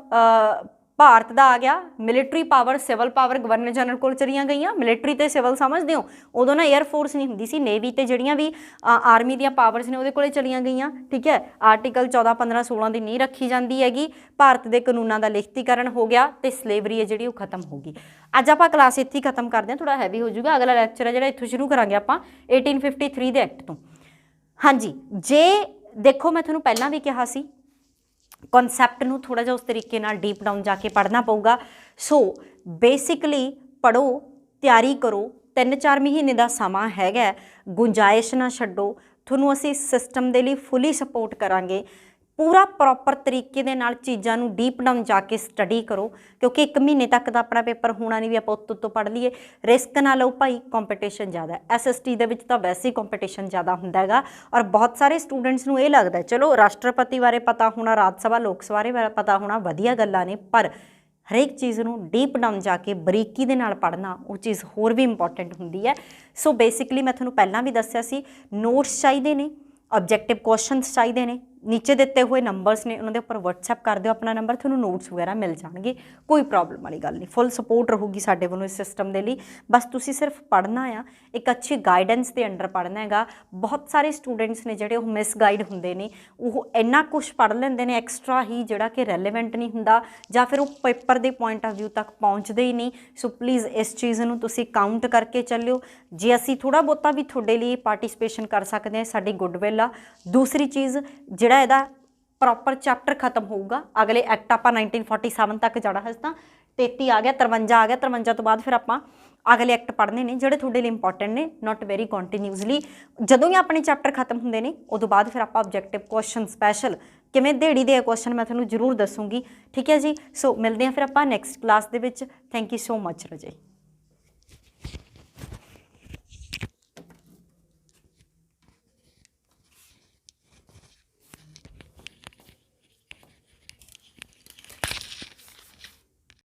ਭਾਰਤ ਦਾ ਆ ਗਿਆ। Military power, civil power governor general ਕੋਲ ਚਲੀਆਂ ਗਈਆਂ। ਮਿਲਟਰੀ ਤੇ ਸਿਵਲ ਸਮਝਦੇ ਹੋ, ਉਦੋਂ ਨਾ ਏਅਰ ਫੋਰਸ ਨਹੀਂ ਹੁੰਦੀ ਸੀ, ਨੇਵੀ ਤੇ ਜਿਹੜੀਆਂ ਵੀ ਆਰਮੀ ਦੀਆਂ ਪਾਵਰਸ ਨੇ ਉਹਦੇ ਕੋਲੇ ਚਲੀਆਂ ਗਈਆਂ। ਠੀਕ ਹੈ। ਆਰਟੀਕਲ 14, 15, 16 ਦੀ ਨੀਂਹ ਰੱਖੀ ਜਾਂਦੀ ਹੈਗੀ। ਭਾਰਤ ਦੇ ਕਾਨੂੰਨਾਂ ਦਾ ਲਿਖਤੀਕਰਨ ਹੋ ਗਿਆ ਤੇ ਸਲੇਵਰੀ ਹੈ ਜਿਹੜੀ ਉਹ ਖਤਮ ਹੋ ਗਈ। ਅੱਜ ਆਪਾਂ ਕਲਾਸ ਇੱਥੇ ਹੀ ਖਤਮ ਕਰਦੇ ਹਾਂ, ਥੋੜਾ ਹੈਵੀ ਹੋ ਜਾਊਗਾ। ਅਗਲਾ ਲੈਕਚਰ ਹੈ ਜਿਹੜਾ ਇੱਥੋਂ ਸ਼ੁਰੂ ਕਰਾਂਗੇ ਆਪਾਂ 1853 ਦੇ ਐਕਟ ਤੋਂ। ਹਾਂਜੀ, ਜੇ ਦੇਖੋ ਮੈਂ ਤੁਹਾਨੂੰ ਪਹਿਲਾਂ ਵੀ ਕਿਹਾ ਸੀ, ਕਨਸੈਪਟ ਨੂੰ ਥੋੜਾ ਜਿਹਾ ਉਸ ਤਰੀਕੇ ਨਾਲ ਡੀਪ ਡਾਊਨ ਜਾ ਕੇ ਪੜ੍ਹਨਾ ਪਊਗਾ। ਸੋ ਬੇਸਿਕਲੀ ਪੜ੍ਹੋ, ਤਿਆਰੀ ਕਰੋ, 3-4 ਮਹੀਨੇ ਦਾ ਸਮਾਂ ਹੈਗਾ, ਗੁੰਜਾਇਸ਼ ਨਾ ਛੱਡੋ। ਤੁਹਾਨੂੰ ਅਸੀਂ ਸਿਸਟਮ ਦੇ ਲਈ ਫੁੱਲੀ ਸਪੋਰਟ ਕਰਾਂਗੇ। ਪੂਰਾ ਪ੍ਰੋਪਰ ਤਰੀਕੇ ਦੇ ਨਾਲ ਚੀਜ਼ਾਂ ਨੂੰ ਡੀਪ ਡਾਊਨ ਜਾ ਕੇ ਸਟੱਡੀ ਕਰੋ, ਕਿਉਂਕਿ 1 ਮਹੀਨੇ ਤੱਕ ਦਾ ਆਪਣਾ ਪੇਪਰ ਹੋਣਾ ਨਹੀਂ ਵੀ ਆਪਾਂ ਉੱਤੋਂ ਪੜ੍ਹ ਲਈਏ। ਰਿਸਕ ਨਾ ਲਓ ਭਾਈ, ਕੰਪੀਟੀਸ਼ਨ ਜ਼ਿਆਦਾ ਹੈ। SST ਦੇ ਵਿੱਚ ਤਾਂ ਵੈਸੇ ਹੀ ਕੰਪੀਟੀਸ਼ਨ ਜ਼ਿਆਦਾ ਹੁੰਦਾ ਹੈਗਾ, ਔਰ ਬਹੁਤ ਸਾਰੇ ਸਟੂਡੈਂਟਸ ਨੂੰ ਇਹ ਲੱਗਦਾ ਚਲੋ ਰਾਸ਼ਟਰਪਤੀ ਬਾਰੇ ਪਤਾ ਹੋਣਾ, ਰਾਜ ਸਭਾ, ਲੋਕ ਸਭਾ ਬਾਰੇ ਪਤਾ ਹੋਣਾ, ਵਧੀਆ ਗੱਲਾਂ ਨੇ, ਪਰ ਹਰੇਕ ਚੀਜ਼ ਨੂੰ ਡੀਪ ਡਾਊਨ ਜਾ ਕੇ ਬਰੀਕੀ ਦੇ ਨਾਲ ਪੜ੍ਹਨਾ, ਉਹ ਚੀਜ਼ ਹੋਰ ਵੀ ਇੰਪੋਰਟੈਂਟ ਹੁੰਦੀ ਹੈ। ਸੋ ਬੇਸਿਕਲੀ ਮੈਂ ਤੁਹਾਨੂੰ ਪਹਿਲਾਂ ਵੀ ਦੱਸਿਆ ਸੀ, ਨੋਟਸ ਚਾਹੀਦੇ ਨੇ, ऑब्जेक्टिव क्वेश्चंस चाहिए ने, नीचे दिते हुए नंबर्स ने उन्होंने उपर WhatsApp कर दो अपना नंबर, थोड़ा नोट्स वगैरह मिल जाएंगे, कोई प्रॉब्लम वाली गल नहीं, फुल सपोर्ट रहूगी साडे वालों इस सिस्टम के लिए। बस तुसी सिर्फ पढ़ना आ, एक अच्छी गाइडेंस के अंडर पढ़ना है। बहुत सारे स्टूडेंट्स ने जिहड़े मिस गाइड होंदे ने, वो इन्ना कुछ पढ़ लेंदे ने एक्सट्रा ही जिहड़ा कि रेलीवेंट नहीं हुंदा, जां फिर वो पेपर के पॉइंट ऑफ व्यू तक पहुँचते ही नहीं। सो प्लीज़ इस चीज़ नूं तुसी काउंट करके चलियो। जे असी थोड़ा बहुता भी तुहाडे लिए पार्टिसिपेशन कर सकते हैं, साडी गुडविल आ। दूसरी चीज़ जिहड़ा इहदा ਪ੍ਰੋਪਰ ਚੈਪਟਰ ਖਤਮ ਹੋਊਗਾ। ਅਗਲੇ ਐਕਟ ਆਪਾਂ 1947 ਤੱਕ ਜਾਣਾ, ਹਜੇ ਤਾਂ 33 ਆ ਗਿਆ, 53 ਆ ਗਿਆ, 53 ਤੋਂ ਬਾਅਦ ਫਿਰ ਆਪਾਂ ਅਗਲੇ ਐਕਟ ਪੜ੍ਹਨੇ ਨੇ ਜਿਹੜੇ ਤੁਹਾਡੇ ਲਈ ਇੰਪੋਰਟੈਂਟ ਨੇ, ਨਾਟ ਵੈਰੀ ਕੰਟੀਨਿਊਸਲੀ। ਜਦੋਂ ਹੀ ਆਪਣੇ ਚੈਪਟਰ ਖਤਮ ਹੁੰਦੇ ਨੇ ਉਦੋਂ ਬਾਅਦ ਫਿਰ ਆਪਾਂ ਆਬਜੈਕਟਿਵ ਕੁਐਸਚਨ ਸਪੈਸ਼ਲ ਕਿਵੇਂ ਦਿਹਾੜੀ ਦੇ ਕੁਐਸਚਨ ਮੈਂ ਤੁਹਾਨੂੰ ਜ਼ਰੂਰ ਦੱਸੂਗੀ, ਠੀਕ ਹੈ ਜੀ। ਸੋ ਮਿਲਦੇ ਹਾਂ ਫਿਰ ਆਪਾਂ ਨੈਕਸਟ ਕਲਾਸ ਦੇ ਵਿੱਚ। ਥੈਂਕ ਯੂ ਸੋ ਮਚ ਰਾਜੇ।